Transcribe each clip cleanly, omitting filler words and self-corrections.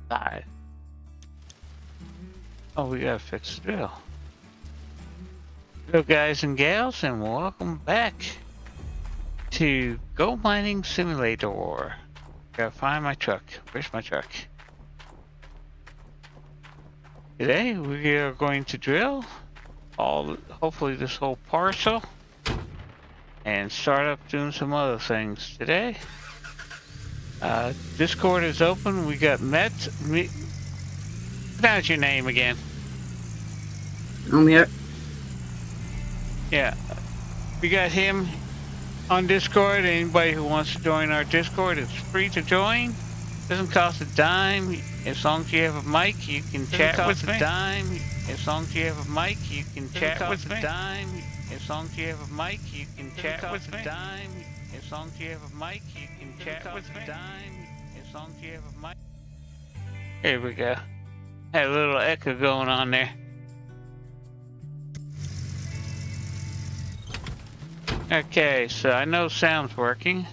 5. Oh, we gotta fix the drill. Hello guys and gals, and welcome back to Gold Mining Simulator. Gotta find my truck. Where's my truck? Today we are going to drill hopefully this whole parcel and start up doing some other things today. Discord is open. We got pronounce your name again. I'm here. Yeah, we got him on Discord. Anybody who wants to join our Discord, it's free to join. Doesn't cost a dime. As long as you have a mic, you can chat with me. As long as you have a mic, you can chat with me. As long as you have a mic, you can chat with me. As long as you have a mic, you can chat with me. As long as you have a mic. Here we go. Had a little echo going on there. Okay, so I know sound's working.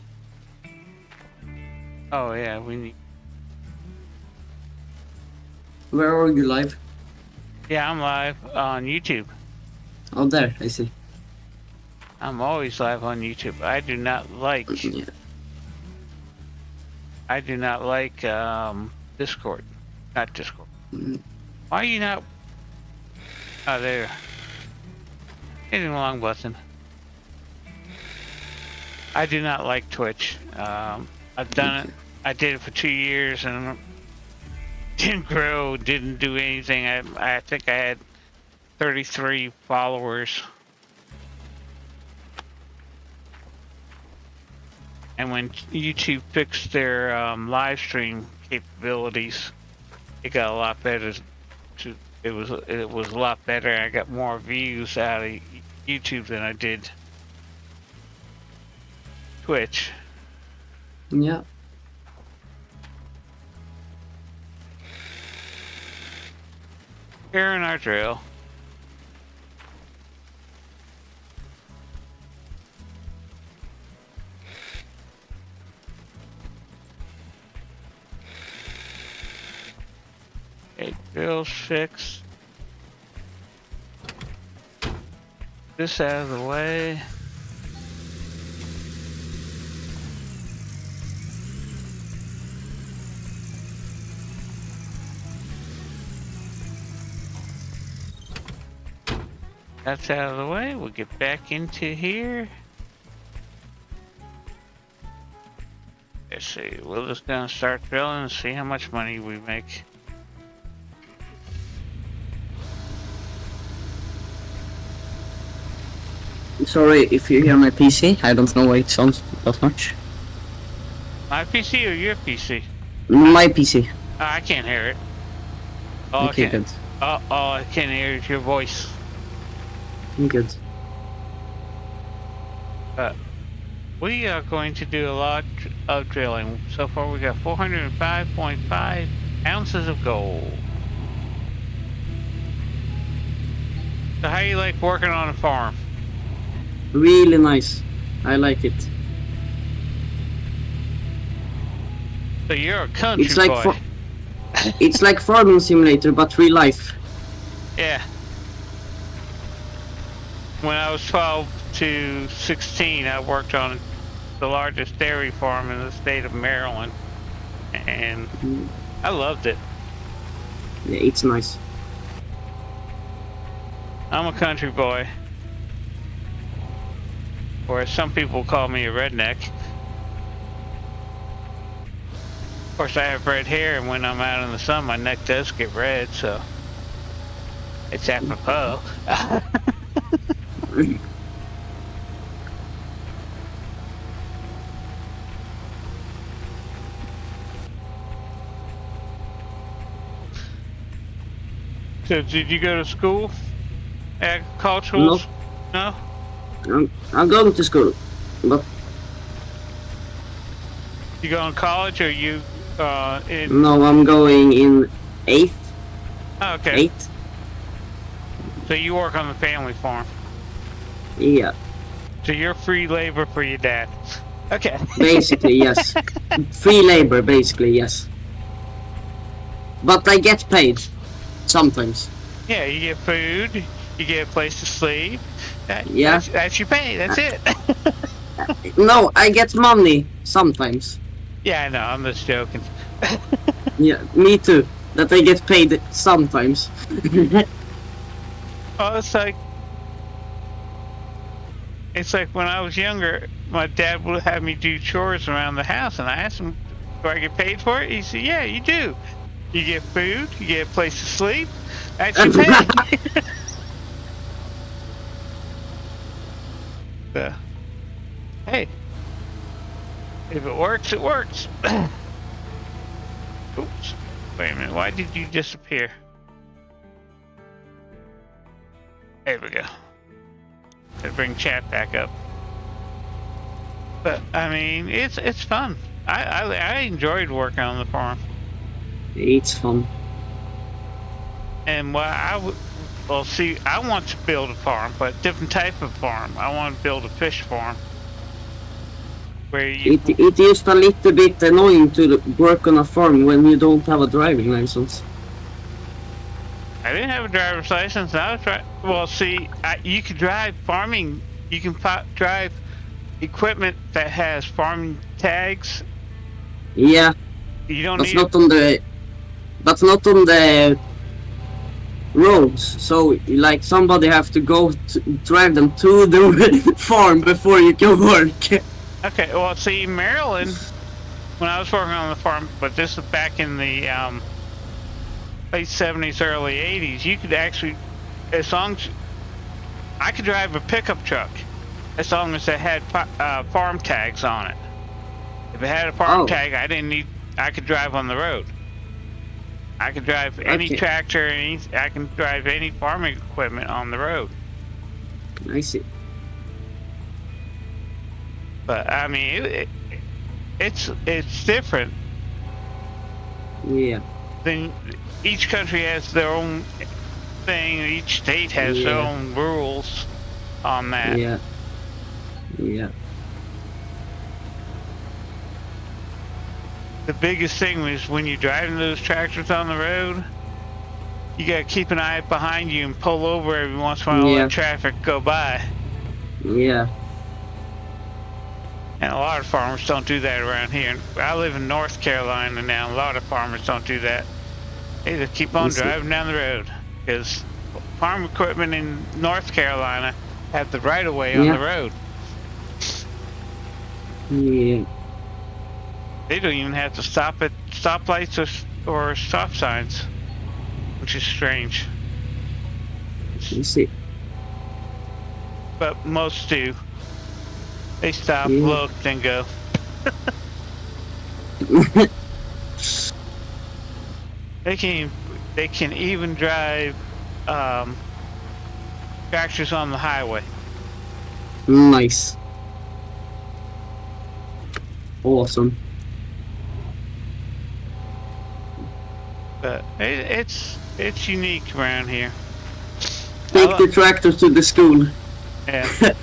Oh yeah, we need... Where are you live? Yeah, I'm live on YouTube. Oh, there, I see. I'm always live on YouTube. I do not like... Yeah. I do not like, Discord. Not Discord. Why are you not... Oh, there. Hitting the wrong button. I do not like Twitch. I've done it. I did it for 2 years and didn't grow, didn't do anything. I think I had 33 followers. And when YouTube fixed their live stream capabilities, it got a lot better. It was a lot better. I got more views out of YouTube than I did Twitch. Yeah. Here in our drill. Okay, drill's fixed. This out of the way. That's out of the way. We'll get back into here. Let's see. We're just gonna start drilling and see how much money we make. Sorry if you hear my PC. I don't know why it sounds that much. My PC or your PC? My PC. Oh, I can't hear it. Oh, Okay, good. Oh, I can't hear your voice. Good. We are going to do a lot of drilling. So far we got 405.5 ounces of gold. So how you like working on a farm? Really nice. I like it. So you're a country It's like boy. it's like farming simulator, but real life. Yeah. When I was 12 to 16, I worked on the largest dairy farm in the state of Maryland, and I loved it. Yeah, it's nice. I'm a country boy, or as some people call me, a redneck. Of course, I have red hair, and when I'm out in the sun, my neck does get red, so it's apropos. So, did you go to school? Agricultural? No. No? I'm going to school, but You go in college, or you in? no, I'm going in 8th. Oh, okay. 8th. So you work on the family farm. Yeah. So you're free labor for your dad. Okay. Basically, yes. Free labor, basically, yes. But I get paid sometimes. Yeah, you get food, you get a place to sleep. Yeah. That's your pay. That's it. No, I get money sometimes. Yeah, I know. I'm just joking. Yeah, me too. That I get paid sometimes. Oh, it's like when I was younger, my dad would have me do chores around the house, and I asked him, "Do I get paid for it?" He said, "Yeah, you do. You get food, you get a place to sleep. That's your pay." So, hey, if it works, it works. Oops. Wait a minute. Why did you disappear? There we go. To bring chat back up. But I mean, it's fun. I enjoyed working on the farm. It's fun. And well, see, I want to build a farm, but different type of farm. I want to build a fish farm where you. It is a little bit annoying to work on a farm when you don't have a driving license. I didn't have a driver's license. I was well, see, you can drive farming. You can drive equipment that has farming tags. Yeah. You don't That's need. not on the. That's not on the roads. So like somebody have to go drive them to the farm before you can work. Okay, well, see, Maryland, when I was working on the farm, but this is back in the late 70s, early 80s, you could actually, as long as I could drive a pickup truck, as long as it had farm tags on it. If it had a farm tag, I could drive on the road. I could drive any tractor, I can drive any farming equipment on the road. I see. But I mean, it's different. Yeah. Then each country has their own thing. Each state has their own rules on that. Yeah. Yeah. The biggest thing was when you're driving those tractors on the road, you gotta keep an eye behind you and pull over every once in a while and let traffic go by. Yeah. And a lot of farmers don't do that around here. I live in North Carolina now. A lot of farmers don't do that. They just keep on driving down the road because farm equipment in North Carolina have the right of way on the road. Yeah. They don't even have to stop at stoplights or stop signs, which is strange. You see. But most do. They stop, look, then go. They can even drive tractors on the highway. Nice. Awesome. But it's unique around here. Take the tractor to the school. Yeah.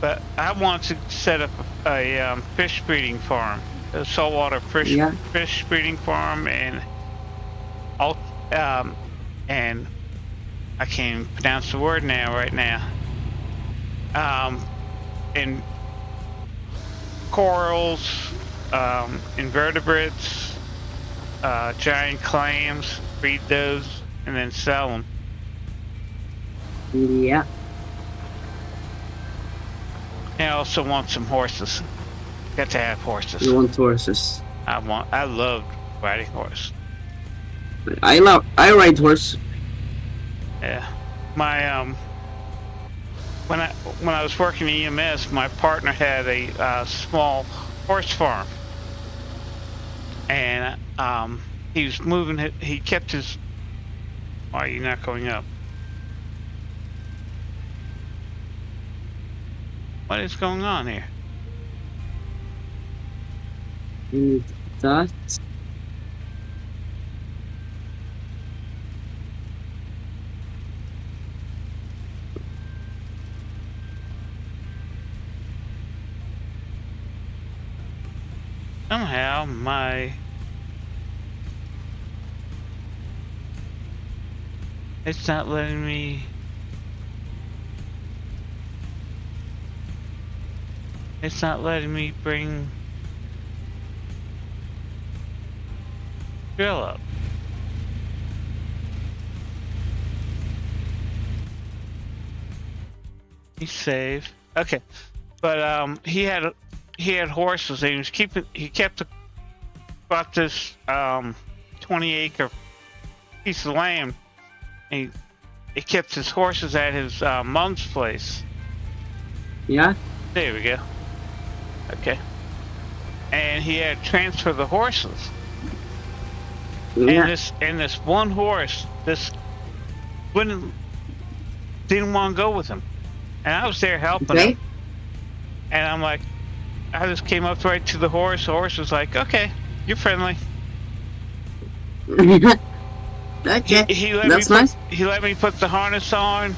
But I want to set up a fish breeding farm, a saltwater fish breeding farm, and and I can't even pronounce the word right now. And corals, invertebrates, giant clams, breed those, and then sell them. Yeah. And I also want some horses. Got to have horses. You want horses? I love riding horse. I ride horse. Yeah. My when I was working in EMS, my partner had a small horse farm, and he was moving. He kept his. Why are you not going up? What is going on here? And that. Somehow my It's not letting me. It's not letting me bring drill up. He saved. Okay, but he had horses. And he bought this 20-acre piece of land, and he kept his horses at his mom's place. Yeah. There we go. Okay. And he had to transfer the horses. Yeah. And this one horse, didn't want to go with him. And I was there helping him. And I'm like, I just came up right to the horse. The horse was like, okay, you're friendly. Okay. That's nice. He let me put the harness on,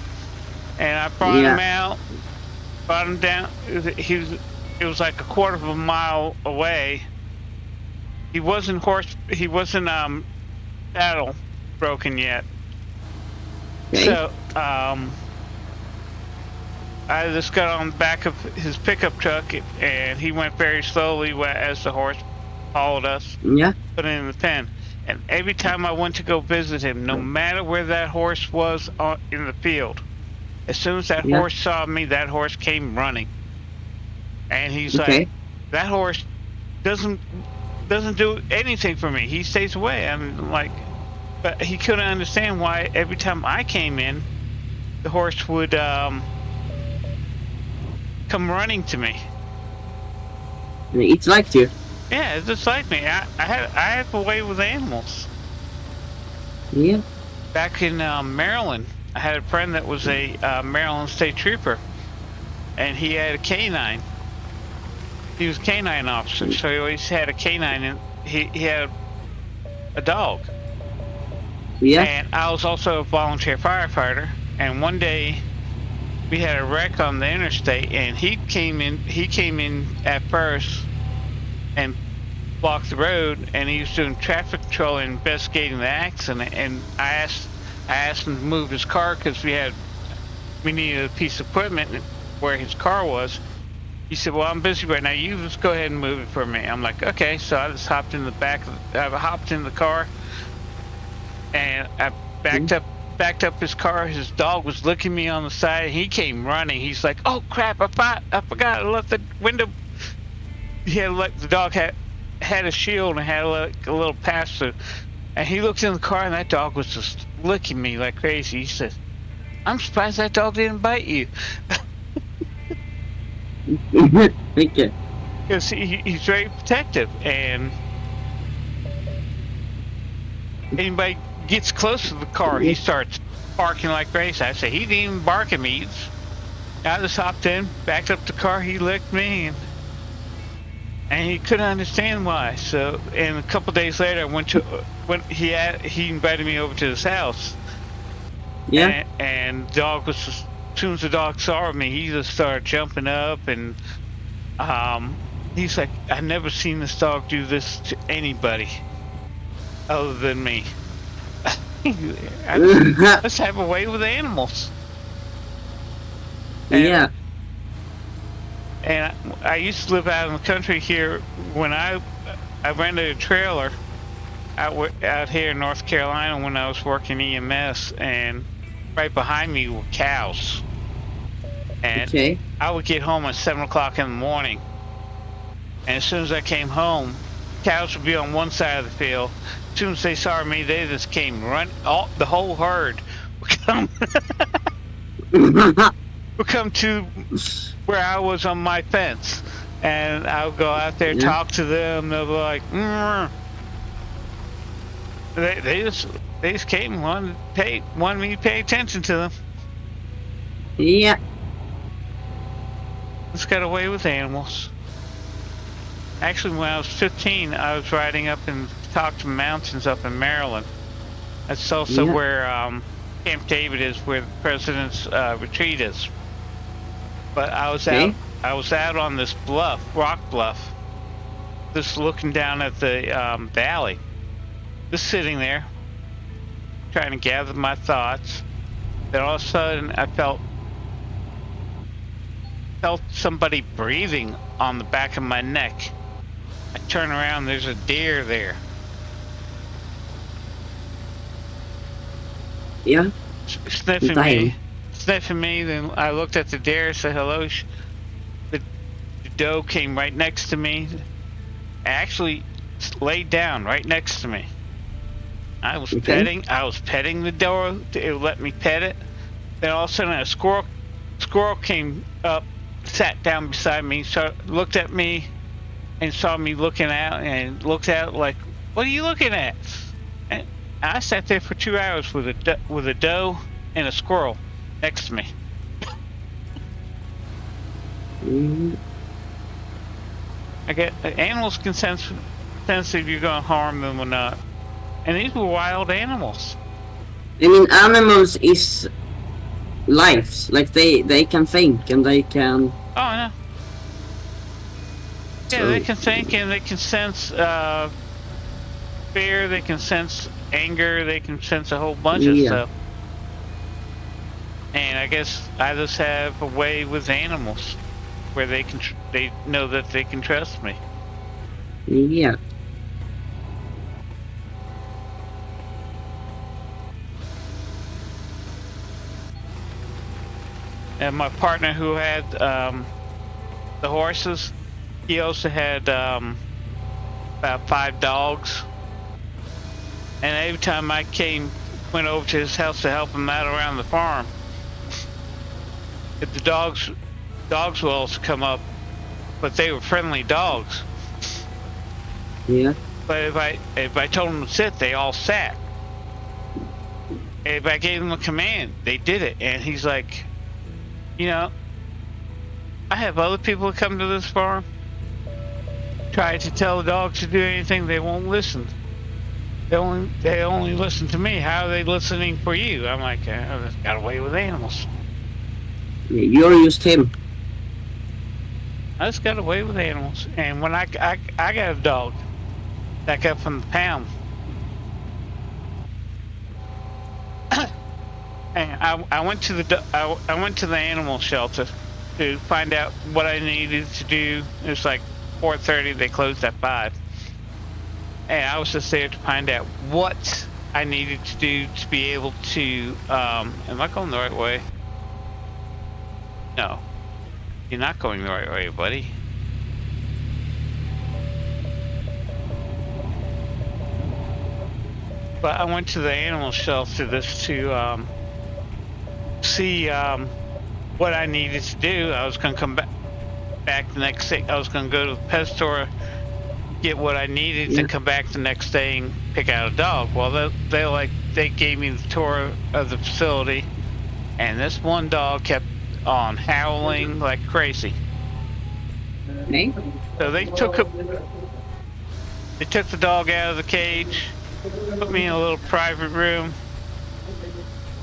and I brought him out, brought him down. It was like a quarter of a mile away. He wasn't saddle broken yet. Okay. So I just got on the back of his pickup truck, and he went very slowly as the horse followed us. Yeah. Put it in the pen. And every time I went to go visit him, no matter where that horse was in the field, as soon as that horse saw me, that horse came running. And he's like, that horse doesn't do anything for me. He stays away. I'm like, but he couldn't understand why every time I came in, the horse would come running to me. And it liked you. Yeah, it's just like me. I have a way with animals. Yeah. Back in Maryland, I had a friend that was a Maryland State Trooper, and he had a canine. He was a canine officer, so he always had a canine, and he had a dog. Yeah. And I was also a volunteer firefighter, and one day we had a wreck on the interstate, and he came in at first and blocked the road, and he was doing traffic control and investigating the accident. And I asked him to move his car because we needed a piece of equipment where his car was. He said, "Well, I'm busy right now. You just go ahead and move it for me." I'm like, "Okay." So I just hopped in the car, and I backed up his car. His dog was licking me on the side. He came running. He's like, "Oh crap! I forgot. I left the window." The dog had a shield and had a little pass through, and he looked in the car, and that dog was just licking me like crazy. He said, "I'm surprised that dog didn't bite you." Thank you. Because he's very protective, and anybody gets close to the car, he starts barking like crazy. I say, he didn't even bark at me. I just hopped in, backed up the car, he licked me, and he couldn't understand why. So, and a couple days later, he invited me over to his house. Yeah. And the dog was just, as soon as the dog saw me, he just started jumping up, and he's like, "I've never seen this dog do this to anybody other than me." I just have a way with animals. And, and I used to live out in the country here. When I rented a trailer out here in North Carolina when I was working EMS, and right behind me were cows. And I would get home at 7 o'clock in the morning, and as soon as I came home, cows would be on one side of the field. As soon as they saw me, they just came running. The whole herd would come to where I was on my fence, and I would go out there, talk to them. They'll be like, they just came, wanted me to pay attention to them. Yeah. Just got away with animals. Actually, when I was 15, I was riding up in Talkton Mountains up in Maryland. That's also where Camp David is, where the president's retreat is. But I was out on this rock bluff, just looking down at the valley, just sitting there, trying to gather my thoughts. Then all of a sudden, I felt somebody breathing on the back of my neck. I turn around, there's a deer there. Yeah. Sniffing me. Then I looked at the deer, said hello. The doe came right next to me. Actually laid down right next to me. I was petting the doe. It let me pet it. Then all of a sudden a squirrel came up, sat down beside me, looked at me, and saw me looking out, and looked out like, "What are you looking at?" And I sat there for 2 hours with a doe and a squirrel next to me. I get animals can sense if you're gonna harm them or not, and these were wild animals. I mean, animals is lives. Like they can think and they can. Oh no. Yeah, they can think and they can sense fear. They can sense anger. They can sense a whole bunch of stuff. And I guess I just have a way with animals where they know that they can trust me. Yeah. And my partner who had the horses, he also had about 5 dogs. And every time I went over to his house to help him out around the farm, if the dogs will also come up, but they were friendly dogs. Yeah. But if I told them to sit, they all sat. If I gave them a command, they did it. And he's like, you know, I have other people come to this farm, try to tell the dogs to do anything, they won't listen. They only listen to me. How are they listening for you? I'm like, I just got away with animals. You're used him. I just got away with animals. And when I got a dog that got from the pound, and I went to the animal shelter to find out what I needed to do. It was like 4:30. They closed at 5. And I was just there to find out what I needed to do to be able to, am I going the right way? No. You're not going the right way, buddy. But I went to the animal shelter just to, see, what I needed to do. I was going to come back the next day. I was going to go to the pet store, get what I needed to come back the next day and pick out a dog. Well, they gave me the tour of the facility, and this one dog kept on howling like crazy. Okay. So they took the dog out of the cage, put me in a little private room,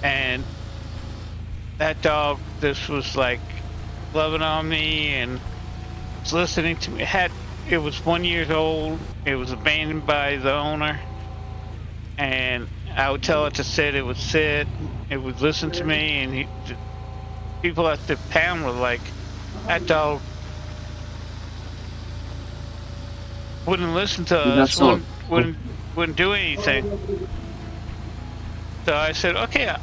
and that dog just was like loving on me and was listening to me. It was 1 year old. It was abandoned by the owner, and I would tell it to sit. It would sit. It would listen to me, and people at the pound were like, "That dog wouldn't listen to us. Wouldn't do anything." So I said, "Okay,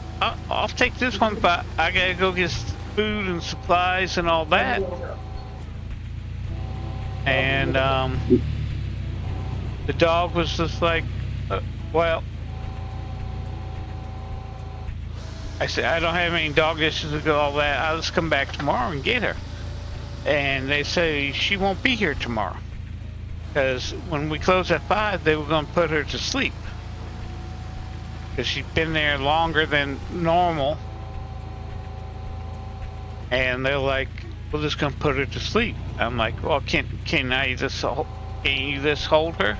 I'll take this one, but I gotta go get food and supplies and all that." And the dog was just like, well, I said, "I don't have any dog dishes to do all that. I'll just come back tomorrow and get her." And they say she won't be here tomorrow because when we closed at 5, they were going to put her to sleep because she'd been there longer than normal. And they're like, "We're just gonna put her to sleep." I'm like, "Well, can you just hold her?"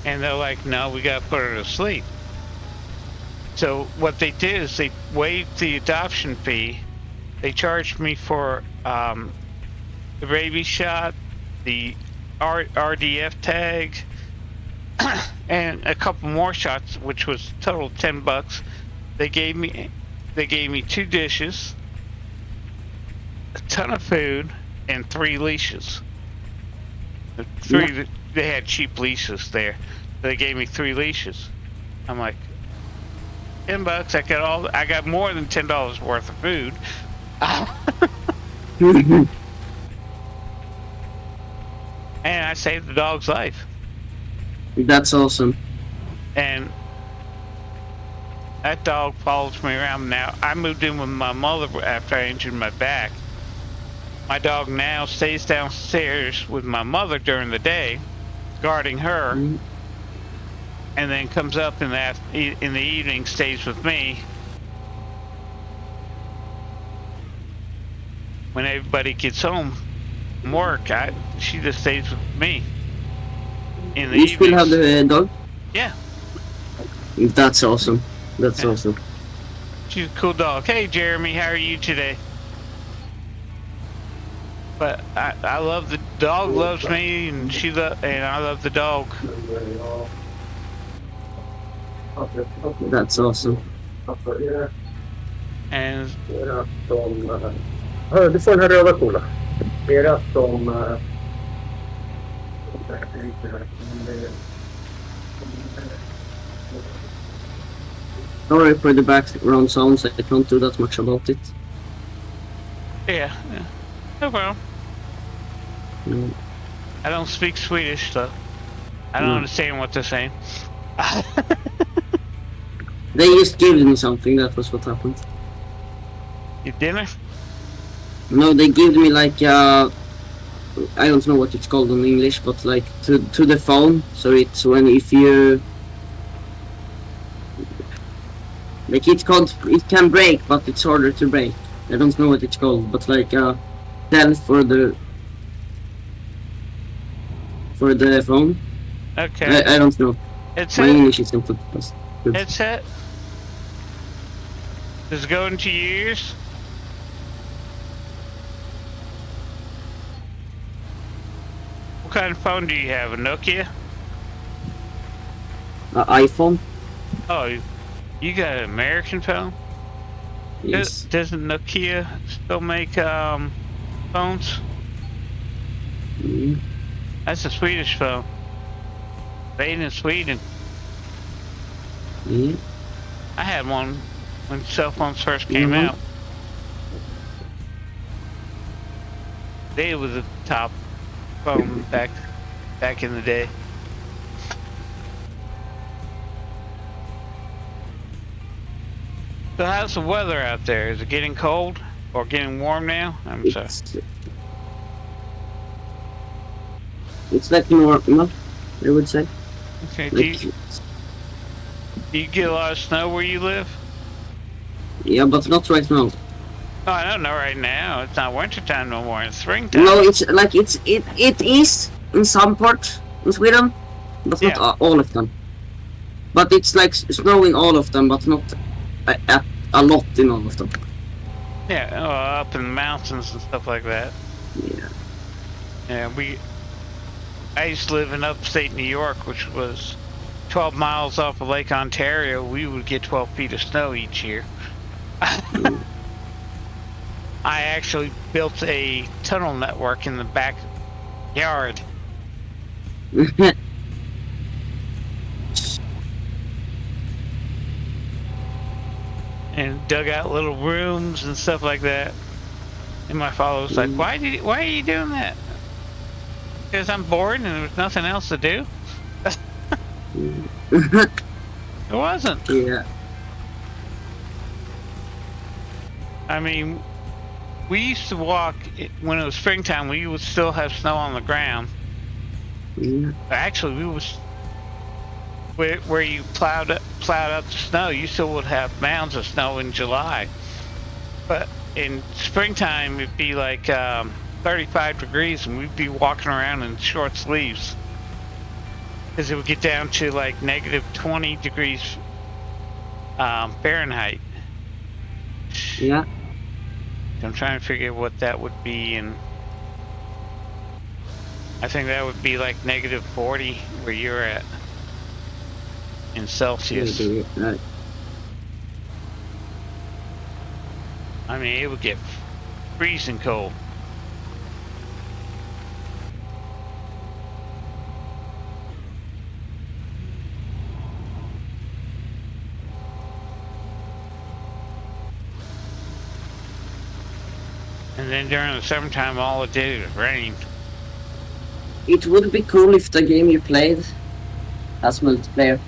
And they're like, "No, we gotta put her to sleep." So what they did is they waived the adoption fee. They charged me for the rabies shot, the RDF tag, and a couple more shots, which was total $10. They gave me 2 dishes, a ton of food, and 3 leashes. They had cheap leashes there. They gave me 3 leashes. I'm like, $10. I got more than $10 worth of food. And I saved the dog's life. That's awesome. And that dog follows me around now. I moved in with my mother after I injured my back. My dog now stays downstairs with my mother during the day, guarding her, and then comes up in the evening, stays with me. When everybody gets home from work, she just stays with me. In the you still have the dog? Yeah. That's awesome. That's awesome. She's a cool dog. Hey, Jeremy, how are you today? But I love the dog. Loves me, and and I love the dog. That's awesome. And du får den här röda kola. Det är rätt som... Sorry for the background sounds, I can't do that much about it. Yeah. No problem. No. I don't speak Swedish, so I don't understand what they're saying. They just gave me something, that was what happened. You dinner? No, they gave me like I don't know what it's called in English, but like to the phone. So it's if you like it can break, but it's harder to break. I don't know what it's called, but like cell for the phone. Okay. I don't know. My English is not good. Headset? Does it go into your ears? What kind of phone do you have? A Nokia? iPhone? Oh, you got an American phone? Yes. Doesn't Nokia still make phones? Mm. That's a Swedish phone. Made in Sweden. Yeah. I had one when cell phones first came out. They was the top phone back in the day. So how's the weather out there? Is it getting cold or getting warm now? I'm sorry. It's like normal, I would say. Okay. Like, Do you get a lot of snow where you live? yeah, but not right now. Oh, I don't know right now. It's not wintertime no more. It's springtime. No, it's like it is in some parts in Sweden, but not all of them. But it's like snow in all of them, but not a lot in all of them. Yeah, up in the mountains and stuff like that. Yeah. Yeah, I used to live in upstate New York, which was 12 miles off of Lake Ontario. We would get 12 feet of snow each year. I actually built a tunnel network in the backyard. And dug out little rooms and stuff like that. And my father was like, why are you doing that? Because I'm bored and there's nothing else to do. It wasn't. Yeah. I mean, we used to walk, when it was springtime, we would still have snow on the ground. Yeah. Actually, where you plowed up the snow, you still would have mounds of snow in July. But in springtime, it'd be like 35 degrees and we'd be walking around in short sleeves. Because it would get down to like negative 20 degrees Fahrenheit. Yeah. I'm trying to figure what that would be, and I think that would be like negative 40 where you're at. in Celsius. Right. I mean, it would get freezing cold. And then during the summertime, all it did was rain. It would be cool if the game you played has multiplayer.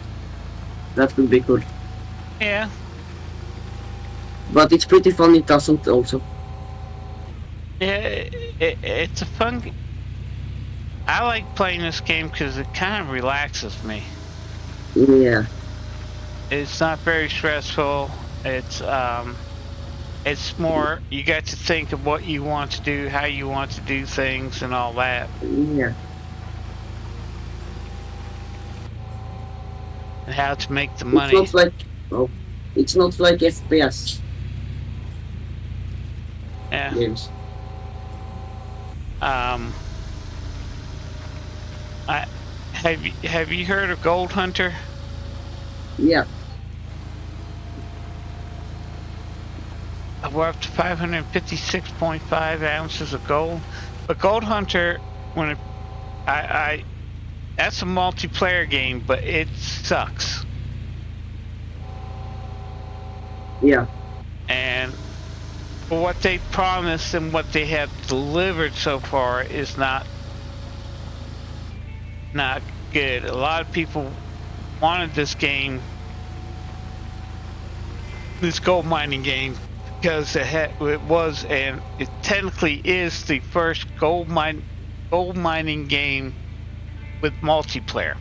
That would be cool. Yeah. But it's pretty fun it doesn't also. Yeah, it's a fun game. I like playing this game because it kind of relaxes me. Yeah. It's not very stressful. It's more, you get to think of what you want to do, how you want to do things, and all that. Yeah. And how to make the money. It's not like, oh, it's not like FPS Yeah. games. Have you heard of Gold Hunter? Yeah. We're up to 556.5 ounces of gold. But Gold Hunter, that's a multiplayer game, but it sucks. Yeah. And for what they promised and what they have delivered so far is not good. A lot of people wanted this game, this gold mining game, because it was, and it technically is the first gold mining game with multiplayer.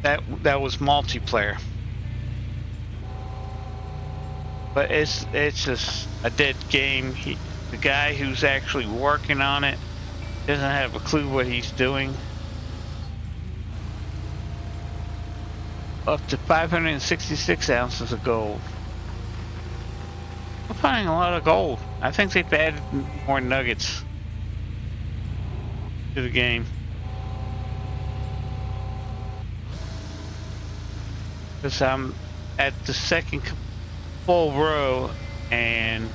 That was multiplayer. But it's just a dead game. The guy who's actually working on it doesn't have a clue what he's doing. Up to 566 ounces of gold. We're finding a lot of gold. I think they've added more nuggets to the game. Because I'm at the second full row and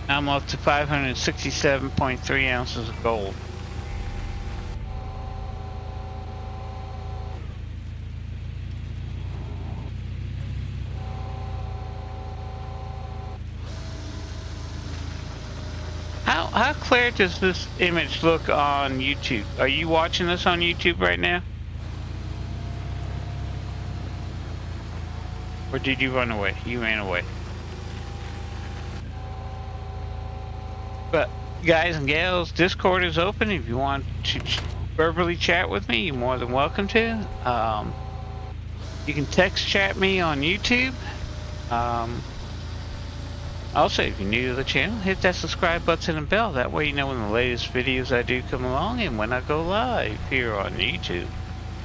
I'm up to 567.3 ounces of gold. How clear does this image look on YouTube? Are you watching this on YouTube right now? Or did you run away? You ran away. But guys and gals, Discord is open. If you want to verbally chat with me, you're more than welcome to. You can text chat me on YouTube. Also, if you're new to the channel, hit that subscribe button and bell. That way you know when the latest videos I do come along and when I go live here on YouTube.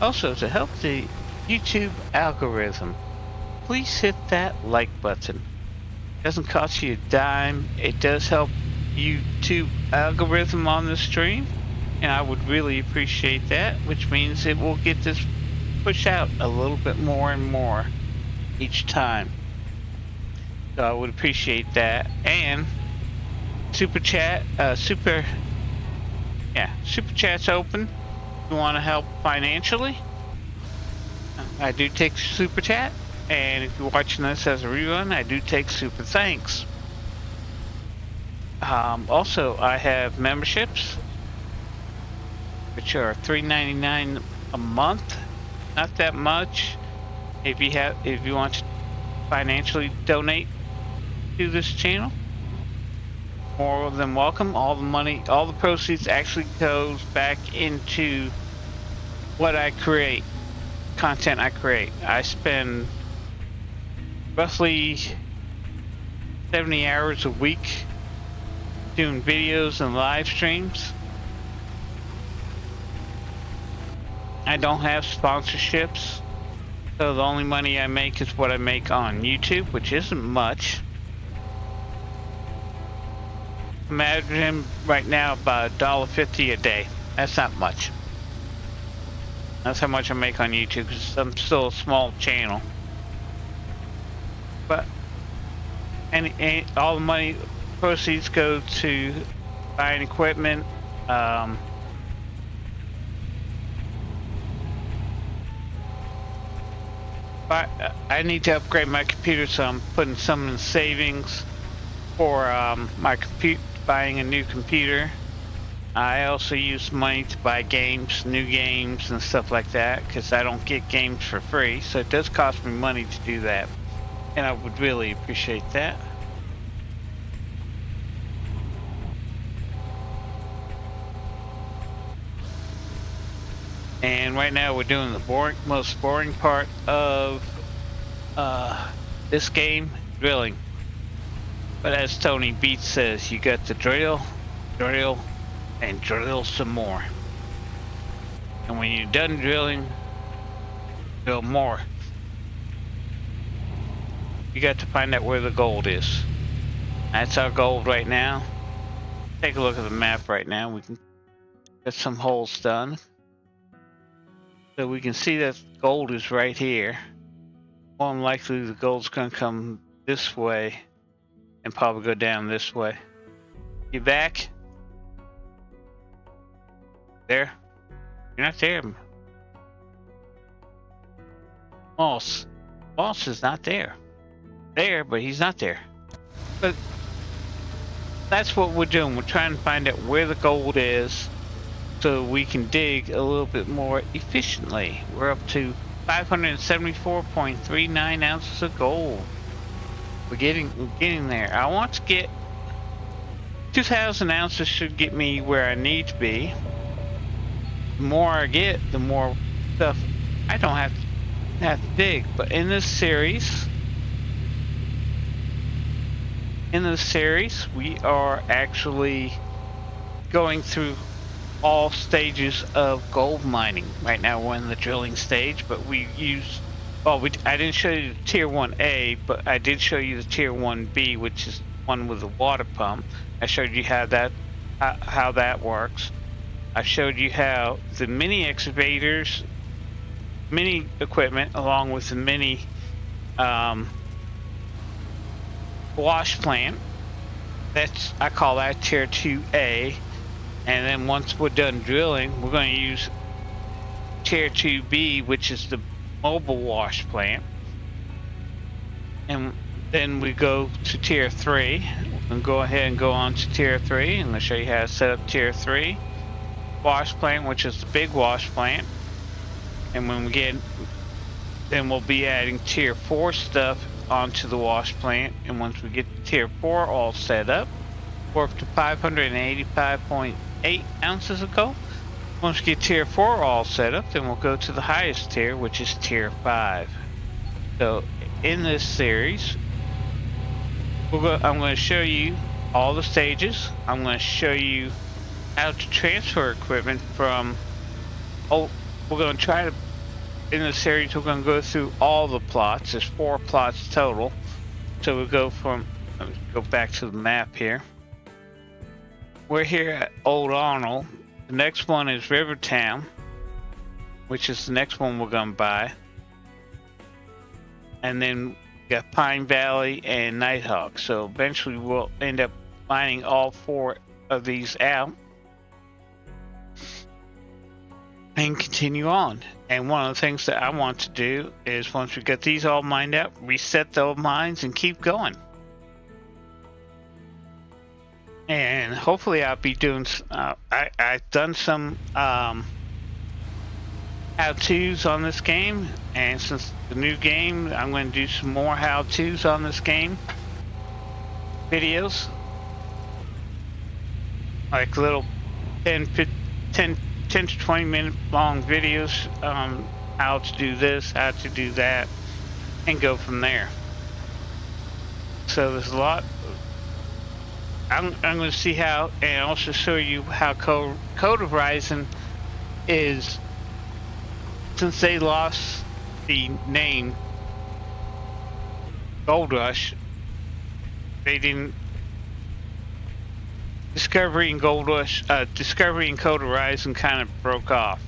Also, to help the YouTube algorithm, please hit that like button. It doesn't cost you a dime. It does help YouTube algorithm on the stream, and I would really appreciate that, which means it will get this pushed out a little bit more and more each time. So I would appreciate that. And super chat's open if you want to help financially. I do take super chat, and if you're watching this as a rerun, I do take super thanks. Also, I have memberships, which are $3.99 a month. Not that much. If you want to financially donate to this channel, more than welcome. All the proceeds actually goes back into what I create, content I create. I spend roughly 70 hours a week doing videos and live streams. I don't have sponsorships, so the only money I make is what I make on YouTube, which isn't much. Imagine right now about $1.50 a day. That's not much. That's how much I make on YouTube, because I'm still a small channel. But all the money proceeds go to buying equipment. But I need to upgrade my computer, so I'm putting some in savings for my buying a new computer. I also use money to buy games, new games and stuff like that, because I don't get games for free, so it does cost me money to do that, and I would really appreciate that. And right now we're doing the most boring part of this game, drilling. But as Tony Beats says, you got to drill, drill, and drill some more. And when you're done drilling, drill more. You got to find out where the gold is. That's our gold right now. Take a look at the map right now. We can get some holes done. So we can see that gold is right here. More than likely the gold's gonna come this way and probably go down this way. You back? There? You're not there. Moss is not there. There, but he's not there. But that's what we're doing. We're trying to find out where the gold is so we can dig a little bit more efficiently. We're up to 574.39 ounces of gold. We're getting there. I want to get 2,000 ounces should get me where I need to be. The more I get, the more stuff I don't have to dig. But in this series, we are actually going through all stages of gold mining. Right now we're in the drilling stage, but we use, well, I didn't show you the tier 1A, but I did show you the tier 1B, which is one with the water pump. I showed you how that works. I showed you how the mini excavators, mini equipment, along with the mini wash plant, I call that tier 2A. And then once we're done drilling, we're going to use tier 2B, which is the mobile wash plant. And then we go to tier 3. We'll go ahead and go on to tier 3. I'm going to show you how to set up tier 3. Wash plant, which is the big wash plant. And when we get, then we'll be adding tier 4 stuff onto the wash plant. And once we get tier 4 all set up, we're up to 585.8 ounces of gold. Once we get tier 4 all set up, then we'll go to the highest tier, which is tier 5. So in this series, I'm going to show you all the stages. I'm going to show you how to transfer equipment from, we're going to try to, in this series we're going to go through all the plots. There's 4 plots total. So we'll go from, let me go back to the map here. We're here at Old Arnold. The next one is Rivertown, which is the next one we're going to buy. And then we got Pine Valley and Nighthawk. So eventually we'll end up mining all 4 of these out and continue on. And one of the things that I want to do is once we get these all mined out, reset those mines and keep going. And hopefully I'll be doing, I've done some how-tos on this game, and since the new game, I'm going to do some more how-tos on this game videos, like little 10 to 20 minute long videos, how to do this, how to do that, and go from there. So there's a lot. I'm going to see how, and also show you how Code Horizon is, since they lost the name Gold Rush, they didn't Discovery and Gold Rush, Discovery and Code Horizon kind of broke off.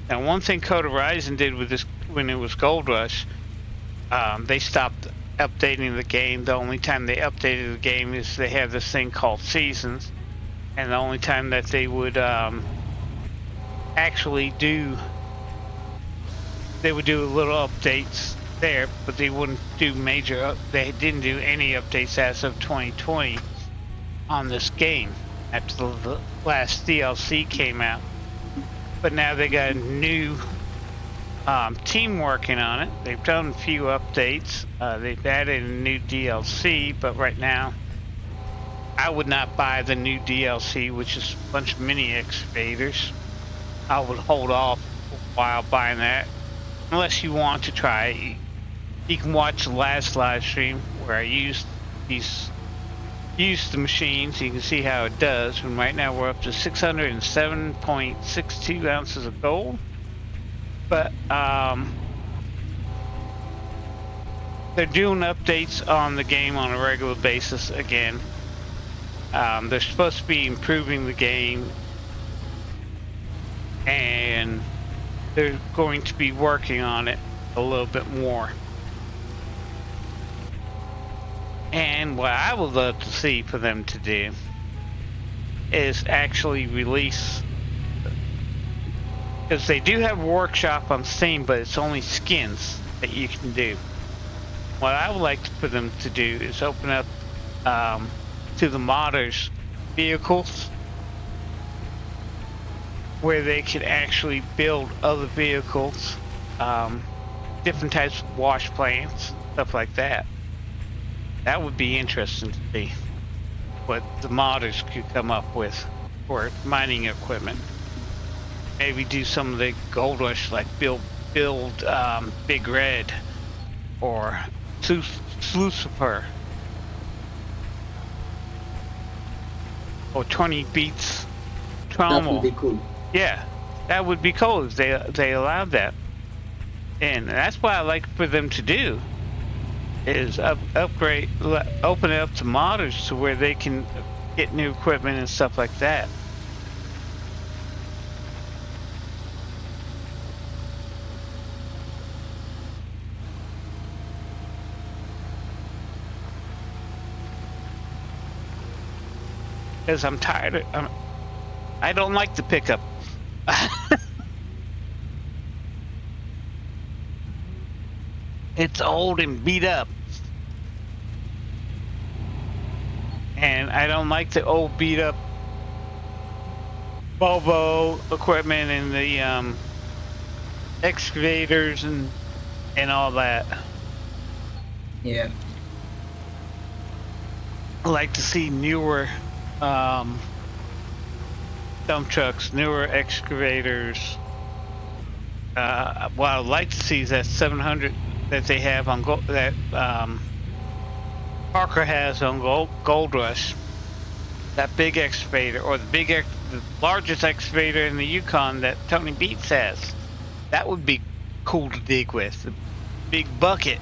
And one thing Code Horizon did with this when it was Gold Rush, they stopped updating the game. The only time they updated the game is they have this thing called Seasons, and the only time that they would actually do, they would do little updates there, but they wouldn't do major. They didn't do any updates as of 2020 on this game after the last DLC came out. But now they got a new team working on it. They've done a few updates. They've added a new DLC, but right now I would not buy the new DLC, which is a bunch of mini excavators. I would hold off a while buying that, unless you want to try it. You can watch the last live stream where I used the machines. You can see how it does. And right now we're up to 607.62 ounces of gold. But they're doing updates on the game on a regular basis again. They're supposed to be improving the game, and they're going to be working on it a little bit more. And what I would love to see for them to do is actually release, because they do have a workshop on Steam, but it's only skins that you can do. What I would like for them to do is open up to the modders vehicles, where they could actually build other vehicles, different types of wash plants, stuff like that. That would be interesting to see what the modders could come up with for mining equipment. Maybe do some of the Gold Rush, like build Big Red or Lucifer or 20 Beats Trommel. That would be cool. Yeah, that would be cool if they allowed that. And that's what I like for them to do, is upgrade, open it up to modders to where they can get new equipment and stuff like that. Because I'm tired of, I don't like the pickup. It's old and beat up. And I don't like the old beat up Volvo equipment and the excavators and all that. Yeah. I like to see newer dump trucks, newer excavators. What I'd like to see is that 700 that they have on that Parker has on Gold Rush. That big excavator, or the largest excavator in the Yukon that Tony Beats has. That would be cool to dig with. The big bucket.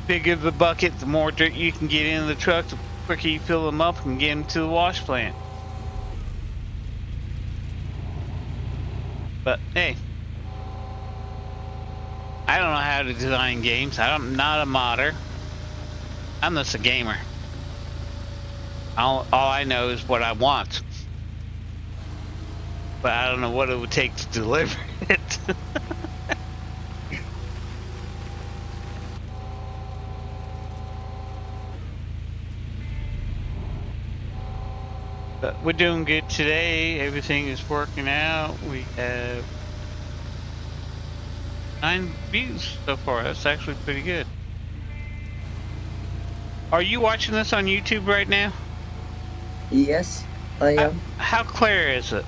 Bigger the bucket, the more dirt you can get in the truck, the quicker you fill them up and get them to the wash plant. But hey, I don't know how to design games. I'm not a modder. I'm just a gamer. All I know is what I want. But I don't know what it would take to deliver it. But we're doing good today. Everything is working out. We have 9 views so far. That's actually pretty good. Are you watching this on YouTube right now? Yes, I am. How clear is it?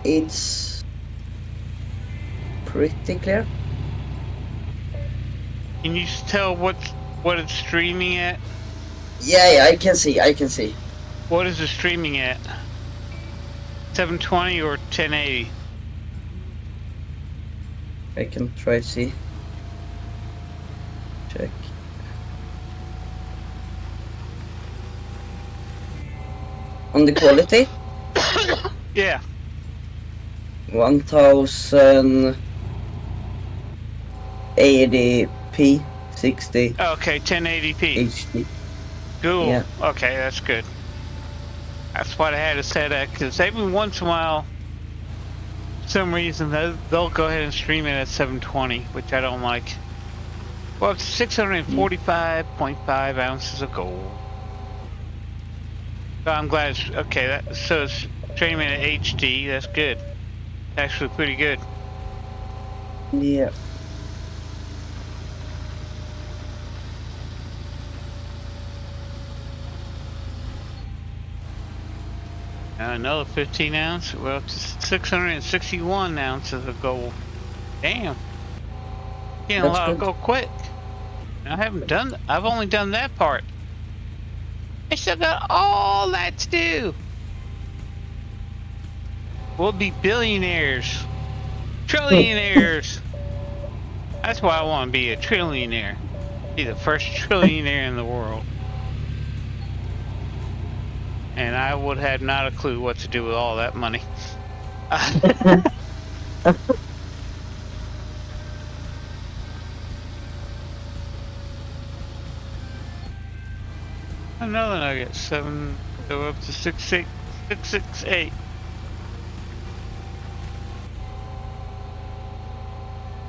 It's pretty clear. Can you tell what it's streaming at? Yeah, I can see. What is it streaming at? 720 or 1080? I can try to see. Check. On the quality? Yeah. 1080p 60 Okay, 1080p. HD. Cool. Yeah. Okay, that's good. That's what I had to set at, because every once in a while, for some reason, they'll go ahead and stream it at 720, which I don't like. Well, it's 645.5 ounces of gold. So I'm glad it's, okay, so it's streaming at HD, that's good. Actually pretty good. Yeah. Another 15 ounce, we're up to 661 ounces of gold. Damn. Getting a That's lot of good. gold quick. I've only done that part. I still got all that to do. We'll be billionaires. Trillionaires. That's why I want to be a trillionaire. Be the first trillionaire in the world. And I would have not a clue what to do with all that money. Another nugget. 7, go up to 668.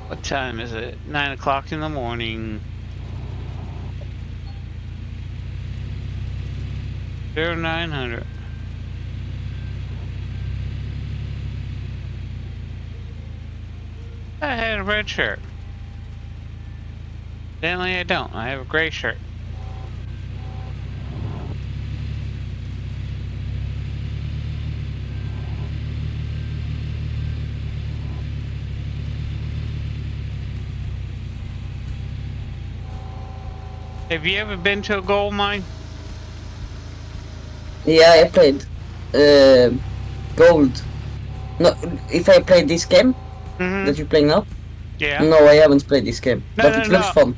What time is it? 9 o'clock in the morning. 0900. I had a red shirt. Evidently I don't. I have a gray shirt. Have you ever been to a gold mine? Yeah, I played Gold. No, if I played this game that you play now? Yeah. No, I haven't played this game. No, but no, it looks no. fun.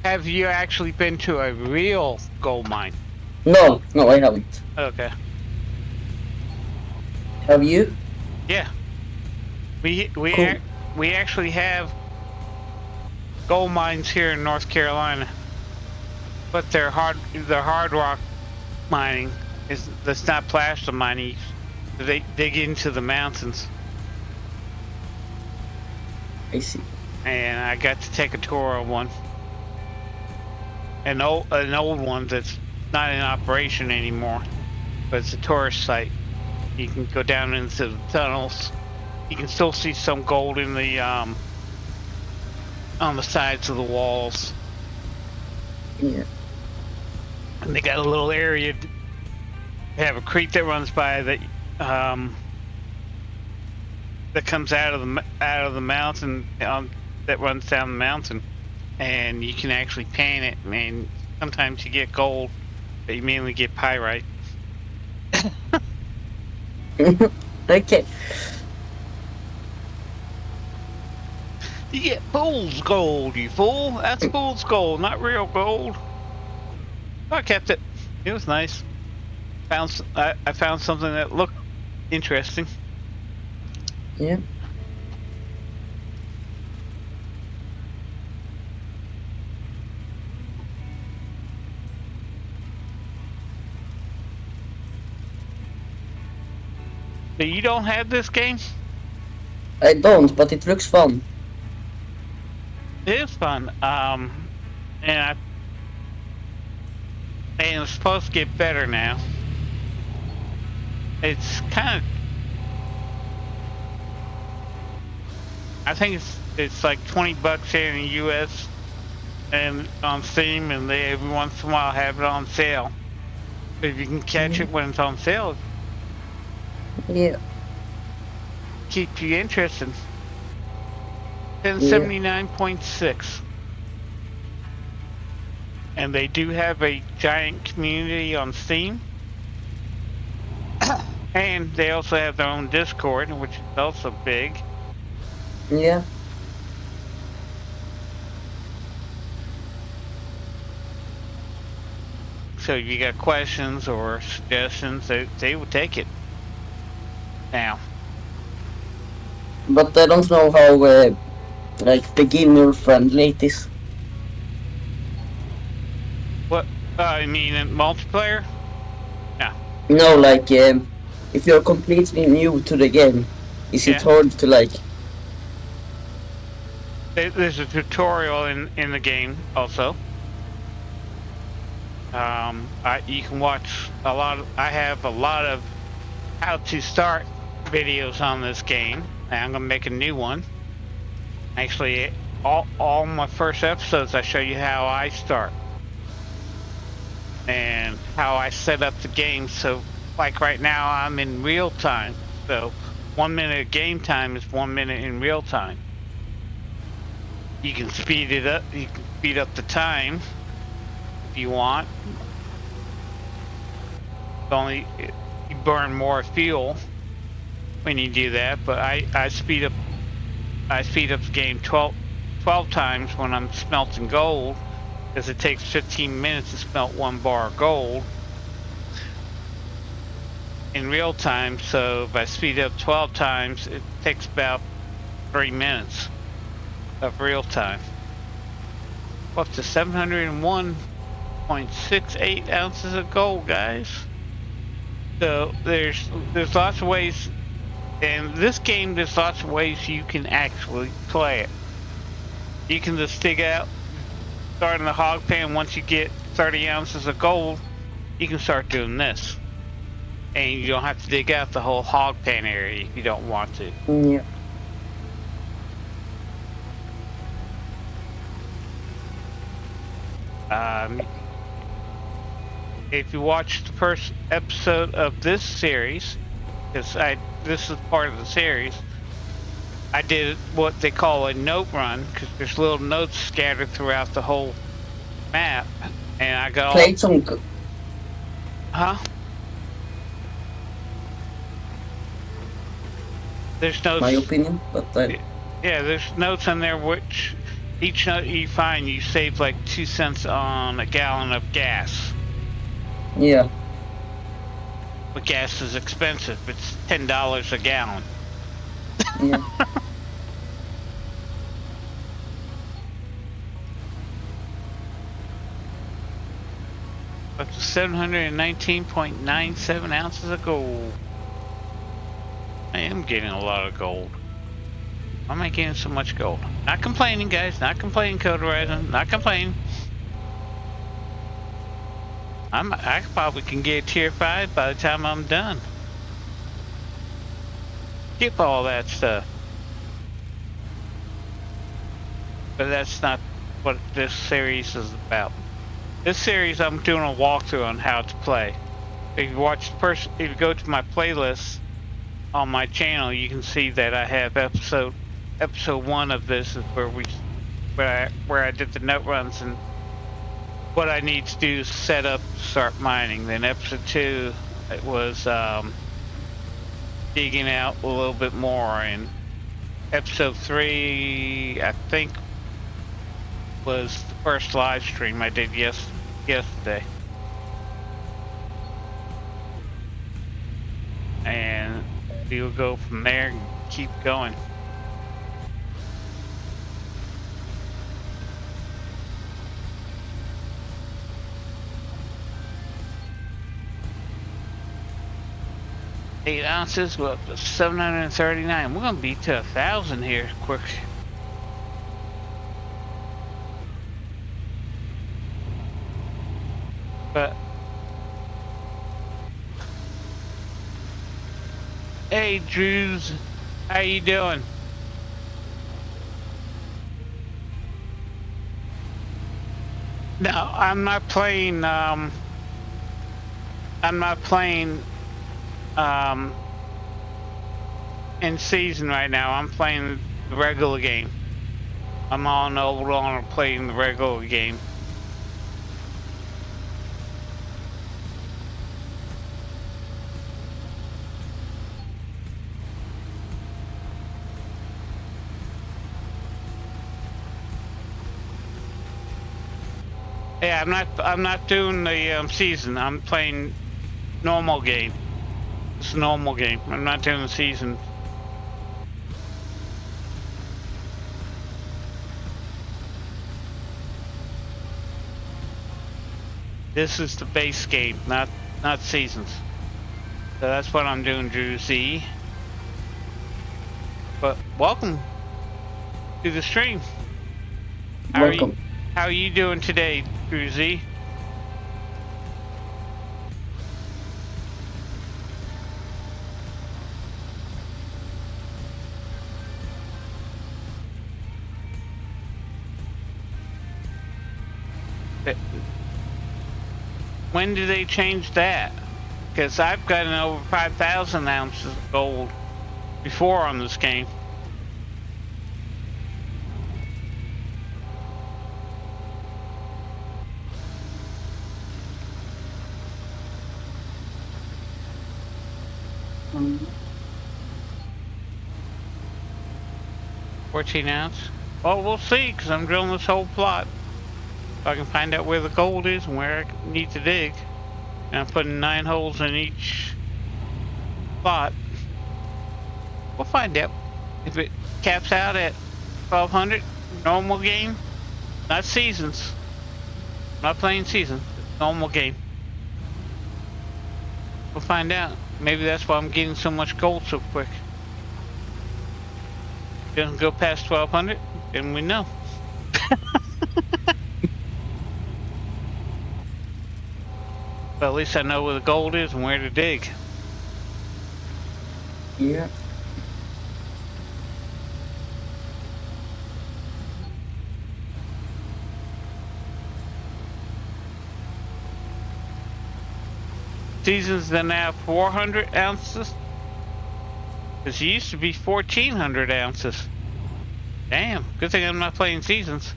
Have you actually been to a real gold mine? No, I haven't. Okay. Have you? Yeah. We Cool. we actually have gold mines here in North Carolina, but they're hard rock mining. That's not plaster mining. They dig into the mountains. I see. And I got to take a tour of one. An old one that's not in operation anymore, but it's a tourist site. You can go down into the tunnels. You can still see some gold in the on the sides of the walls. Yeah. And they got a little area. They have a creek that runs by that that comes out of the mountain that runs down the mountain, and you can actually pan it. And sometimes you get gold, but you mainly get pyrite. Okay. You get fool's gold, you fool. That's fool's gold, not real gold. I kept it. It was nice. I found something that looked interesting. Yeah. So you don't have this game? I don't, but it looks fun. It is fun. And it's supposed to get better now. It's kind of, I think it's like $20 here in the US and on Steam, and they every once in a while have it on sale. If you can catch it when it's on sale, Yeah. keep you interested. 1079.6. And they do have a giant community on Steam. And they also have their own Discord, which is also big. Yeah. So if you got questions or suggestions, they will take it. Now. But I don't know how like beginner friendly it is. What? I mean, in multiplayer? No. No, like if you're completely new to the game, is it Yeah. hard to like? There's a tutorial in the game also. You can watch a lot of, I have a lot of how to start videos on this game. And I'm gonna make a new one. Actually, all my first episodes, I show you how I start and how I set up the game. So, like right now, I'm in real time. So, 1 minute of game time is 1 minute in real time. You can speed it up. You can speed up the time if you want. Only you burn more fuel when you do that, but I speed up the game 12 times when I'm smelting gold, because it takes 15 minutes to smelt 1 bar of gold in real time. So if I speed up 12 times, it takes about 3 minutes of real time. Up to 701.68 ounces of gold, guys. So there's lots of ways, in this game there's lots of ways you can actually play it. You can just dig out, start in the hog pan. Once you get 30 ounces of gold, you can start doing this. And you don't have to dig out the whole hog pan area if you don't want to. Yeah. If you watch the first episode of this series, because this is part of the series, I did what they call a note run, because there's little notes scattered throughout the whole map, and I got played some. Huh? There's notes. My opinion, but yeah, there's notes in there which each note you find, you save like 2 cents on a gallon of gas. Yeah. But gas is expensive. It's $10 a gallon. Yeah. Up to 719.97 ounces of gold. I am getting a lot of gold. Why am I getting so much gold? Not complaining, guys. Not complaining, Code Horizon. Not complaining. I probably can get tier 5 by the time I'm done. Skip all that stuff. But that's not what this series is about. This series, I'm doing a walkthrough on how to play. If you watch the if you go to my playlist on my channel, you can see that I have episode 1 of this is where I did the nut runs and what I need to do is set up, start mining. Then episode 2, it was digging out a little bit more, and episode 3, I think, was the first live stream I did yesterday. And we'll go from there and keep going. Eight ounces, we're up to 739. We're gonna beat to 1,000 here quick. But hey, Drews, how you doing? No, I'm not playing. I'm not playing. In season right now. I'm playing the regular game. I'm on old on playing the regular game. Yeah, I'm not doing the season. I'm playing normal game. It's a normal game. I'm not doing the season. This is the base game, not seasons. So that's what I'm doing, Drew Z. But welcome to the stream. Welcome. How are you doing today, Drew Z? When did they change that? Because I've gotten over 5,000 ounces of gold before on this game. Mm. 14 ounce. Well, we'll see, because I'm drilling this whole plot. So I can find out where the gold is and where I need to dig. And I'm putting 9 holes in each spot. We'll find out if it caps out at 1200 normal game, not seasons. I'm not playing season, normal game. We'll find out. Maybe that's why I'm getting so much gold so quick. Doesn't go past 1200, then we know. But at least I know where the gold is and where to dig. Yeah. Seasons are now 400 ounces. This used to be 1400 ounces. Damn, good thing I'm not playing seasons.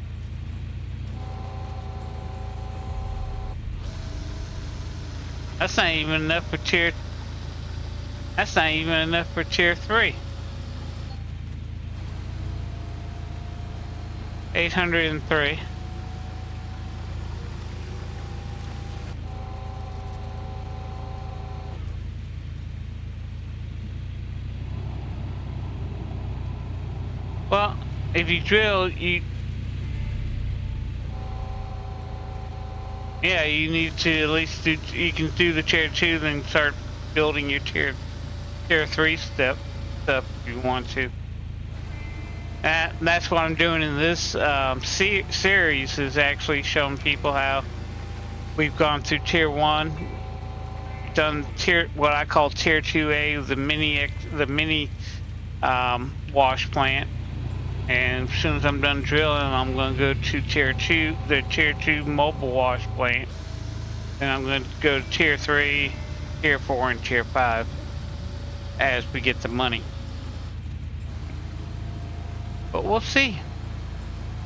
That's not even enough for tier. That's not even enough for tier 3. 803. Well, if you drill, you need to at least do. You can do the tier 2, then start building your tier 3 stuff if you want to. That's what I'm doing in this series, is actually showing people how we've gone through tier 1, done what I call tier 2A, the mini wash plant. And as soon as I'm done drilling, I'm going to go to tier 2, the tier 2 mobile wash plant. And I'm going to go to tier 3, tier 4, and tier 5 as we get the money. But we'll see.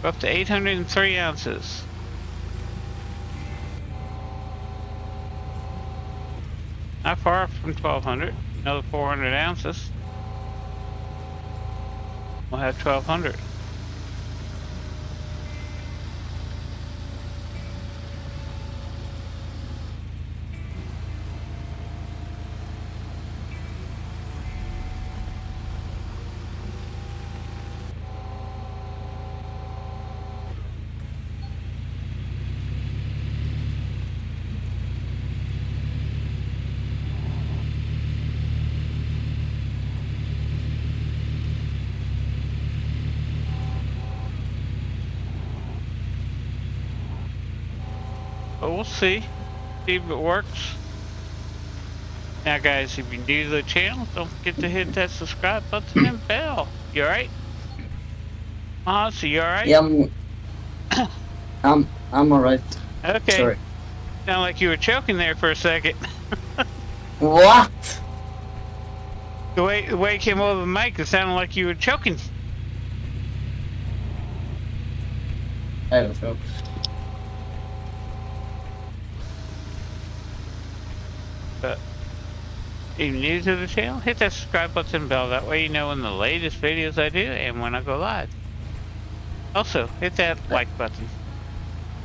We're up to 803 ounces. Not far from 1200. Another 400 ounces. We'll have 1200. But we'll see if it works. Now guys, if you're new to the channel, don't forget to hit that subscribe button and bell. You alright? So you alright? Yeah, I'm alright. Okay. Sorry. Sound like you were choking there for a second. What? The way it came over the mic, it sounded like you were choking. I don't know. But if you're new to the channel, hit that subscribe button and bell. That way you know when the latest videos I do and when I go live. Also, hit that like button.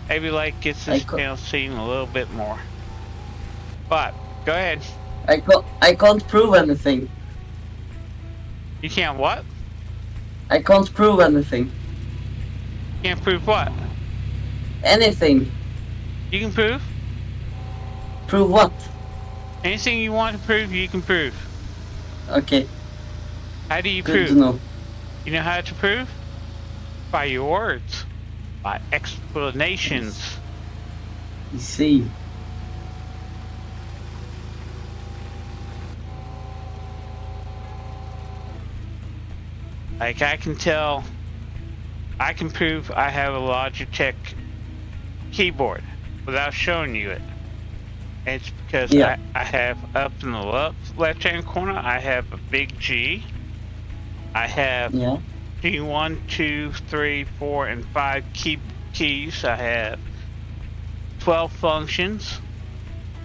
Maybe like gets this channel seen a little bit more. But go ahead. I can't prove anything. You can't what? I can't prove anything. Can't prove what? Anything. You can prove? Prove what? Anything you want to prove, you can prove. Okay. How do you Good prove? to know. You know how to prove? By your words. By explanations. You see. Like I can tell, I can prove I have a Logitech keyboard without showing you it. It's because I have up in the left hand corner, I have a big G. I have G1, 2, 3, 4, and 5 keys. I have 12 functions,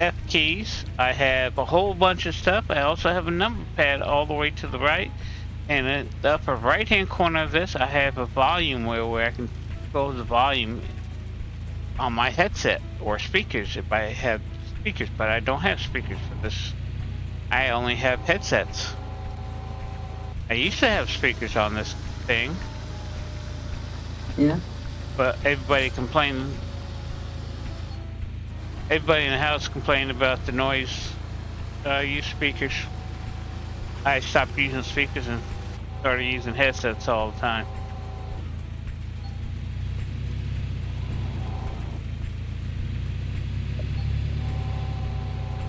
F keys. I have a whole bunch of stuff. I also have a number pad all the way to the right. And in the upper right hand corner of this, I have a volume where I can control the volume on my headset or speakers if I have speakers, but I don't have speakers for this. I only have headsets. I used to have speakers on this thing. Yeah. But everybody complained. Everybody in the house complained about the noise. I use speakers. I stopped using speakers and started using headsets all the time.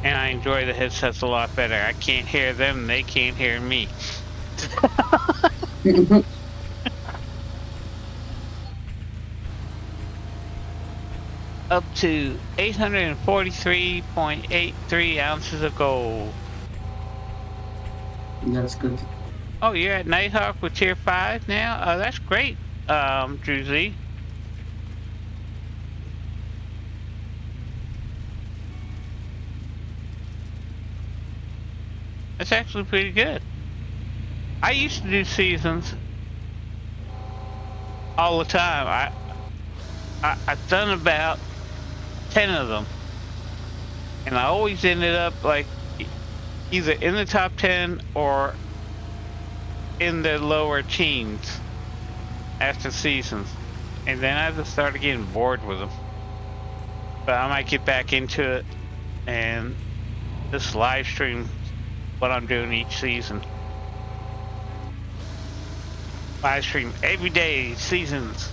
And I enjoy the headsets a lot better. I can't hear them, they can't hear me. Up to 843.83 ounces of gold. That's good. Oh, you're at Nighthawk with tier 5 now? Oh, that's great, Drew Z. That's actually pretty good. I used to do seasons all the time. I've done about 10 of them. And I always ended up like either in the top 10 or in the lower teens after seasons. And then I just started getting bored with them. But I might get back into it and just live stream what I'm doing each season. Live stream every day, seasons.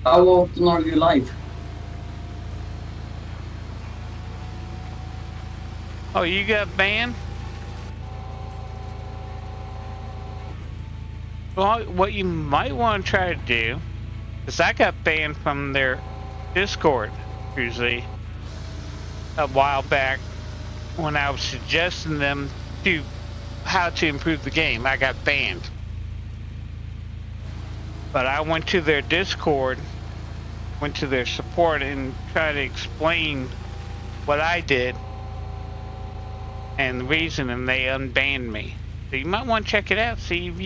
How often are you live? Oh, you got banned? Well, what you might want to try to do, because I got banned from their Discord, usually, a while back when I was suggesting them to how to improve the game. I got banned. But I went to their Discord, went to their support and tried to explain what I did and the reason, and they unbanned me. So you might want to check it out, see if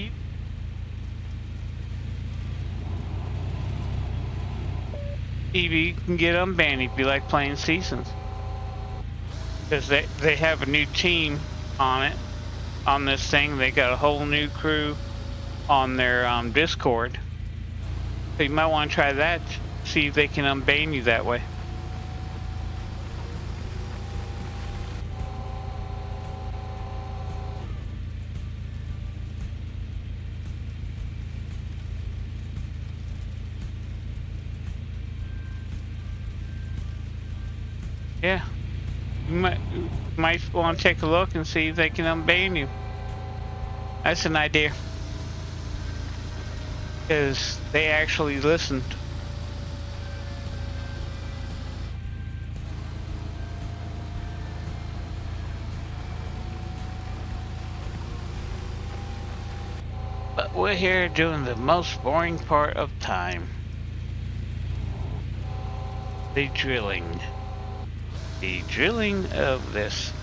you can get unbanned if you like playing seasons. Because they have a new team on it, on this thing. They got a whole new crew on their Discord. So you might want to try that, see if they can unban you that way. Yeah, you might want to take a look and see if they can unban you. That's an idea. Because they actually listened. But we're here doing the most boring part of time. The drilling. The drilling of this.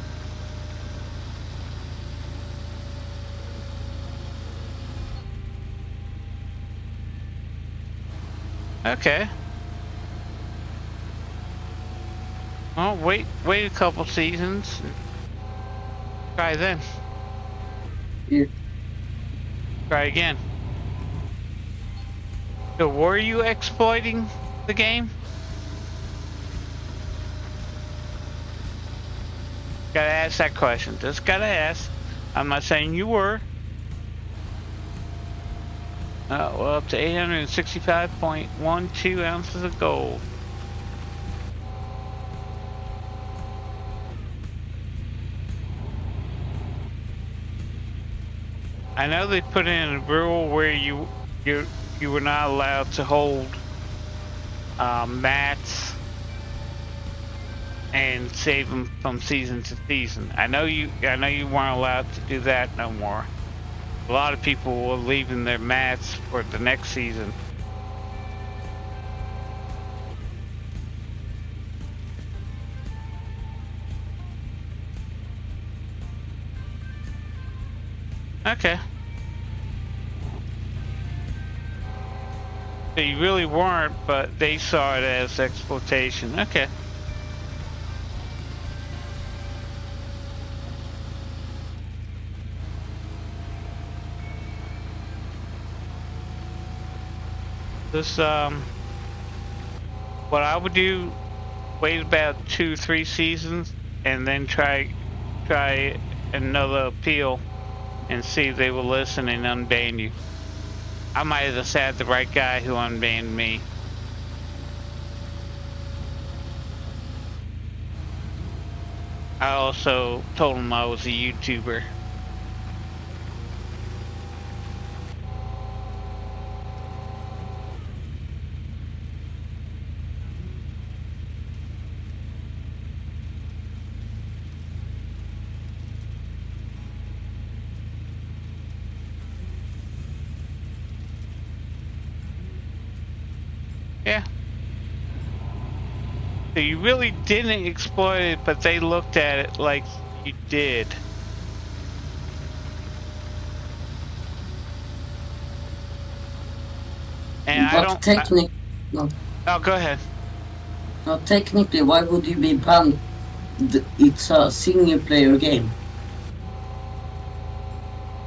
Okay. Well, wait a couple seasons. And try then. Yeah. Try again. So were you exploiting the game? Gotta ask that question. Just gotta ask. I'm not saying you were. Well, up to 865.12 ounces of gold. I know they put in a rule where you were not allowed to hold mats and save them from season to season. I know you weren't allowed to do that no more. A lot of people were leaving their mats for the next season. Okay. So you really weren't, but they saw it as exploitation. Okay. This what I would do, wait about 2-3 seasons and then try another appeal and see if they will listen and unban you. I might have just had the right guy who unbanned me. I also told him I was a YouTuber. Yeah. So you really didn't exploit it, but they looked at it like you did. And But I don't. technically, no. Oh, go ahead. No, technically, why would you be banned? It's a single player game.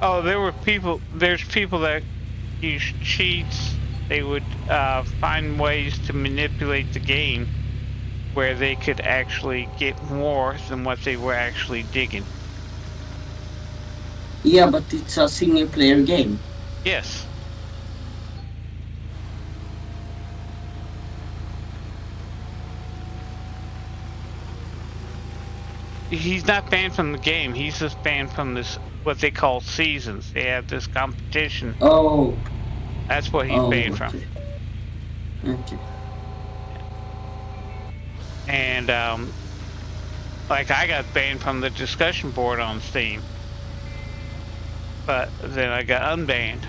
Oh, there's people that use cheats. They would find ways to manipulate the game where they could actually get more than what they were actually digging. Yeah, but it's a single player game. Yes. He's not banned from the game. He's just banned from this, what they call seasons. They have this competition. Oh. That's what he's banned from. Okay. And like I got banned from the discussion board on Steam, but then I got unbanned.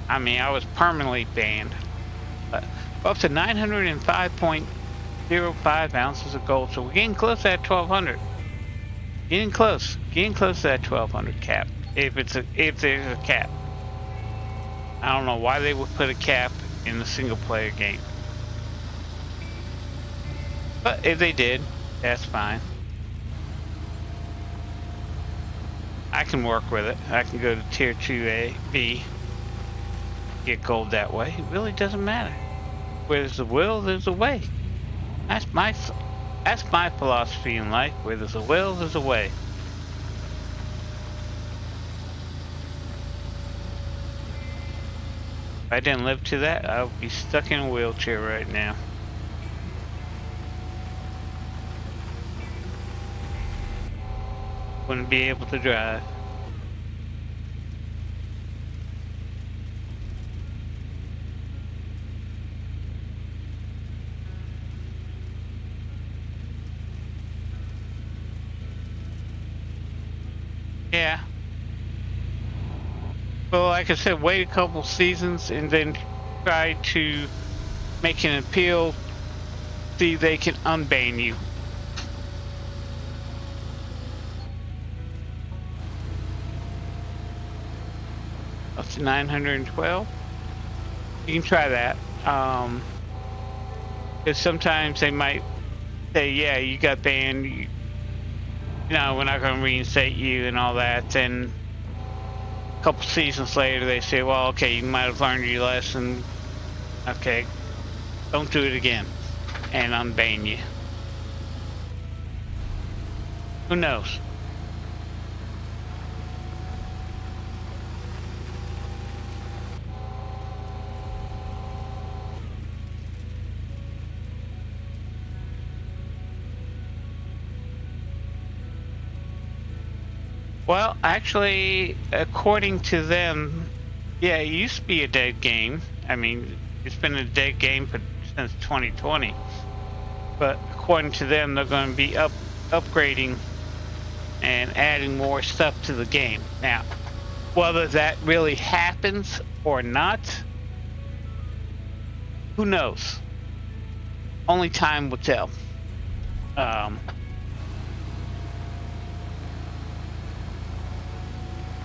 I mean, I was permanently banned. But up to 905.05 ounces of gold. So we're getting close to that 1200. Getting close to that 1200 cap. If there's a cap. I don't know why they would put a cap in a single player game. But if they did, that's fine. I can work with it. I can go to tier 2A, B, get gold that way. It really doesn't matter. Where there's a will, there's a way. That's my philosophy in life. Where there's a will, there's a way. If I didn't live to that, I would be stuck in a wheelchair right now. Wouldn't be able to drive. Yeah. Well, like I said, wait a couple seasons and then try to make an appeal. See if they can unban you. Up to 912. You can try that. Because sometimes they might say, yeah, you got banned, we're not going to reinstate you and all that. Then a couple seasons later, they say, well, okay, you might have learned your lesson. Okay, don't do it again, and unban you. Who knows? Well, actually, according to them, yeah, it used to be a dead game. I mean, it's been a dead game since 2020. But according to them, they're going to be upgrading and adding more stuff to the game. Now, whether that really happens or not, who knows? Only time will tell. Of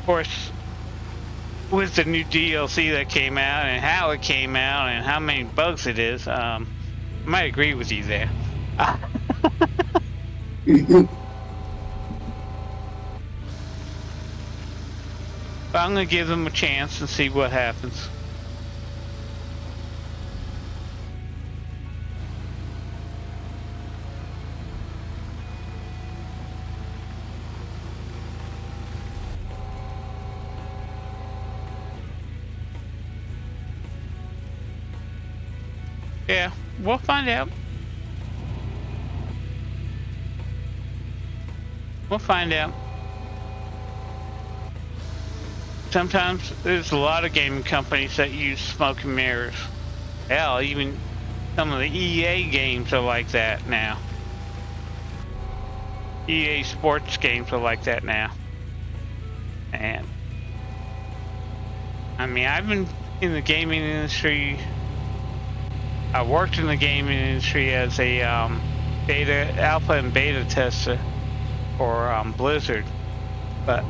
course, with the new DLC that came out and how it came out and how many bugs it is, I might agree with you there. But I'm going to give them a chance and see what happens. Yeah, we'll find out. We'll find out. Sometimes there's a lot of gaming companies that use smoke and mirrors. Hell, even some of the EA games are like that now. EA sports games are like that now. And I mean, I've been in the gaming industry. I worked in the gaming industry as a alpha and beta tester for Blizzard, but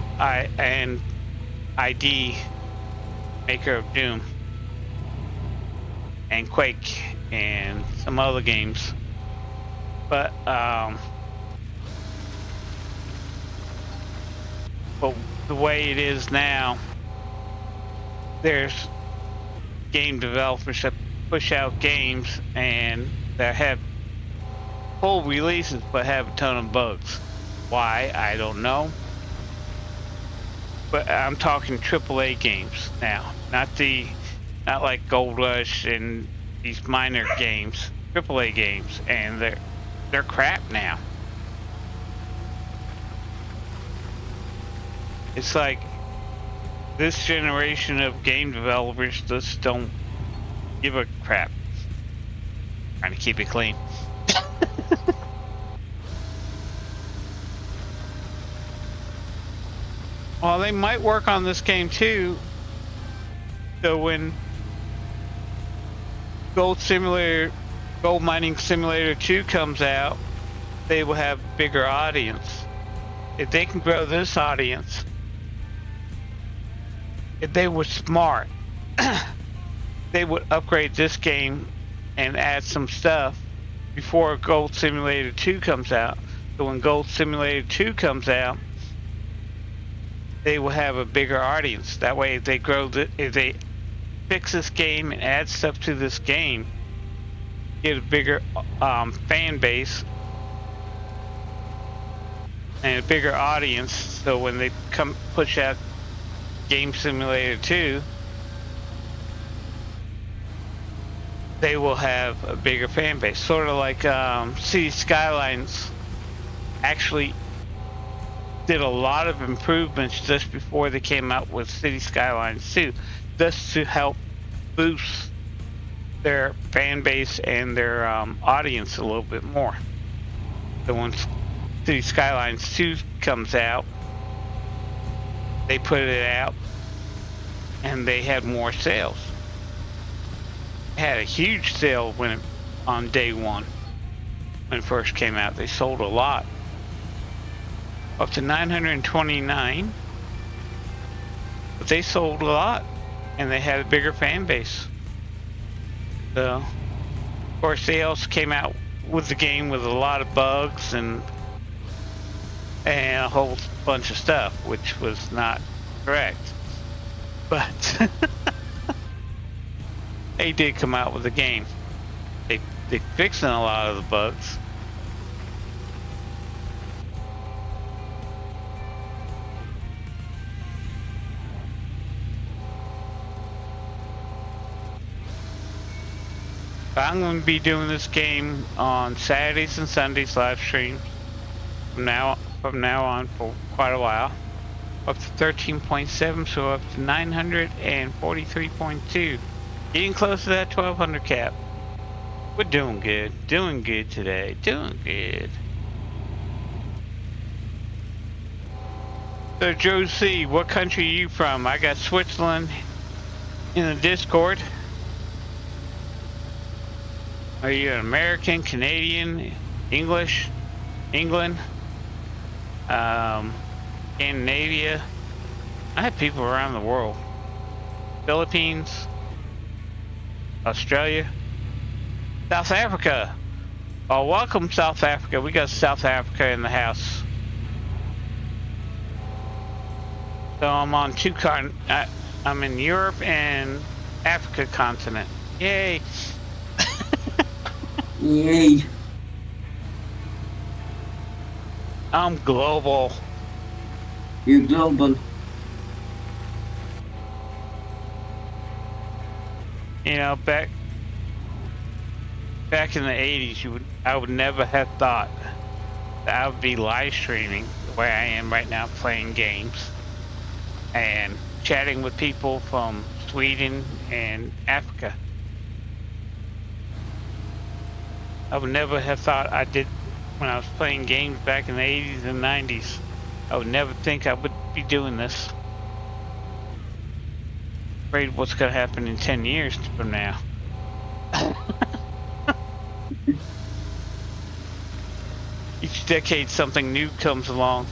ID maker of Doom and Quake and some other games. But the way it is now, there's game developers that push out games and that have full releases but have a ton of bugs. Why? I don't know. But I'm talking AAA games now, not like Gold Rush and these minor games, AAA games, and they're crap now. It's like this generation of game developers just don't give a crap. Trying to keep it clean. Well, they might work on this game too. So when Gold Mining Simulator 2 comes out, they will have a bigger audience. If they can grow this audience, if they were smart, they would upgrade this game and add some stuff before Gold Simulator 2 comes out. So when Gold Simulator 2 comes out, they will have a bigger audience. That way, if they fix this game and add stuff to this game, get a bigger fan base and a bigger audience. So when they push out Game Simulator 2, they will have a bigger fan base. Sort of like City Skylines actually did a lot of improvements just before they came out with City Skylines 2, just to help boost their fan base and their audience a little bit more. So when City Skylines 2 comes out, they put it out and they had more sales. It had a huge sale on day one when it first came out. They sold a lot. Up to 929, but they sold a lot and they had a bigger fan base. So course, they also came out with the game with a lot of bugs and a whole bunch of stuff, which was not correct. But they did come out with a game. They fixing a lot of the bugs. I'm going to be doing this game on Saturdays and Sundays live stream from now on for quite a while. Up to 13.7, so up to 943.2. Getting close to that 1200 cap. We're doing good. Doing good today. Doing good. So Joe C, what country are you from? I got Switzerland in the Discord. Are you an American, Canadian, English, England, Scandinavia? I have people around the world. Philippines, Australia, South Africa. Oh, welcome South Africa. We got South Africa in the house. So I'm on I'm in Europe and Africa continent. Yay! Yay. I'm global. You're global. You know, back in the 80s, I would never have thought that I would be live streaming the way I am right now, playing games and chatting with people from Sweden and Africa. I would never have thought I did when I was playing games back in the 80s and 90s. I would never think I would be doing this. Afraid what's going to happen in 10 years from now. Each decade something new comes along.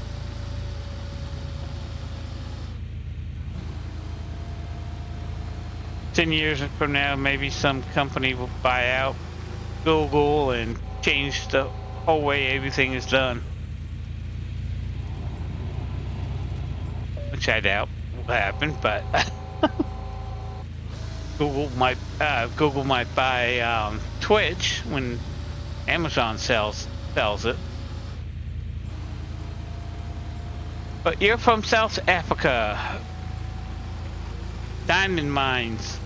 "10 years from now, maybe some company will buy out Google and change the whole way everything is done." Which I doubt will happen, but Google might buy Twitch when Amazon sells it. But you're from South Africa. Diamond mines.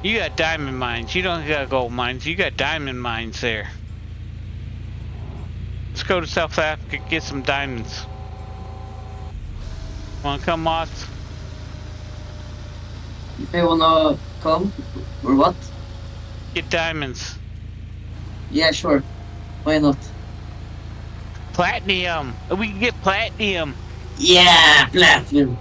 You got diamond mines. You don't got gold mines. You got diamond mines there. Let's go to South Africa, get some diamonds. Wanna come, Moth? If I wanna come, or what? Get diamonds. Yeah, sure. Why not? Platinum. We can get platinum. Yeah, platinum.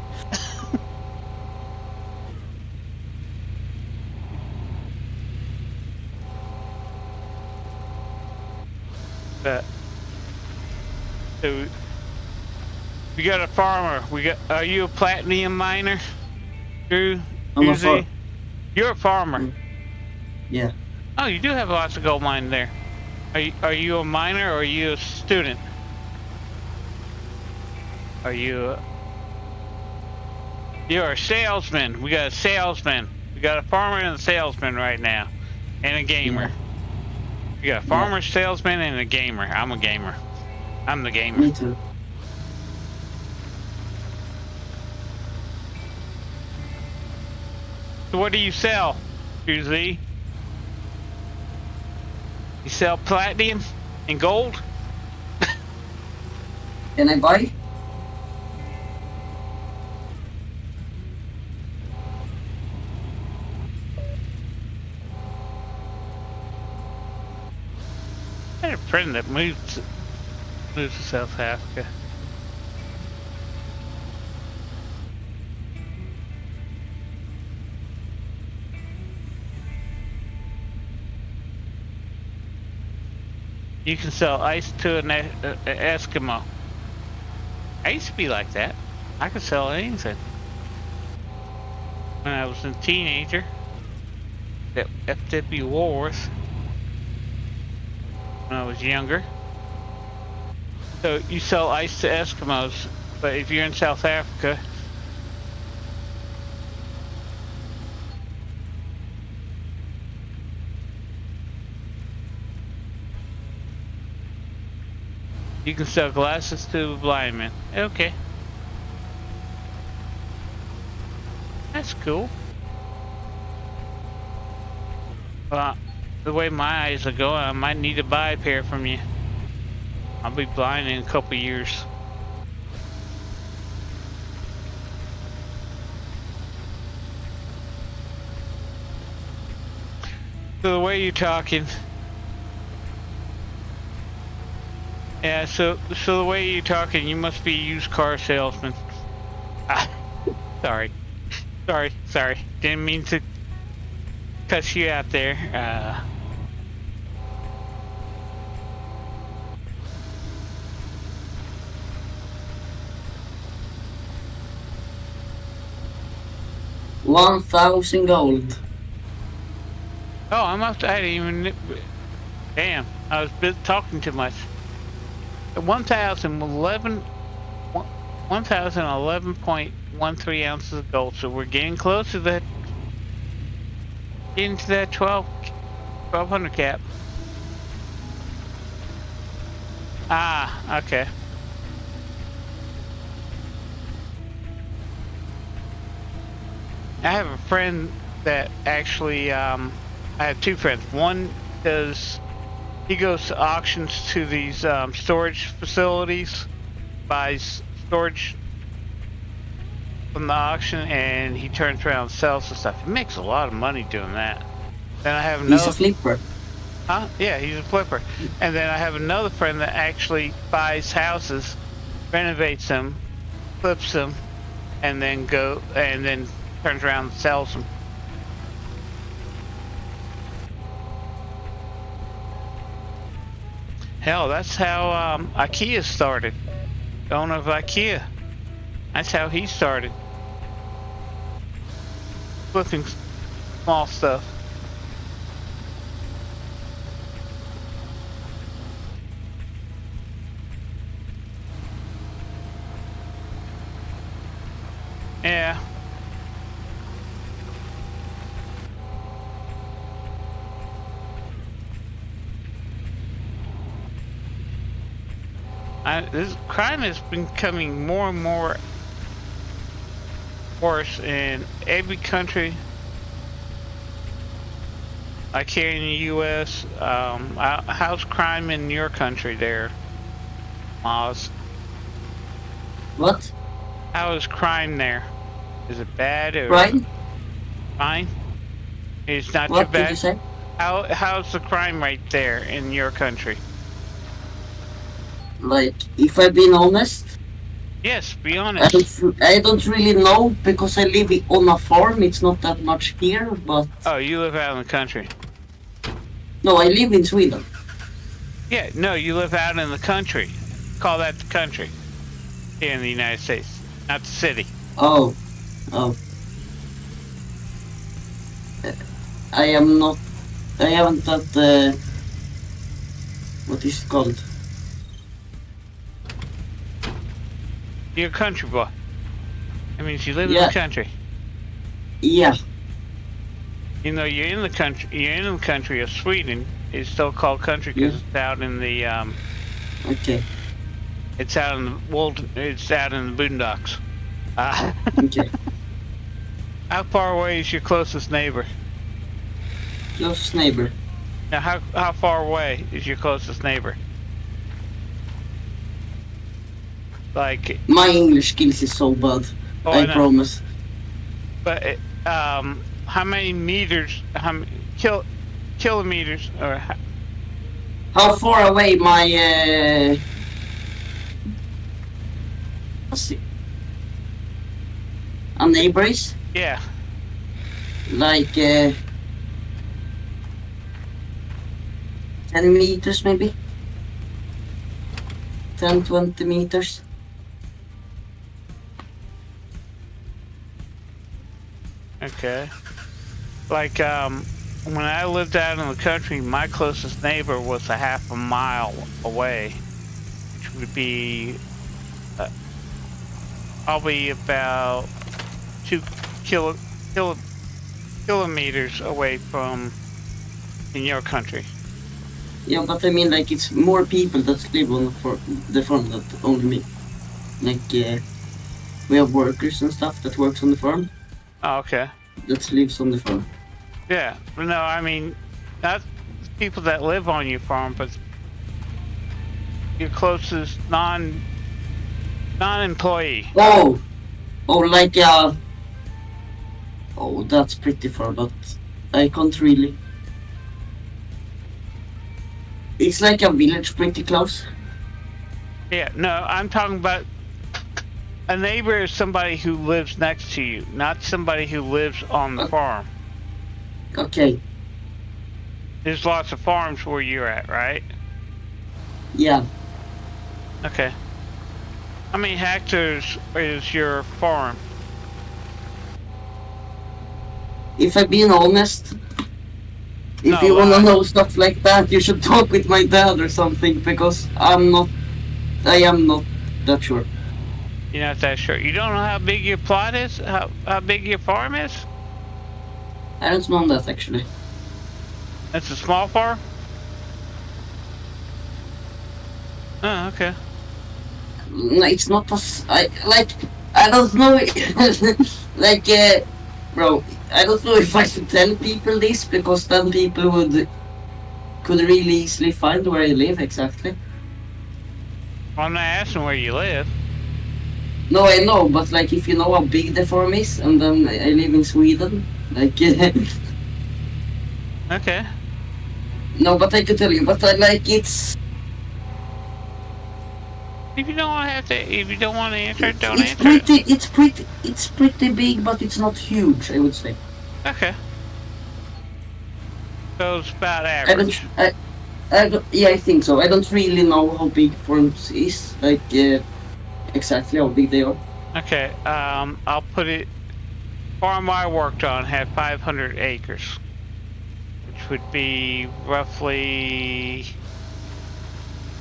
So we got a farmer. Are you a platinum miner, Drew? I'm a farmer. You're a farmer. Yeah. Oh, you do have lots of gold mine there. Are you a miner or are you a student? You're a salesman. We got a salesman. We got a farmer and a salesman right now, and a gamer. Yeah. You got a farmer, salesman, and a gamer. I'm a gamer. I'm the gamer. Me too. So what do you sell, Z? You sell platinum and gold? Can I buy? I had a friend that moved to South Africa. You can sell ice to an Eskimo. I used to be like that. I could sell anything. When I was a teenager, at FW Wars, when I was younger. So you sell ice to Eskimos, but if you're in South Africa, you can sell glasses to blind men. Okay. That's cool. Well, the way my eyes are going, I might need to buy a pair from you. I'll be blind in a couple years. So the way you're talking, yeah. So the way you're talking, you must be a used car salesman. Ah, sorry. Didn't mean to cut you out there. $1,000 gold. Oh, I'm up to. I didn't even. Damn, I was talking too much. 1,011.13 ounces of gold. So we're getting close to that. Getting to that 1,200 cap. Ah, okay. I have a friend that actually, I have two friends. One he goes to auctions to these storage facilities, buys storage from the auction, and he turns around and sells the stuff. He makes a lot of money doing that. Then I have another. He's a flipper. Huh? Yeah, he's a flipper. And then I have another friend that actually buys houses, renovates them, flips them, and then turns around and sells them. Hell, that's how IKEA started. The owner of IKEA. That's how he started. Flipping small stuff. Yeah. This crime has been becoming more and more worse in every country. Like here in the U.S., how's crime in your country there, Moz? What? How is crime there? Is it bad or Right? fine? It's not What too bad. did you say? How's the crime rate there in your country? Like, if I've been honest, Yes, be honest. I don't really know because I live on a farm. It's not that much here, but Oh, you live out in the country. no, I live in Sweden. Yeah, no, you live out in the country. Call that the country here in the United States, not the city. Oh. I haven't that, what is it called? You're a country boy. That means you live in Yeah. the country. Yeah, You know, you're in the country of Sweden. It's still called country because it's out in the okay, it's out in the boondocks. okay. How far away is your closest neighbor? Closest neighbor. Now, how far away is your closest neighbor? Like, My English skills is so bad. oh, I know. promise. But how many meters? How many kilometers? Or How far away my let's see, a neighbor is? yeah, Like 10 meters maybe? 10, 20 meters? okay. Like when I lived out in the country, my closest neighbor was a half a mile away, which would be probably about 2 kilometers away from in your country. Yeah, but I mean, like, it's more people that live on the farm than only me. Like, we have workers and stuff that works on the farm. Oh, okay. That lives on the farm. Yeah, but no, I mean, not people that live on your farm, but your closest non-employee. Oh, like oh, that's pretty far, but I can't really. It's like a village pretty close. Yeah, no, I'm talking about a neighbor is somebody who lives next to you, not somebody who lives on the farm. Okay. There's lots of farms where you're at, right? Yeah. Okay. How many hectares is your farm? If I'm being honest, if you wanna know stuff like that, you should talk with my dad or something, because I am not that sure. You're not that sure. You don't know how big your plot is? How big your farm is? I don't know that actually. It's a small farm? Oh, okay. No, it's not I don't know. Like, bro, I don't know if I should tell people this, because then people could really easily find where I live exactly. I'm not asking where you live. No, I know, but like, if you know how big the farm is, and then I live in Sweden, like. Okay. No, but I could tell you, but it's. If you don't want to answer it, don't It's answer it. It's pretty big, but it's not huge, I would say. Okay. So it's about average. Yeah, I think so. I don't really know how big farms is, like, exactly how big they are. Okay, I'll put it. Farm I worked on had 500 acres, which would be roughly.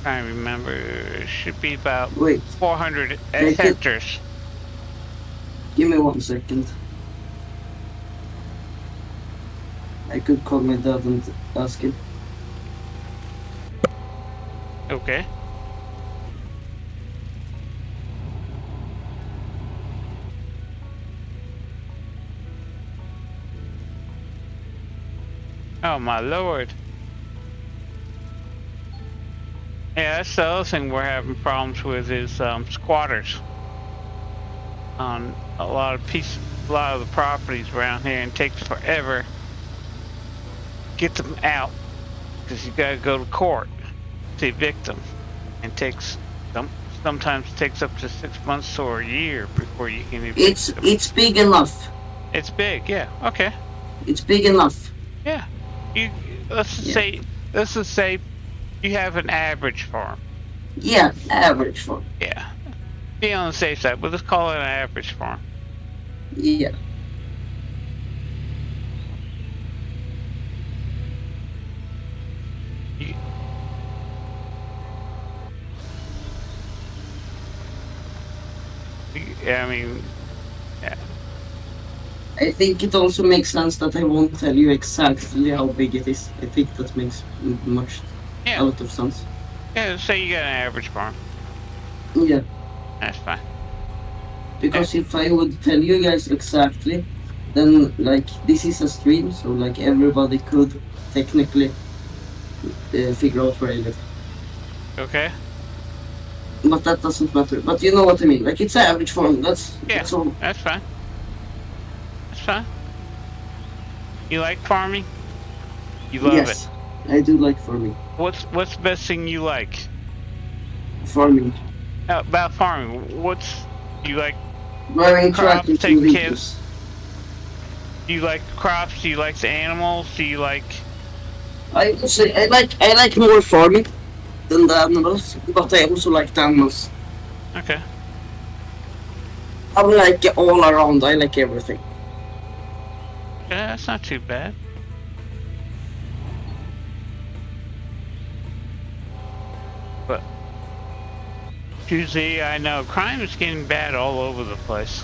I remember. It should be about 400 hectares. Give me 1 second. I could call my dad and ask him. Okay. Oh my lord. Yeah, that's the other thing we're having problems with is squatters on a lot of the properties around here, and it takes forever to get them out because you gotta go to court to evict them, and sometimes it takes up to 6 months or a year before you can evict them. It's big enough. It's big, yeah. Okay. It's big enough. Yeah. Let's just say you have an average farm. Yeah, average farm. Yeah. Be on the safe side, but let's call it an average farm. Yeah. I mean, yeah. I think it also makes sense that I won't tell you exactly how big it is. I think that makes a lot of sense. Yeah, say you got an average farm. Yeah. That's fine. Because if I would tell you guys exactly, then like this is a stream, so like everybody could technically figure out where I live. Okay. But that doesn't matter. But you know what I mean. Like, it's an average farm. That's all. That's fine. That's fine. You like farming? You love it. I do like farming. What's the best thing you like? Farming. About farming, do you like? Driving crops, tractors taking to kids. Do you like crops? Do you like the animals? Do you like? I would say I like more farming than the animals, but I also like the animals. Okay. I'm like all around. I like everything. Yeah, that's not too bad. But QZ, I know crime is getting bad all over the place.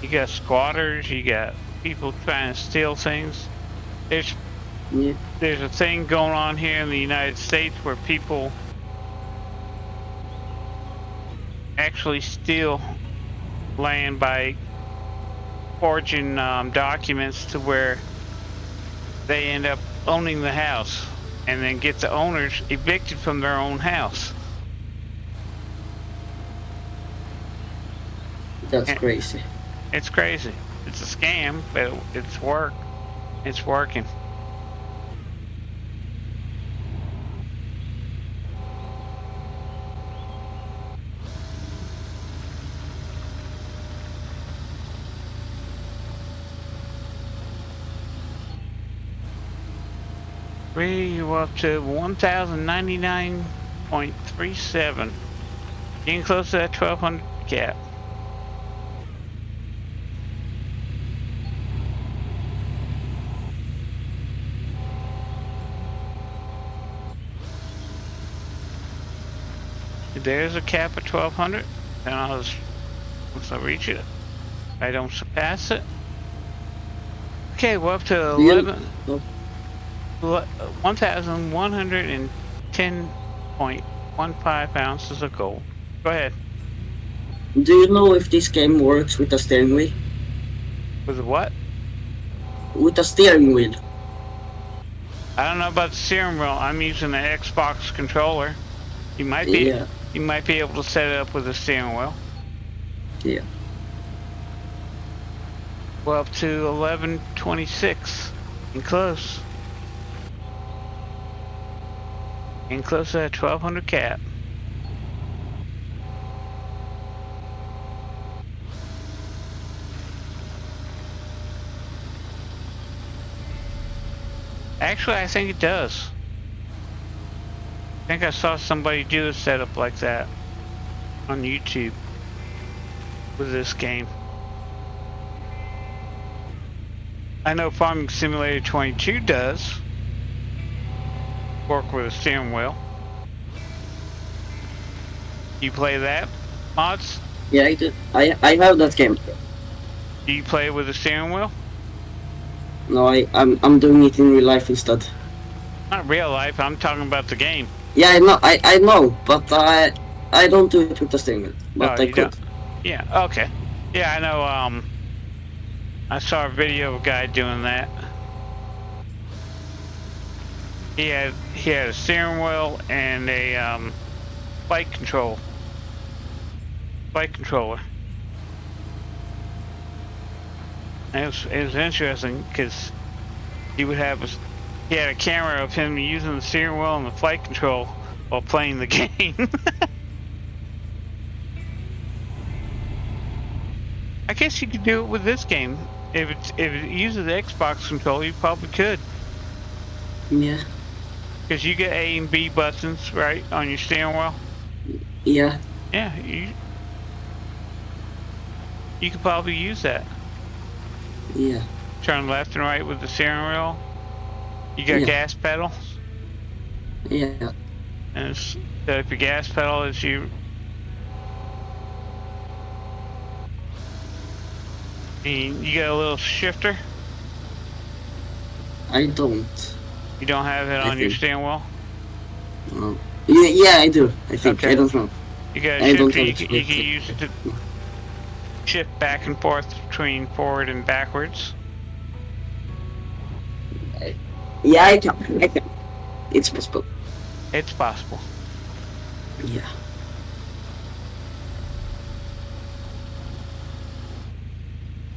You got squatters, you got people trying to steal things. There's a thing going on here in the United States where people actually steal land by forging documents to where they end up owning the house and then get the owners evicted from their own house. That's crazy. It's crazy. It's a scam, but it's working. We're up to 1,099.37. Getting close to that 1,200 cap. There's a cap at 1,200, and once I reach it, I don't surpass it. Okay, we're up to 1,110.15 ounces of gold. Go ahead. Do you know if this game works with a steering wheel? With what? With a steering wheel. I don't know about the steering wheel. I'm using the Xbox controller. You might be. Yeah. You might be able to set it up with a steering wheel. Yeah. We're up to 1126. And close. And close to that 1,200 cap. Actually, I think it does. I think I saw somebody do a setup like that on YouTube with this game. I know Farming Simulator 22 does work with a steering wheel. You play that, Mods? Yeah, I do. I have that game. Do you play with a steering wheel? No, I'm doing it in real life instead. Not real life, I'm talking about the game. Yeah, I know, but I don't do it with the steering wheel. But Oh, I you could. don't? Yeah, okay. Yeah, I know, I saw a video of a guy doing that. He had a steering wheel and a flight controller. And it was interesting because he had a camera of him using the steering wheel and the flight control while playing the game. I guess you could do it with this game. If it uses the Xbox controller, you probably could. Yeah. Because you get A and B buttons, right, on your steering wheel. Yeah. Yeah, you could probably use that. Yeah. Turn left and right with the steering wheel. You got gas pedal. Yeah. And set up your gas pedal as you. And you got a little shifter. I don't. You don't have it on your steering wheel? No. Yeah, I do. I think. Okay. I don't know. You got a I don't shifter, know. you can use it to shift back and forth between forward and backwards. Yeah, I can. It's possible. It's possible. Yeah.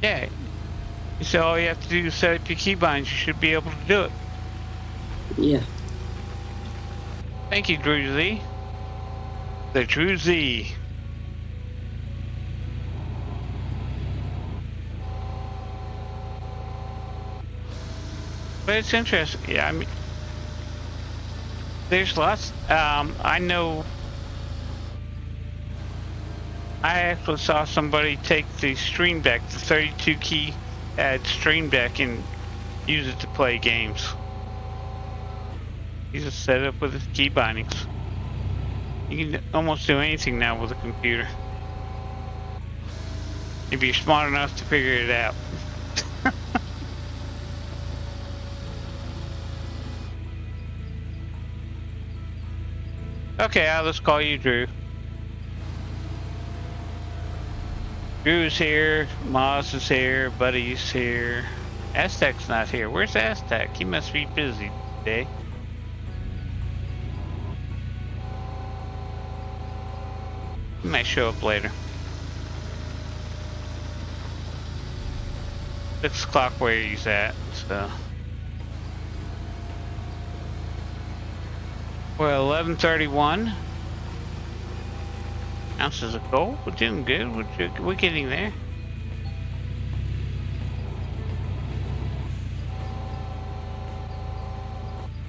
Yeah. So all you have to do is set up your keybinds. You should be able to do it. Yeah. Thank you, Drew Z. The Drew Z. But it's interesting. Yeah, I mean, there's lots. I know. I actually saw somebody take the Stream Deck, the 32 key Stream Deck, and use it to play games. He's just set up with his key bindings. You can almost do anything now with a computer. If you're smart enough to figure it out. Okay, I'll just call you Drew. Drew's here, Moz is here, Buddy's here. Aztec's not here. Where's Aztec? He must be busy today. He might show up later. 6 o'clock where he's at, so. Well, 11:31. Ounces of gold. We're doing good. We're getting there.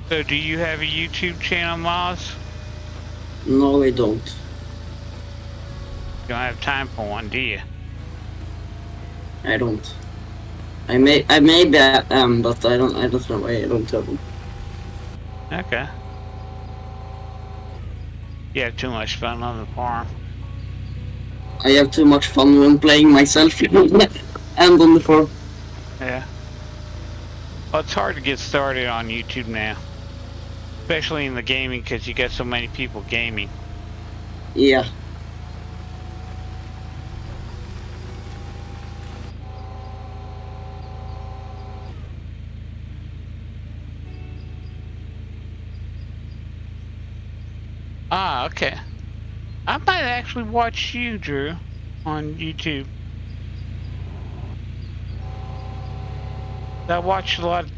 So, do you have a YouTube channel, Moz? No, I don't. You don't have time for one, do you? I don't. I maybe am, but I don't know why I don't have one. Okay. You have too much fun on the farm. I have too much fun when playing myself and on the farm. Yeah. Well, it's hard to get started on YouTube now. Especially in the gaming, because you get so many people gaming. Yeah. Ah, okay. I might actually watch you, Drew, on YouTube. I watched a lot of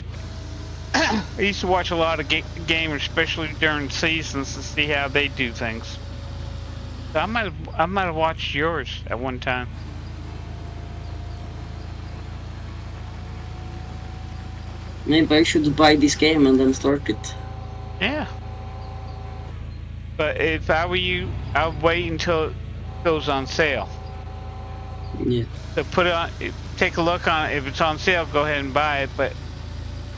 I used to watch a lot of gamers, especially during seasons, to see how they do things. So I might have watched yours at one time. Maybe I should buy this game and then start it. Yeah. But if I were you, I'd wait until it goes on sale. Yeah. So put it on, take a look on it. If it's on sale, go ahead and buy it. But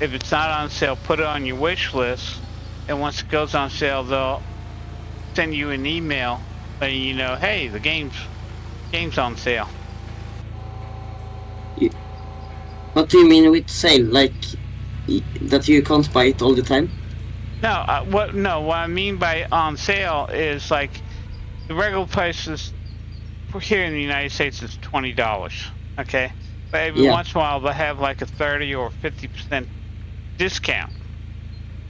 if it's not on sale, put it on your wish list. And once it goes on sale, they'll send you an email letting you know, hey, the game's on sale. What do you mean with sale? Like that you can't buy it all the time? No, what I mean by on sale is like the regular price is here in the United States is $20. Okay, but every once in a while they'll have like a 30 or 50% discount.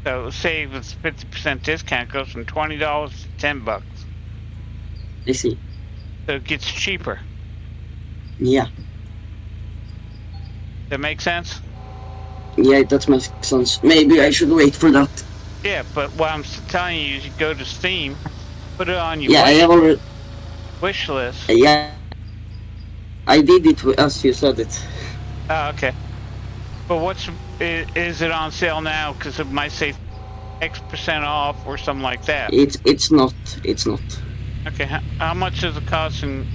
So say if it's 50% discount, it goes from $20 to $10. I see. So it gets cheaper. Yeah. That make sense? Yeah, that makes sense. Maybe I should wait for that. Yeah, but what I'm telling you is you go to Steam, put it on your I have already. wish list. Yeah. I did it as you said it. Oh, okay. But is it on sale now? Because it might say X% off or something like that. It's not. Okay, how much does it cost in?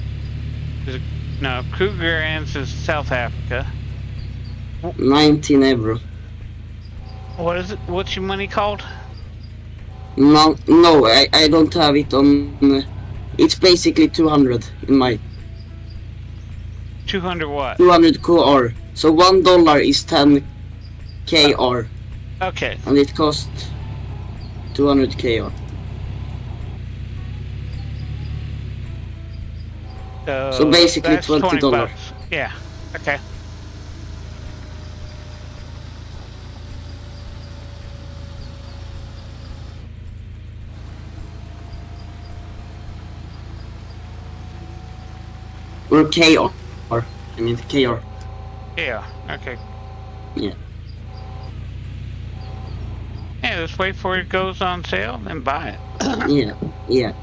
No, Krugerrands is South Africa. 19 euro. What is it? What's your money called? No, I don't have it on. It's basically 200 in my. 200 what? 200 KR. So $1 is 10 KR. Okay. And it costs 200 KR. So basically that's $20. Yeah. Okay. Or KR. I mean KR. Yeah. Okay. Yeah. Yeah. Let's wait for it goes on sale, then buy it. Yeah.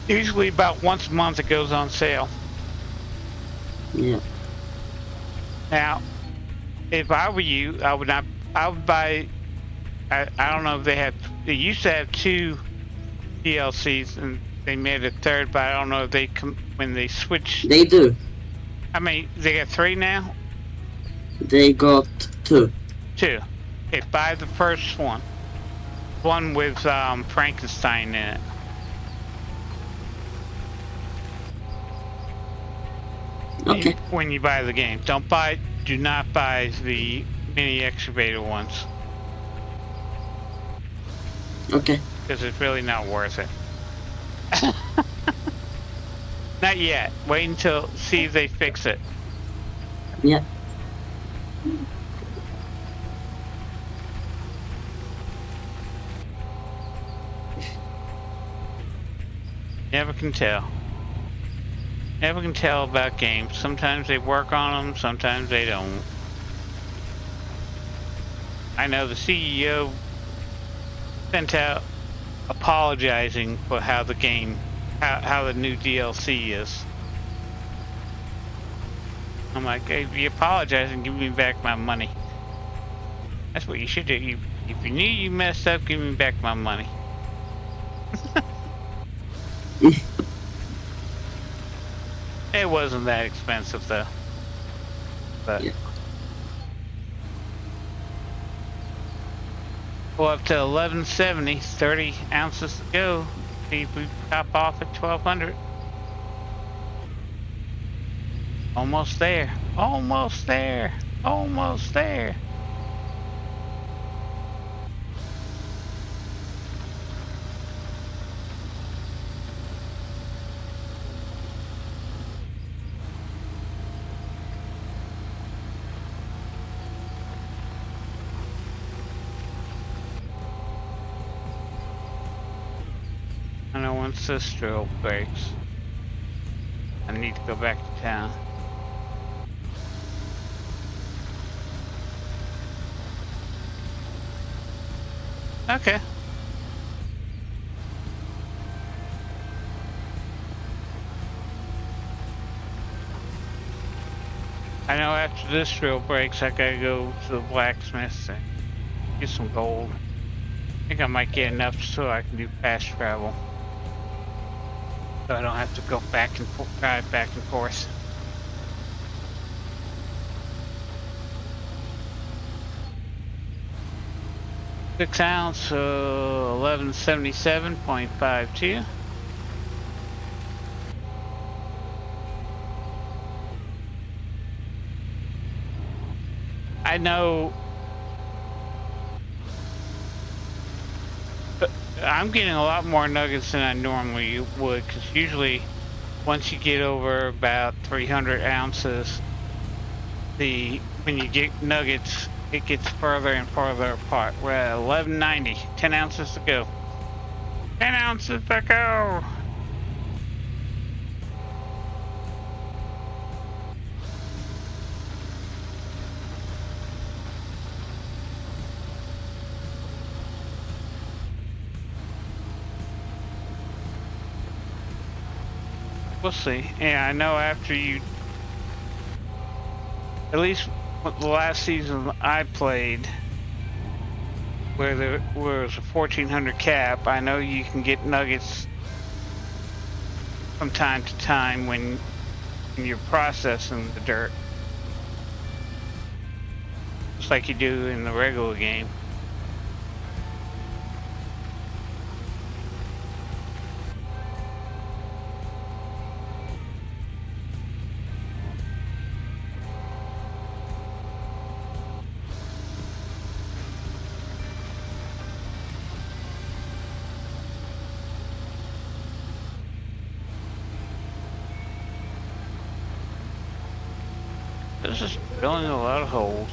Usually about once a month it goes on sale. Yeah. Now, if I were you, I would buy. I don't know if they used to have 2 DLCs and they made a 3rd, but I don't know if when they switched. They do. I mean, they got 3 now? They got 2. 2. Okay, buy the first one. One with Frankenstein in it. Okay. When you buy the game, do not buy the mini excavator ones. Okay. Because it's really not worth it. Not yet. Wait until see if they fix it. Yeah. Never can tell. Never can tell about games. Sometimes they work on them, sometimes they don't. I know the CEO sent out apologizing for how the game, how the new DLC is. I'm like, hey, if you apologize and give me back my money. That's what you should do. If you knew you messed up, give me back my money. It wasn't that expensive though. But Yeah. go up to 1170, 30 ounces to go. See if we top off at 1200. Almost there. Almost there. Almost there. I know once this drill breaks, I need to go back to town. Okay. I know after this drill breaks, I gotta go to the blacksmith and get some gold. I think I might get enough so I can do fast travel. So I don't have to go back and drive back and forth. Six ounce, 1177.52. I know I'm getting a lot more nuggets than I normally would, because usually once you get over about 300 ounces, when you get nuggets, it gets further and further apart. We're at 1190, 10 ounces to go. 10 ounces to go! We'll see. Yeah, I know after you, at least the last season I played, where there was a 1400 cap, I know you can get nuggets from time to time when you're processing the dirt. Just like you do in the regular game. This is drilling a lot of holes.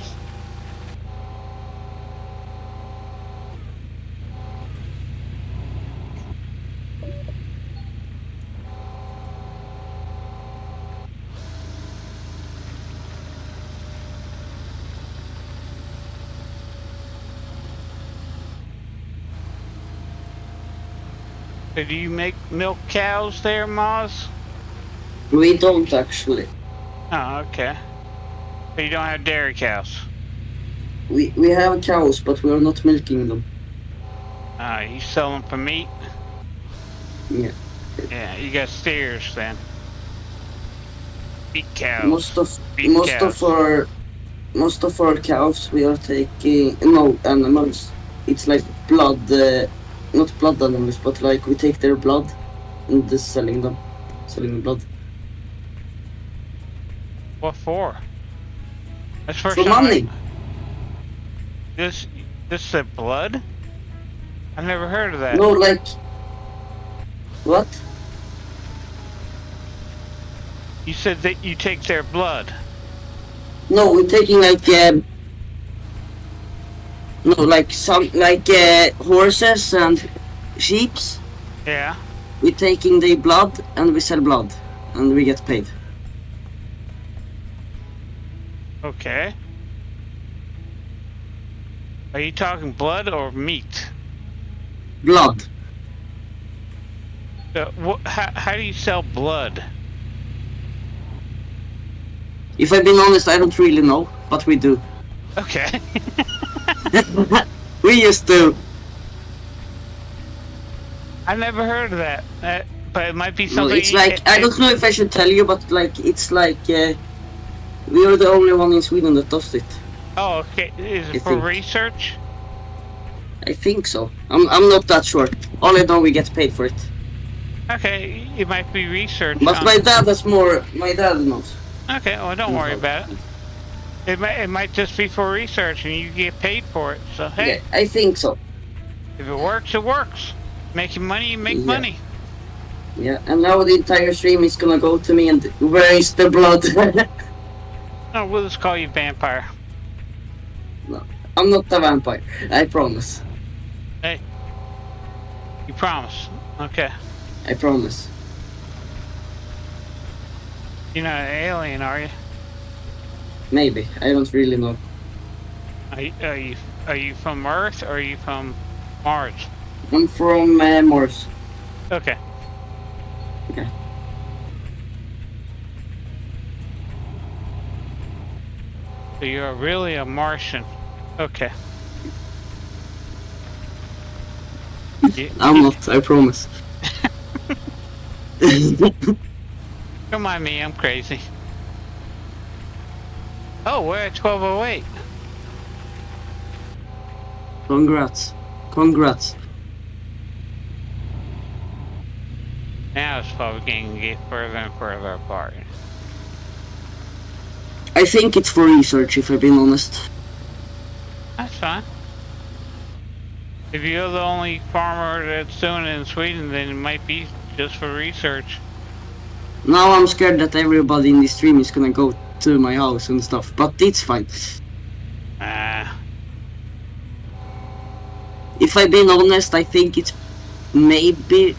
So do you make milk cows there, Moz? We don't actually. Oh, okay. So you don't have dairy cows? We have cows, but we are not milking them. You sell them for meat? Yeah. Yeah, you got steers then. Beef cows. Most Beef of cows. most of our cows we are taking no animals. It's like blood, not blood animals, but like we take their blood and just selling them, selling the blood What for? That's the first for time money. This is blood? I've never heard of that. No, like what? You said that you take their blood. No, we're taking like no, like some like horses and sheeps. Yeah. We're taking the blood and we sell blood and we get paid. Okay. Are you talking blood or meat? Blood. How do you sell blood? If I've been honest, I don't really know, but we do. Okay. We used to. I never heard of that. But it might be No, something. it's like I don't know if I should tell you, but like it's like we are the only one in Sweden that does it. Oh, okay. Is it I for think. research? I think so. I'm not that sure. All I know, we get paid for it. Okay, it might be research. But my dad has more. My dad knows. Okay, well, don't worry about it. It might just be for research, and you get paid for it. So hey, Yeah, I think so. if it works, it works. Making money, you make Yeah. money. Yeah, and now the entire stream is gonna go to me and where is the blood? Oh, we'll just call you vampire. No, I'm not a vampire. I promise. Hey, you promise? Okay. I promise. You're not an alien, are you? Maybe. I don't really know. Are you from Earth or are you from Mars? I'm from Mars. Okay. Okay. So you're really a Martian. Okay. I'm not, I promise. Don't mind me, I'm crazy. Oh, we're at 12:08. Congrats. Congrats. Now it's probably going to get further and further apart. I think it's for research, if I've been honest. That's fine. If you're the only farmer that's doing it in Sweden, then it might be just for research. Now I'm scared that everybody in the stream is gonna go to my house and stuff, but it's fine. If I've been honest, I think it's maybe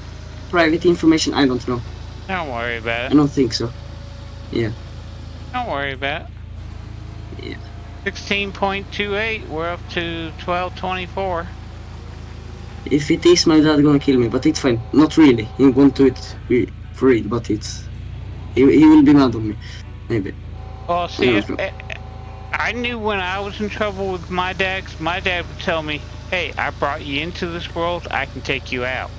private information. I don't know. Don't worry about I it. don't think so. Yeah. Don't worry about it. Yeah. 16.28, we're up to 12.24. If it is, my dad gonna kill me, but it's fine. Not really. He won't do it for it, but it's... He will be mad on me. Maybe. Well, see, I don't know. I knew when I was in trouble with my dad, 'cause my dad would tell me, hey, I brought you into this world, I can take you out.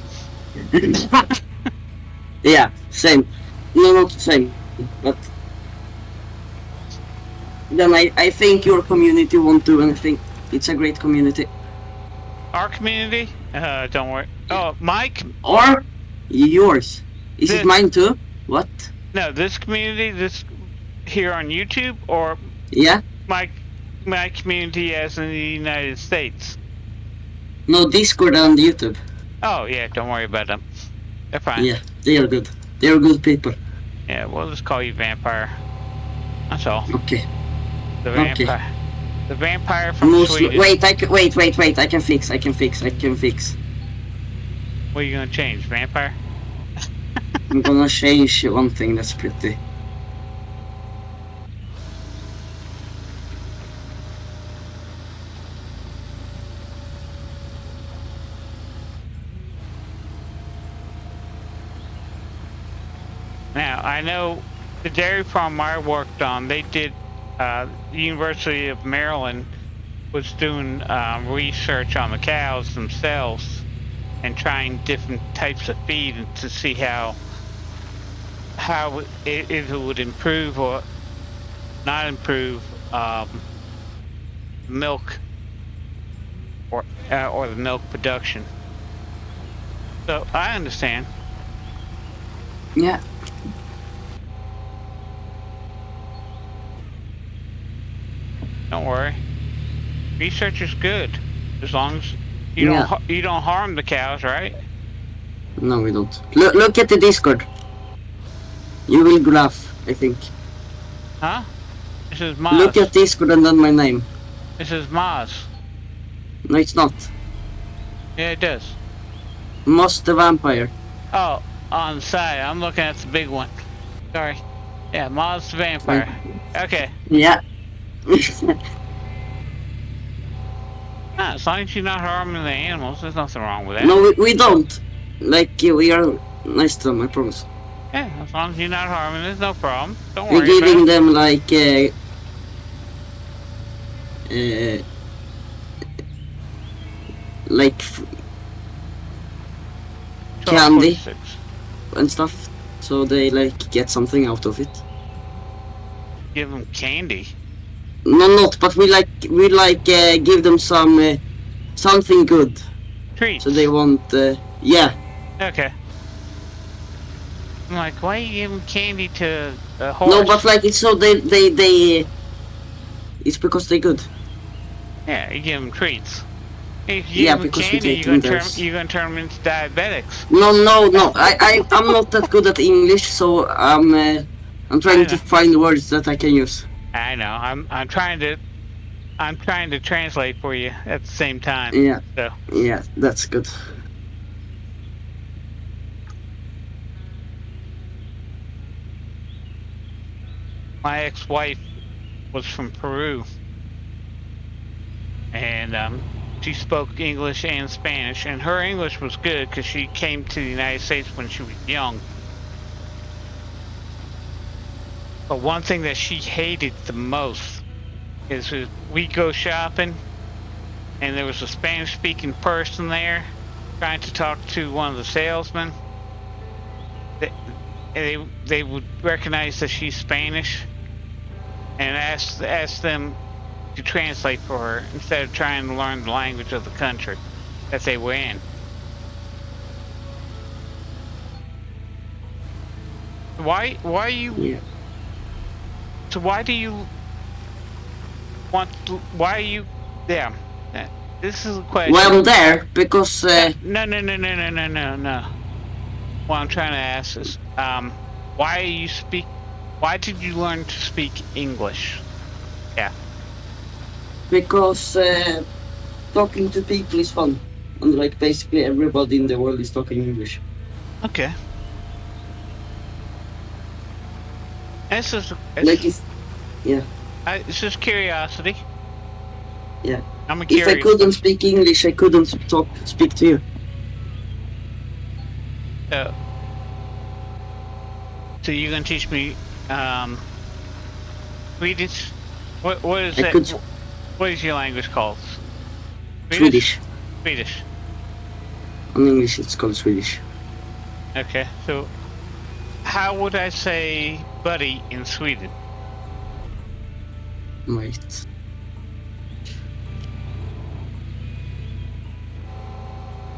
Yeah, same. No, not same. But... Then I think your community won't do anything. It's a great community. Our community? Don't worry. Oh, Mike? Or yours. Is This- it mine too? What? No, this community, this here on YouTube, or Yeah? my community as in the United States? No, Discord and YouTube. Oh, yeah, don't worry about them. They're fine. Yeah, they are good. They are good people. Yeah, we'll just call you Vampire. That's all. Okay. The Okay. Vampire. The Vampire from Most, Sweden. wait, I can fix. What are you gonna change? Vampire? I'm gonna change one thing that's pretty. Now, I know the dairy farm I worked on, they did, the University of Maryland was doing research on the cows themselves and trying different types of feed to see how if it would improve or not improve milk or the milk production. So I understand. Yeah. Don't worry. Research is good as long as you Yeah. you don't harm the cows, right? No, we don't. Look at the Discord. You will laugh, I think. Huh? This is Maz. Look at Discord and then my name. This is Maz. No, it's not. Yeah, it does. Moss the Vampire. Oh, on the side. I'm looking at the big one. Sorry. Yeah, Maz the Vampire. Okay. Yeah. Ah, as long as you're not harming the animals, there's nothing wrong with that. No, we don't. Like, we are nice to them, I promise. Yeah, as long as you're not harming, there's no problem. Don't We're worry giving about it. them, like, like, candy 12.6. and stuff. So they, like, get something out of it. Give them candy. No, not, but we give them some, something good. Treats. So they want, yeah. Okay. I'm like, why you give them candy to a horse? No, but like, it's so it's because they're good. Yeah, you give them treats. If you Yeah, give them because we candy, take you're gonna turn them into diabetics. No. I'm not that good at English, so I'm trying to find words that I can use. I know. I'm trying to translate for you at the same time. Yeah. So. Yeah, that's good. My ex-wife was from Peru, and she spoke English and Spanish, and her English was good because she came to the United States when she was young. But one thing that she hated the most is we go shopping, and there was a Spanish-speaking person there trying to talk to one of the salesmen. They would recognize that she's Spanish and ask them to translate for her instead of trying to learn the language of the country that they were in. Why you? Yeah. So why do you want? Why are you? Yeah. This is a question. Well, I'm there because. No. What I'm trying to ask is, why did you learn to speak English? Yeah. Because talking to people is fun, and like basically everybody in the world is talking English. Okay. It's just it's just curiosity. Yeah. I'm a If curious. I couldn't speak English, I couldn't speak to you. So you're gonna teach me Swedish? What is I that? could What is your language called? Swedish. Swedish. In English, it's called Swedish. Okay. So how would I say buddy in Sweden? Wait.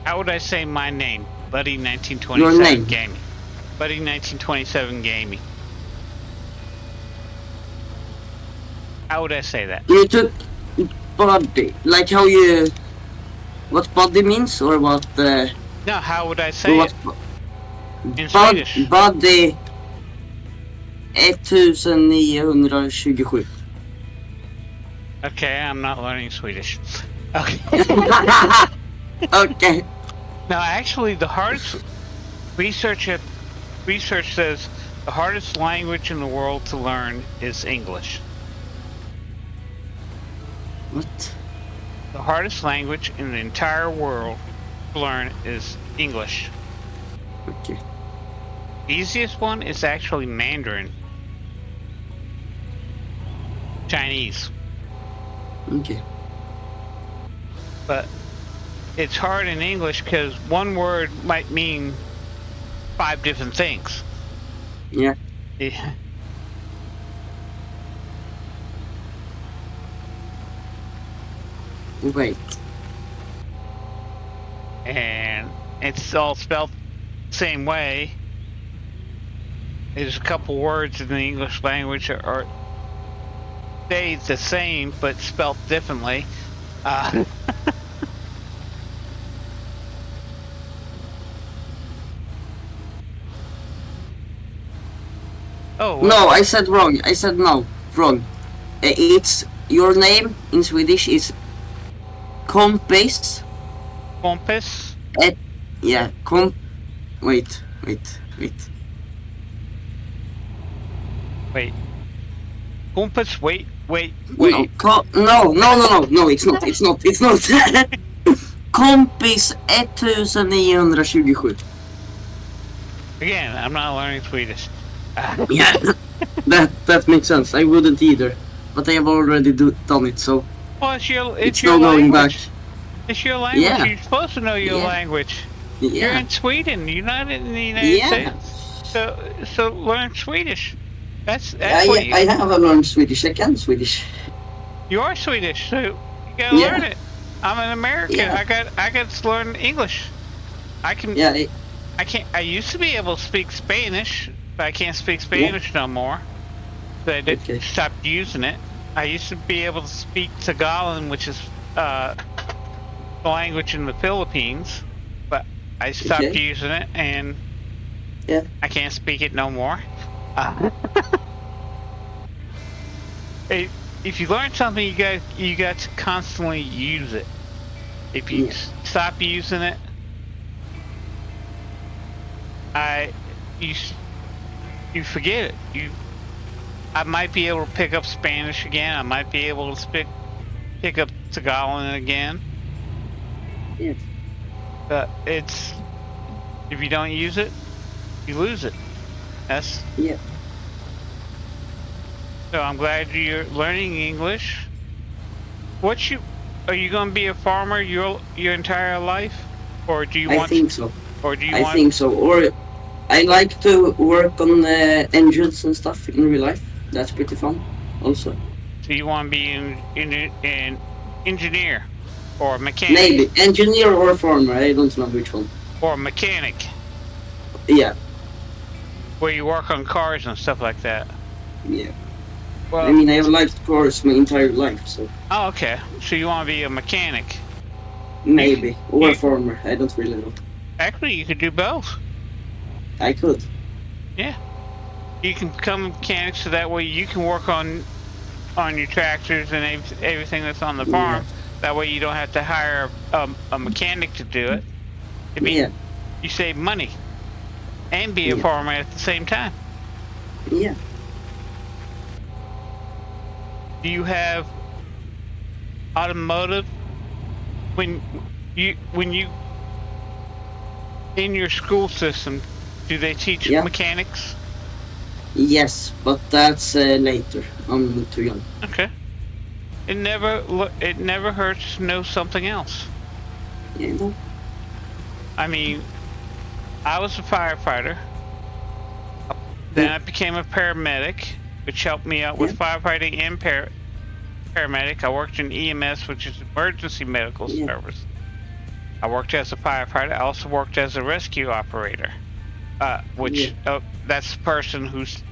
How would I say my name? Buddy Your 1927 name? Gaming. Buddy 1927 Gaming. How would I say that? You took body, like how you, what body means, or what? No, how would I say What? it? In Swedish. Body 1927. Okay, I'm not learning Swedish. Okay. Okay. Now, actually, the hardest research says the hardest language in the world to learn is English. What? The hardest language in the entire world to learn is English. Okay. The easiest one is actually Mandarin. Chinese. Okay. But it's hard in English because one word might mean 5 different things. Yeah. Yeah. Wait. And it's all spelled the same way. There's a couple words in the English language that are say the same but spelled differently. Oh No, I said wrong. I said no, wrong. It's your name in Swedish is kompis. compass. Yeah, Wait. Wait. Compass. Wait. No, it's not. Kompis 1927. Again, I'm not learning Swedish. Yeah, that makes sense. I wouldn't either, but I have already done it, so Well, it's it's your no going back. language. It's your language. Yeah. You're supposed to know your Yeah. language. You're Yeah, in Sweden. You're not in the United yeah. States. So learn Swedish. That's what you. I have learned Swedish. I can Swedish. You are Swedish, so you gotta Yeah. learn it. I'm an American. Yeah. I got to learn English. I can. Yeah, I can't. I used to be able to speak Spanish, but I can't speak Spanish no more. So I did Okay. stop using it. I used to be able to speak Tagalog, which is the language in the Philippines, but I stopped Okay. using it, and Yeah. I can't speak it no more. If you learn something, you got to constantly use it. If you Yeah. stop using it, you forget it. I might be able to pick up Spanish again. I might be able to pick up Tagalog again. Yeah. But if you don't use it, you lose it. That's Yeah. So I'm glad you're learning English. Are you going to be a farmer your entire life, or do you I want? think so. Or do you I want? think so. Or I like to work on engines and stuff in real life. That's pretty fun. Also, So you want to be an engineer, or a mechanic, maybe engineer or farmer. I don't know which one. or a mechanic, Yeah. where you work on cars and stuff like that. Yeah. Well, I mean, I have liked cars my entire life, so oh, okay. So you want to be a mechanic? maybe or you- farmer. I don't really know. Actually, you could do both. I could. You can become a mechanic, so that way you can work on your tractors and everything that's on the farm. That way you don't have to hire a mechanic to do it. Yeah. You save money and be a Yeah. farmer at the same time. Yeah. Do you have automotive when you in your school system? Do they teach Yeah. mechanics? Yes, but that's later. I'm too young. Okay. It never hurts to know something else. You know? I mean, I was a firefighter. Then I became a paramedic, which helped me out with firefighting and paramedic. I worked in EMS, which is emergency medical service. I worked as a firefighter. I also worked as a rescue operator, which that's the person who's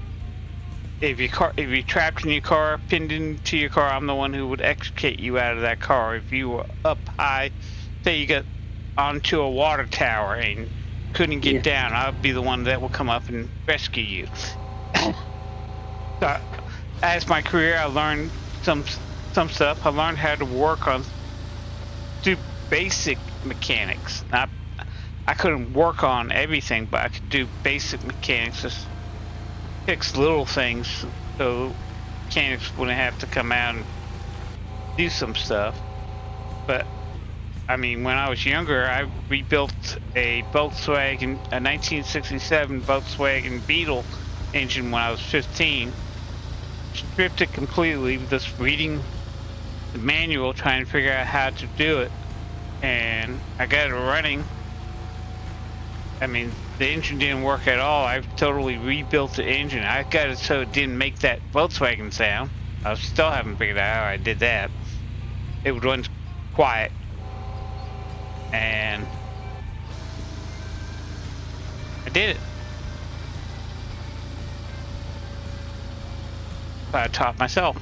if you're trapped in your car, pinned into your car, I'm the one who would extricate you out of that car. If you were up high, say you got onto a water tower and couldn't get down, I'd be the one that would come up and rescue you. So, as my career, I learned some stuff. I learned how to do basic mechanics. I couldn't work on everything, but I could do basic mechanics, just fix little things, so mechanics wouldn't have to come out and do some stuff. But I mean, when I was younger, I rebuilt a Volkswagen, a 1967 Volkswagen Beetle engine when I was 15. Stripped it completely, just reading the manual, trying to figure out how to do it, and I got it running. I mean, the engine didn't work at all. I totally rebuilt the engine. I got it so it didn't make that Volkswagen sound. I still haven't figured out how I did that. It would run quiet. And I did it. I taught myself.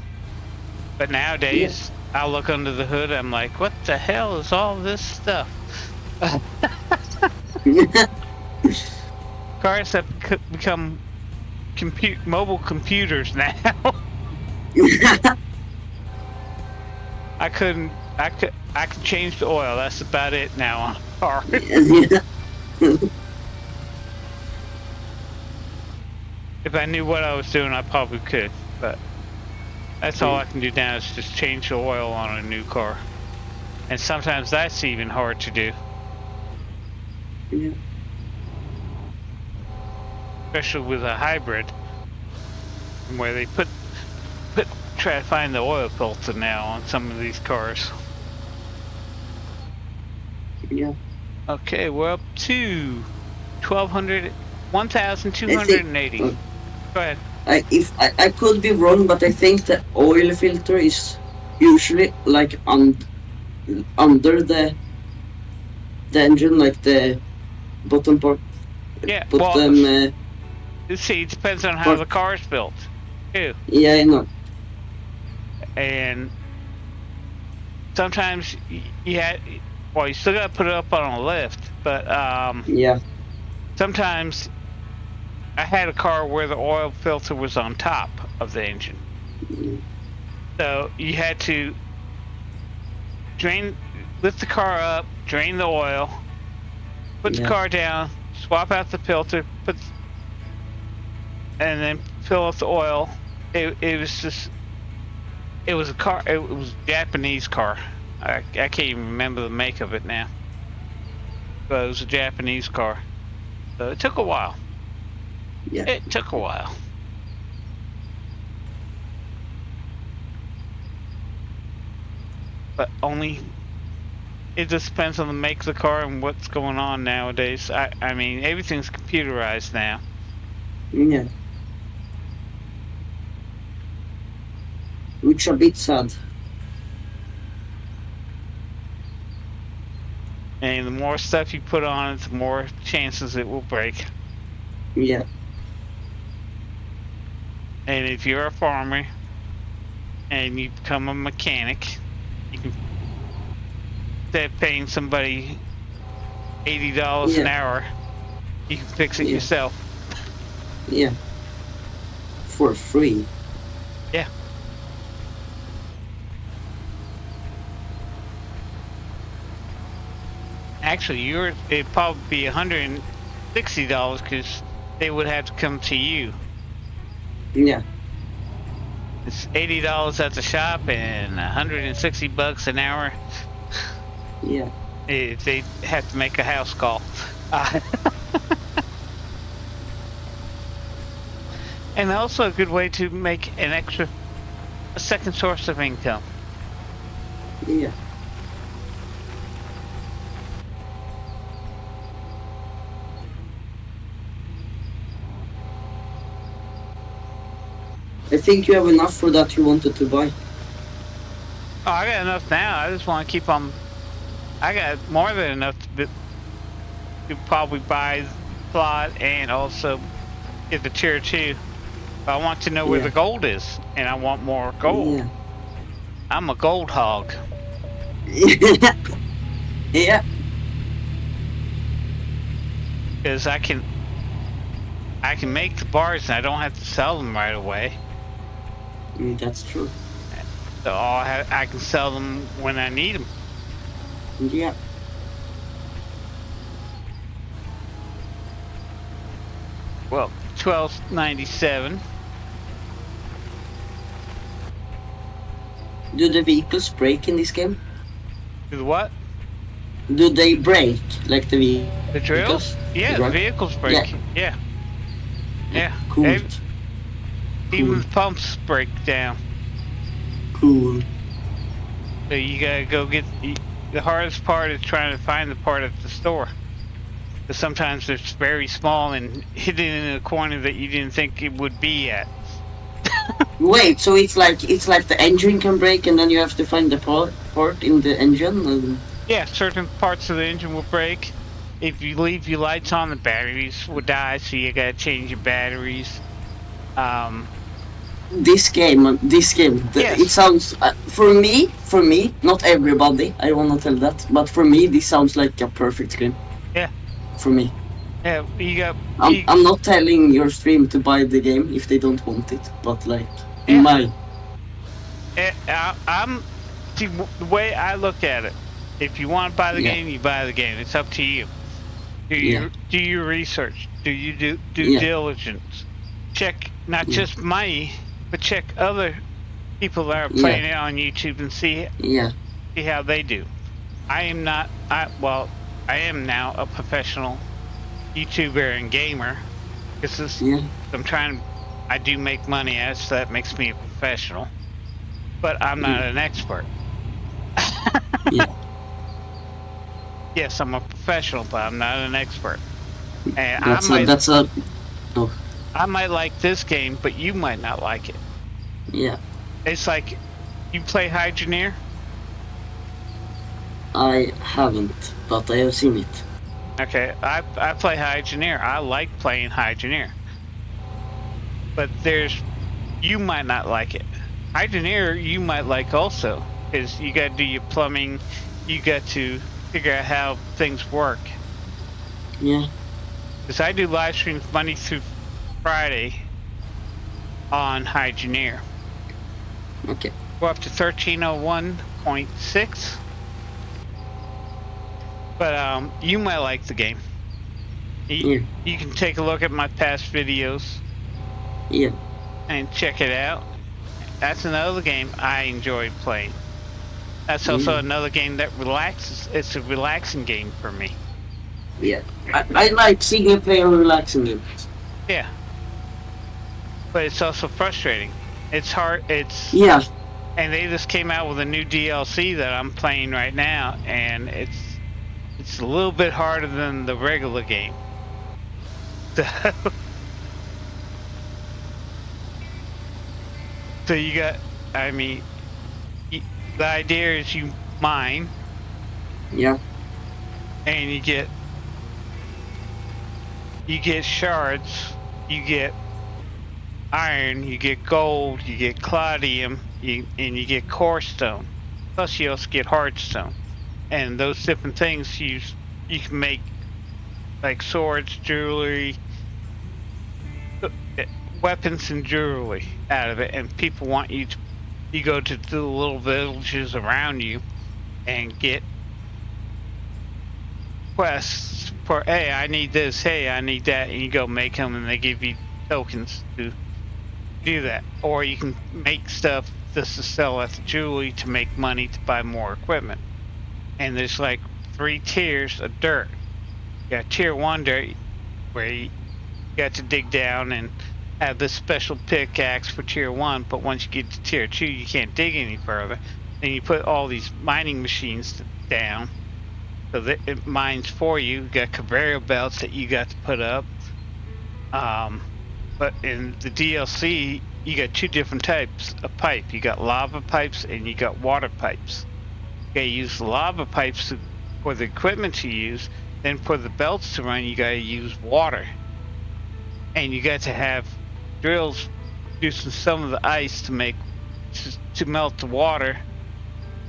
But nowadays, I'll look under the hood, I'm like, what the hell is all this stuff? Cars have become mobile computers now. I could change the oil. That's about it now on a car. If I knew what I was doing, I probably could, but that's all I can do now is just change the oil on a new car. And sometimes that's even hard to do. Yeah. Especially with a hybrid, where they try to find the oil filter now on some of these cars. Yeah. Okay, we're up to 1,280. Go ahead. I could be wrong, but I think the oil filter is usually like under the engine, like the bottom part. Yeah. Bottom. Well, see, it depends on how the car is built, too. Yeah, I know. And sometimes you still gotta put it up on a lift, but yeah. Sometimes I had a car where the oil filter was on top of the engine. So you had to lift the car up, drain the oil, put the car down, swap out the filter, and then fill up the oil. It was a Japanese car. I can't even remember the make of it now. But it was a Japanese car. So it took a while. Yeah. It took a while. But it just depends on the make of the car and what's going on nowadays. I mean, everything's computerized now. Yeah. Which a bit sad. And the more stuff you put on it, the more chances it will break. Yeah. And if you're a farmer and you become a mechanic, you can, instead of paying somebody $80 an hour, you can fix it yourself. Yeah. For free. Yeah. Actually, it'd probably be $160 because they would have to come to you. Yeah. It's $80 at the shop and $160 an hour. Yeah. If they have to make a house call. And also a good way to make a second source of income. Yeah. I think you have enough for that you wanted to buy. Oh, I got enough now. I just want to keep on. I got more than enough to probably buy the plot and also get the tier 2. But I want to know where the gold is, and I want more gold. Yeah. I'm a gold hog. Yeah. Because I can make the bars and I don't have to sell them right away. That's true. So I can sell them when I need them. Yeah. Well, 1297. Do the vehicles break in this game? Do the what? Do they break like the vehicles? The drills? Yeah, the vehicles break. Yeah. Yeah. Cool. Even the pumps break down. Cool. So you gotta go get the hardest part is trying to find the part at the store. Because sometimes it's very small and hidden in a corner that you didn't think it would be at. Wait, so it's like the engine can break, and then you have to find the part in the engine. And... Yeah, certain parts of the engine will break. If you leave your lights on, the batteries will die, so you gotta change your batteries. This game, Yes. it sounds for me, not everybody. I wanna tell that, but for me, this sounds like a perfect game. Yeah. For me. Yeah, you got. I'm not telling your stream to buy the game if they don't want it, but like in Yeah. my. I'm. See, the way I look at it, if you want to buy the Yeah. game, you buy the game. It's up to you. Do your research. Do you do Yeah. diligence? Check not just my, but check other people that are playing it on YouTube and see how they do. I am not. I am now a professional YouTuber and gamer. This is. I'm trying. I do make money as so that makes me a professional, but I'm not an expert. Yes, I'm a professional, but I'm not an expert. And I might like this game, but you might not like it. Yeah. It's like, you play Hydroneer? I haven't, but I have seen it. Okay, I play Hydroneer. I like playing Hydroneer. But you might not like it. Hydroneer you might like also, because you got to do your plumbing, you got to figure out how things work. Yeah. Because I do live streams Monday through Friday on Hydroneer. Okay. We're up to 1301.6. But you might like the game. You can take a look at my past videos. Yeah. And check it out. That's another game I enjoy playing. That's also another game that relaxes. It's a relaxing game for me. Yeah. I like single player relaxing games. Yeah. But it's also frustrating. It's hard. Yeah. And they just came out with a new DLC that I'm playing right now, and it's a little bit harder than the regular game. So you got, I mean, the idea is you mine. Yeah. And you get shards, you get iron, you get gold, you get caladium, and you get core stone. Plus you also get hardstone. And those different things you can make like swords, jewelry, weapons and jewelry out of it, and people want you go to the little villages around you and get quests for, hey, I need this, hey, I need that, and you go make them and they give you tokens to do that. Or you can make stuff just to sell at the jewelry to make money to buy more equipment. And there's like 3 tiers of dirt. You got tier 1 dirt where you got to dig down and have this special pickaxe for tier 1, but once you get to tier 2 you can't dig any further. Then you put all these mining machines down so that it mines for you. You got conveyor belts that you got to put up. But in the DLC you got 2 different types of pipe. You got lava pipes and you got water pipes. You gotta use the lava pipes for the equipment to use. Then for the belts to run you gotta use water. And you got to have drills using some of the ice to melt the water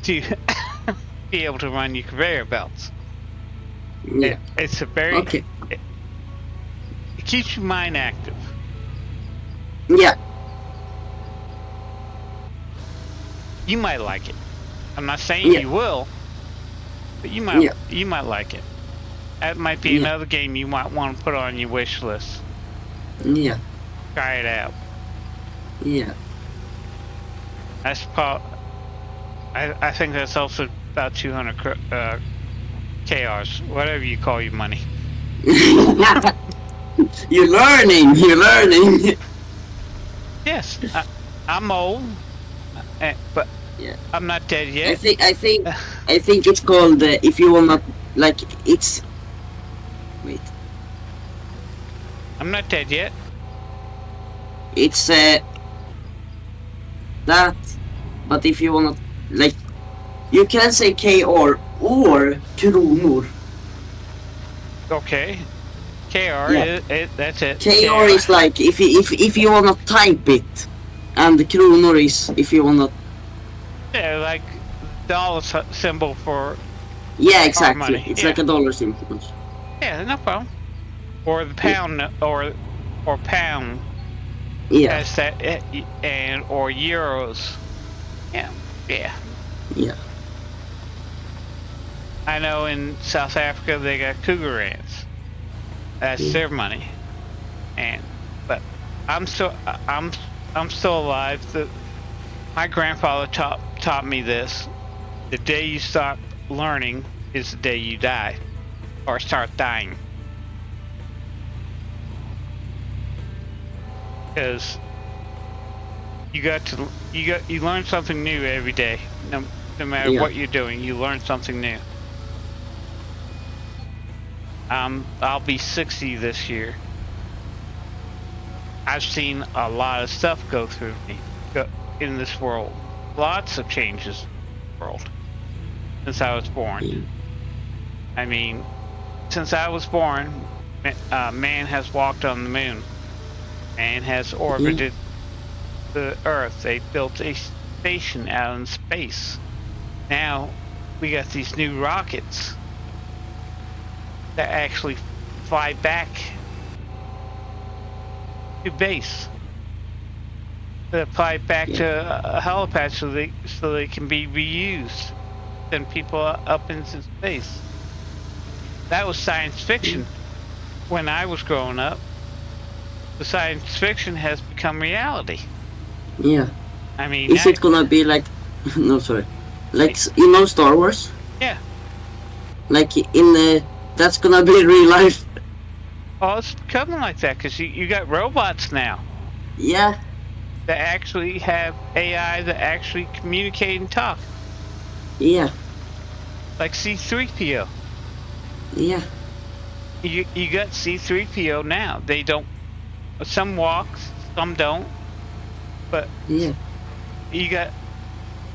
to be able to run your conveyor belts. Yeah. It's a very it keeps your mind active. Yeah. You might like it. I'm not saying you will, but you might like it. That might be another game you might want to put on your wish list. Yeah. Try it out. Yeah. That's I think that's also about 200 KRs, whatever you call your money. You're learning. Yes, I'm old, but I'm not dead yet. I think it's called if you wanna like it's. Wait. I'm not dead yet. It's that. But if you wanna like, you can say KR or kronor. Okay. KR, Yeah. that's it. KR is like if you wanna type it, and the kronor is if you wanna. Yeah, like dollar symbol for Yeah, our exactly. money. It's Yeah. like a dollar symbol. Yeah, no problem. Or the pound, or pound, Yeah. as that, and or euros. Yeah, yeah. Yeah. I know in South Africa they got cougar ants. That's their money. But I'm still alive. My grandfather taught me this. The day you stop learning is the day you die, or start dying. Because you learn something new every day. No matter what you're doing, you learn something new. I'll be 60 this year. I've seen a lot of stuff go through me in this world. Lots of changes in the world since I was born. I mean, since I was born, man has walked on the moon. Man has orbited the Earth. They built a station out in space. Now we got these new rockets that actually fly back to base. That fly back to a helipad so they can be reused. Send people up into space. That was science fiction when I was growing up. The science fiction has become reality. Yeah. I mean, is it gonna be like? No, sorry. Like Star Wars? Yeah. Like in the that's gonna be real life. Oh, it's becoming like that because you got robots now. Yeah. That actually have AI that actually communicate and talk. Yeah. Like C-3PO. Yeah. You got C-3PO now. They don't. Some walks, some don't. But yeah, you got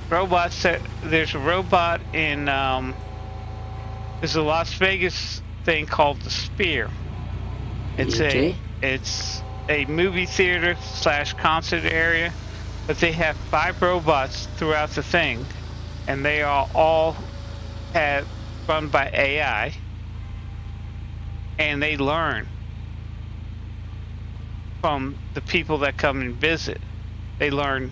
robots. There's a robot in there's a Las Vegas thing called the Sphere. It's a movie theater / concert area, but they have 5 robots throughout the thing, and they are all run by AI, and they learn from the people that come and visit. They learn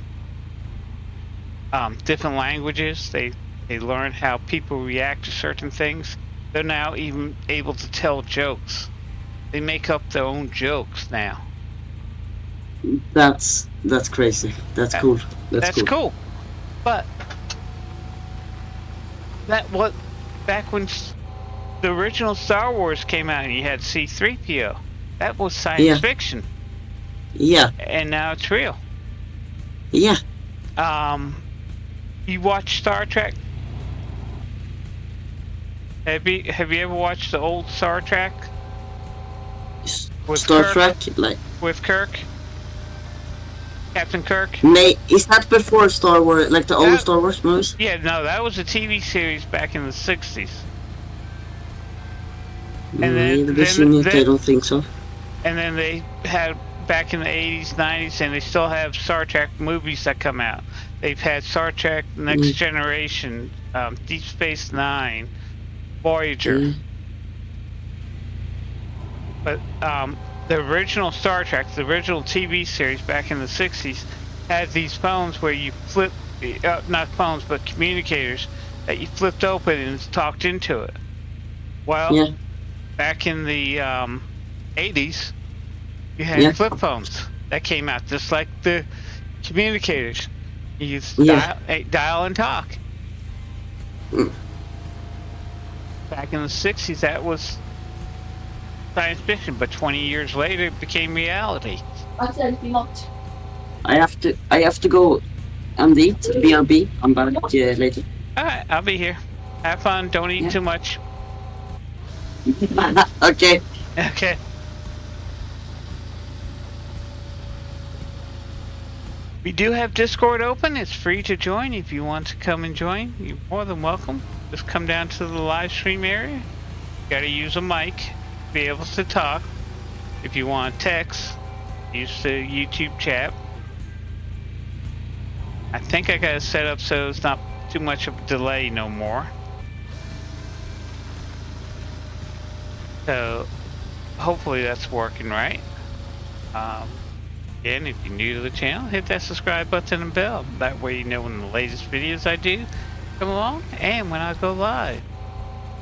different languages. They learn how people react to certain things. They're now even able to tell jokes. They make up their own jokes now. That's crazy. That's cool. That's cool. But back when the original Star Wars came out and you had C-3PO, that was science fiction. Yeah. And now it's real. Yeah. You watch Star Trek? Have you ever watched the old Star Trek? Star Trek, like with Kirk, Captain Kirk. Is that before Star Wars, like the old Star Wars movies? Yeah, no, that was a TV series back in the 60s. And I don't think so. And then they had back in the 80s, 90s, and they still have Star Trek movies that come out. They've had Star Trek Next Generation, Deep Space Nine, Voyager. But the original Star Trek, the original TV series back in the 60s, had these phones where you flip, not phones, but communicators that you flipped open and talked into it. Well, back in the 80s, you had flip phones that came out just like the communicators. You dial and talk. Back in the 60s, that was science fiction, but 20 years later, it became reality. I have to go and eat. BRB. I'm back later. Alright, I'll be here. Have fun. Don't eat too much. Okay. Okay. We do have Discord open. It's free to join. If you want to come and join, you're more than welcome. Just come down to the live stream area. You gotta use a mic to be able to talk. If you want to text, use the YouTube chat. I think I got it set up so it's not too much of a delay no more. So hopefully that's working right. Again, if you're new to the channel, hit that subscribe button and bell. That way you know when the latest videos I do come along and when I go live.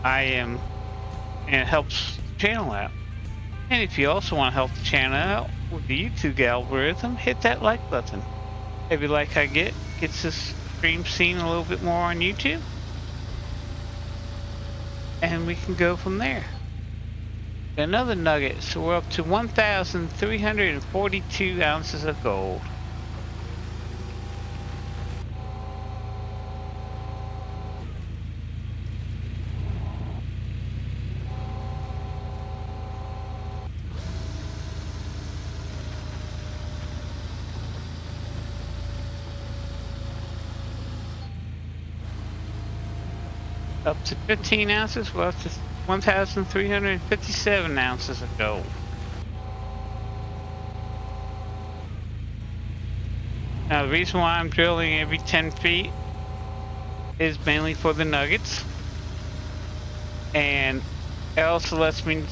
And it helps the channel out. And if you also want to help the channel out with the YouTube algorithm, hit that like button. Every like I get gets this stream seen a little bit more on YouTube. And we can go from there. Another nugget, so we're up to 1,342 ounces of gold. Up to 15 ounces, we're up to 1,357 ounces of gold. Now the reason why I'm drilling every 10 feet is mainly for the nuggets. And it also lets me,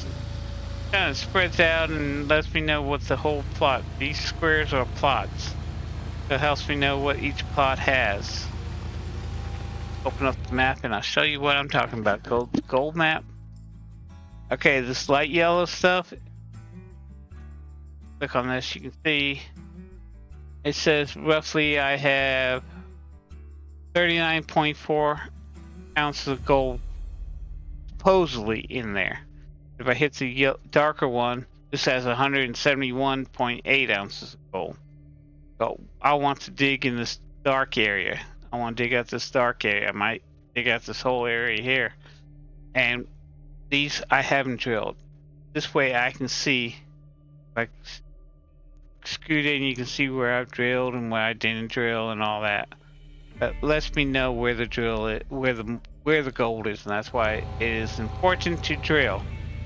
kind of spreads out and lets me know what the whole plot, these squares are plots. So it helps me know what each plot has. Open up the map and I'll show you what I'm talking about. Gold map. Okay, this light yellow stuff. Click on this, you can see it says roughly I have 39.4 ounces of gold supposedly in there. If I hit the darker one, this has 171.8 ounces of gold. So I want to dig in this dark area. I want to dig out this dark area. I might dig out this whole area here. And these I haven't drilled. This way I can see, like, scoot in, you can see where I've drilled and where I didn't drill and all that. That lets me know where the drill is, where the gold is, and that's why it is important to drill.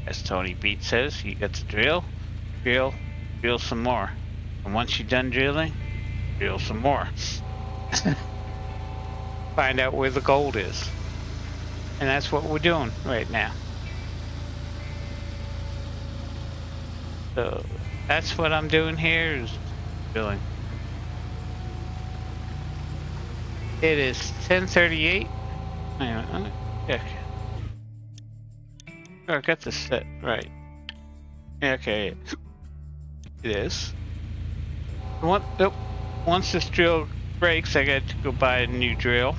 As Tony Beat says, you got to drill, drill some more. And once you're done drilling, drill some more. Find out where the gold is. And that's what we're doing right now. So that's what I'm doing here, is drilling. It is 10:38. Hang on, let me check. Oh, I got this set right. Okay, it is. Once this drill breaks, I got to go buy a new drill.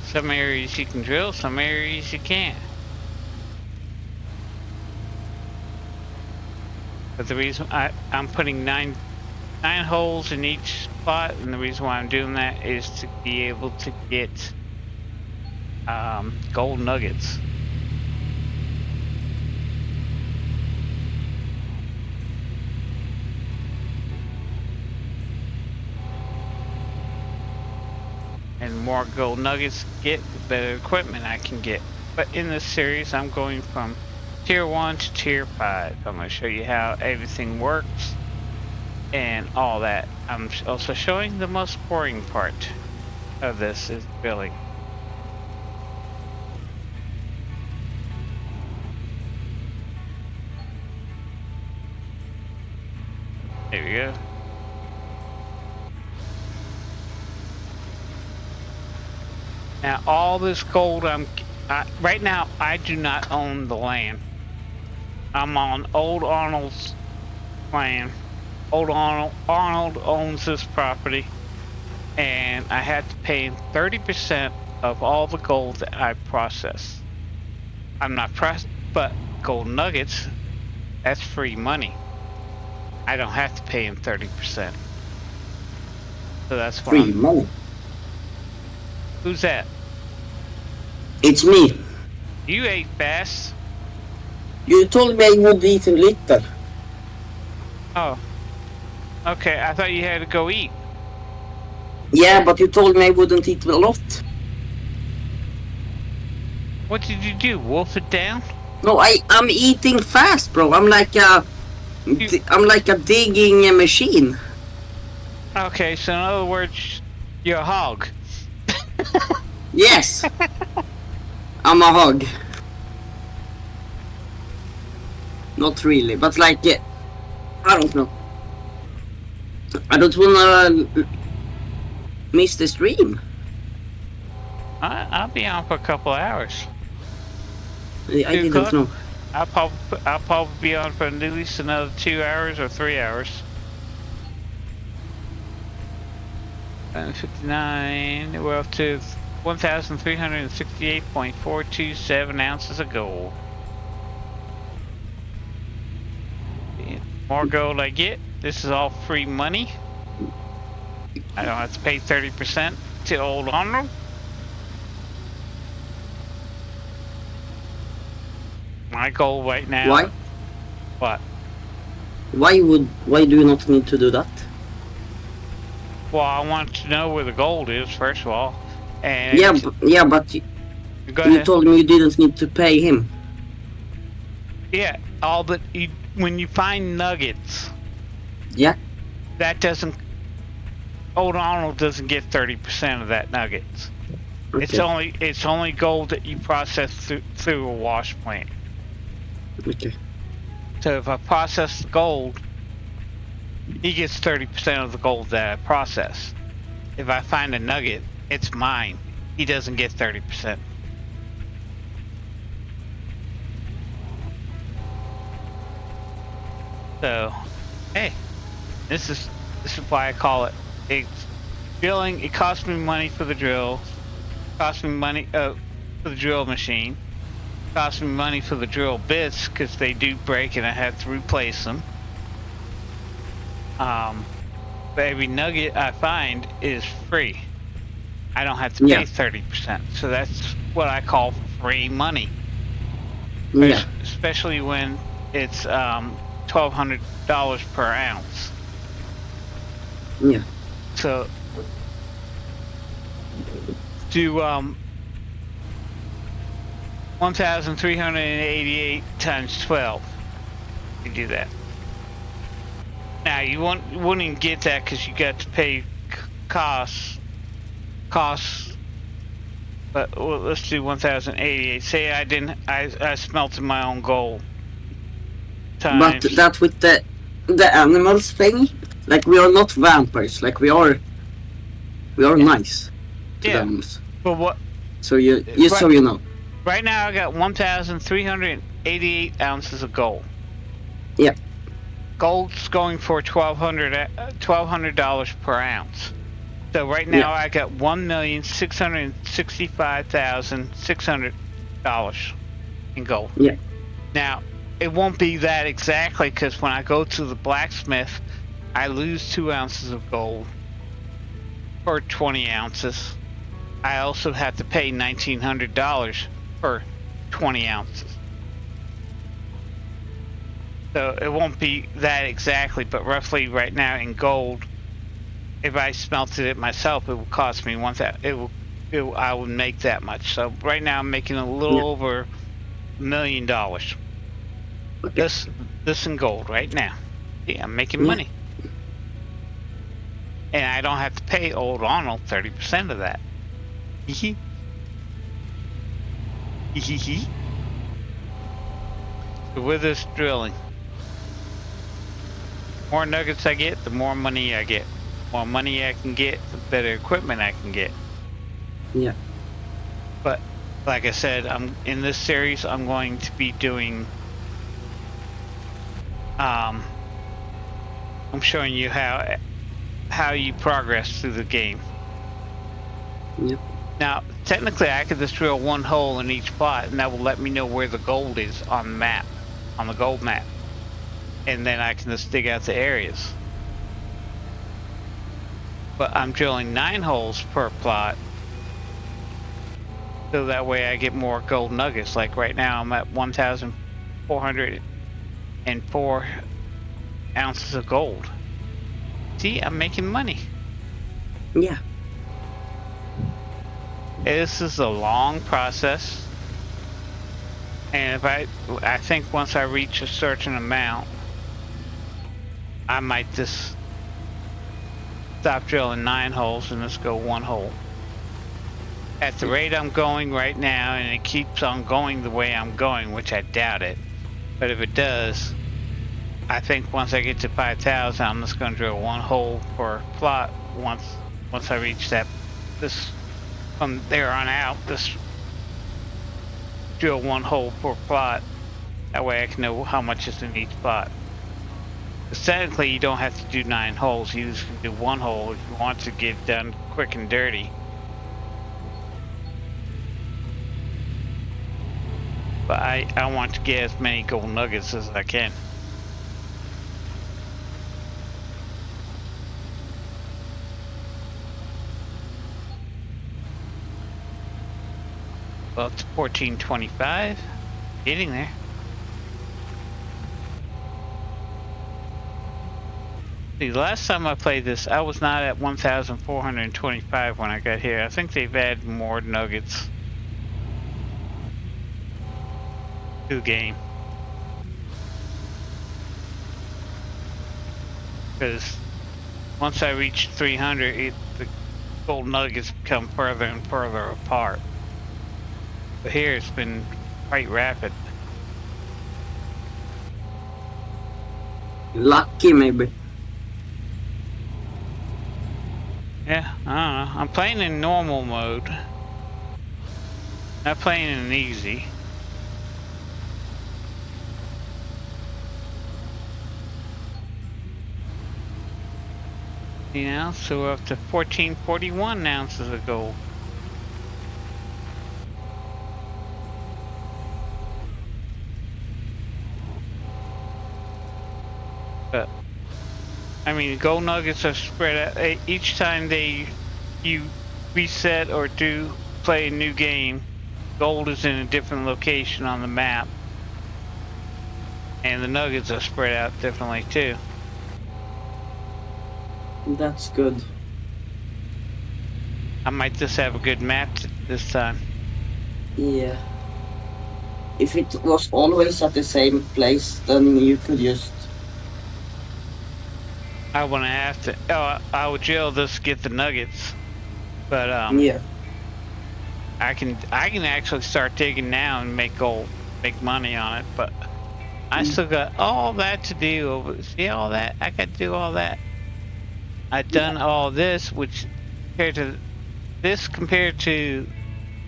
Some areas you can drill, some areas you can't. But the reason I'm putting nine holes in each spot, and the reason why I'm doing that is to be able to get gold nuggets. And more gold nuggets get, the better equipment I can get. But in this series, I'm going from tier 1 to tier 5. I'm going to show you how everything works and all that. I'm also showing the most boring part of this is building. There we go. Now all this gold right now I do not own the land. I'm on Old Arnold's plan. Arnold owns this property, and I had to pay him 30% of all the gold that I process. I'm not but gold nuggets, that's free money. I don't have to pay him 30%. So that's what Free money. Who's that? It's me. You ate fast. You told me I would eat a little. Oh. Okay, I thought you had to go eat. Yeah, but you told me I wouldn't eat a lot. What did you do? Wolf it down? No, I'm eating fast, bro. I'm like a digging machine. Okay, so in other words, you're a hog. Yes. I'm a hog. Not really, but like, I don't know. I don't wanna miss the stream. I'll be on for a couple of hours. I didn't know. I'll probably be on for at least another 2 hours or 3 hours. 59. We're up to 1,368.427 ounces of gold. The more gold I get, this is all free money. I don't have to pay 30% to Old Arnold. My goal right now. Why? What? Why do you not need to do that? Well, I want to know where the gold is first of all. And but you ahead. told me you didn't need to pay him. Yeah, all but when you find nuggets. Yeah. That doesn't. Old Arnold doesn't get 30% of that nuggets. Okay. It's only gold that you process through a wash plant. Okay. So if I process the gold, he gets 30% of the gold that I process. If I find a nugget, it's mine. He doesn't get 30%. So, hey, this is why I call it. It's drilling. It costs me money for the drill. Costs me money for the drill machine. Costs me money for the drill bits because they do break and I have to replace them. But every nugget I find is free. I don't have to pay 30%. So that's what I call free money. Yeah. Especially when it's $1,200 per ounce. Yeah. So do 1,388 times 12. You do that. Now you wouldn't get that because you got to pay costs. But well, let's do 1,088. Say I smelted my own gold. Times. But that with the animals thing, like we are not vampires. Like we are nice to the animals. But what? So so you know. Right now I got 1,388 ounces of gold. Yeah. Gold's going for $1,200 per ounce. So right now I got $1,665,600 in gold. Yeah. Now it won't be that exactly because when I go to the blacksmith, I lose 2 ounces of gold for 20 ounces. I also have to pay $1,900 for 20 ounces. So it won't be that exactly, but roughly right now in gold, if I smelted it myself, it would cost me I would make that much. So right now I'm making a little over $1 million. Okay. This in gold right now. Yeah, I'm making money. And I don't have to pay Old Arnold 30% of that. Hee hee. So with this drilling, the more nuggets I get, the more money I get. The more money I can get, the better equipment I can get. Yeah. But like I said, in this series I'm going to be doing I'm showing you how you progress through the game. Yep. Now, technically, I could just drill one hole in each plot, and that will let me know where the gold is on the map, on the gold map. And then I can just dig out the areas. But I'm drilling 9 holes per plot, so that way I get more gold nuggets. Like right now, I'm at 1,404 ounces of gold. See, I'm making money. Yeah. This is a long process, and if I think once I reach a certain amount, I might just stop drilling 9 holes and just go 1 hole. At the rate I'm going right now, and it keeps on going the way I'm going, which I doubt it, but if it does, I think once I get to 5,000, I'm just going to drill 1 hole per plot once I reach that. From there on out, just drill 1 hole per plot. That way I can know how much is in each plot. Because technically you don't have to do 9 holes, you just can do 1 hole if you want to get done quick and dirty. But I want to get as many gold nuggets as I can. Well, it's 1425. Getting there. See, the last time I played this, I was not at 1,425 when I got here. I think they've added more nuggets to the game. Because once I reach 300, the gold nuggets become further and further apart. But here it's been quite rapid. Lucky, maybe. Yeah, I don't know. I'm playing in normal mode. Not playing in easy. You know, so we're up to 1441 ounces of gold. But I mean, gold nuggets are spread out. Each time you reset or play a new game, gold is in a different location on the map, and the nuggets are spread out differently too. That's good. I might just have a good map this time. Yeah. If it was always at the same place, then you could just... I wouldn't have to. Oh, I would drill this to get the nuggets, but yeah. I can actually start digging now and make money on it. But I still got all that to do. See all that? I got to do all that. I've done all this, which compared to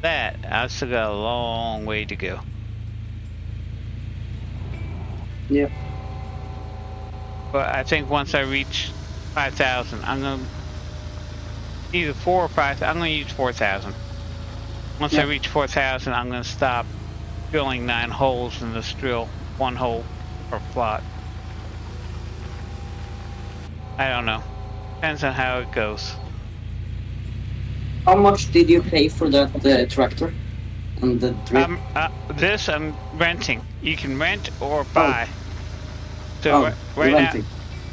that, I still got a long way to go. Yep. But I think once I reach 5,000, I'm gonna either 4 or 5. I'm gonna use 4,000. Once I reach 4,000, I'm gonna stop drilling 9 holes and just drill 1 hole per plot. I don't know. Depends on how it goes. How much did you pay for that tractor and the drip? This I'm renting. You can rent or buy. So right renting. now,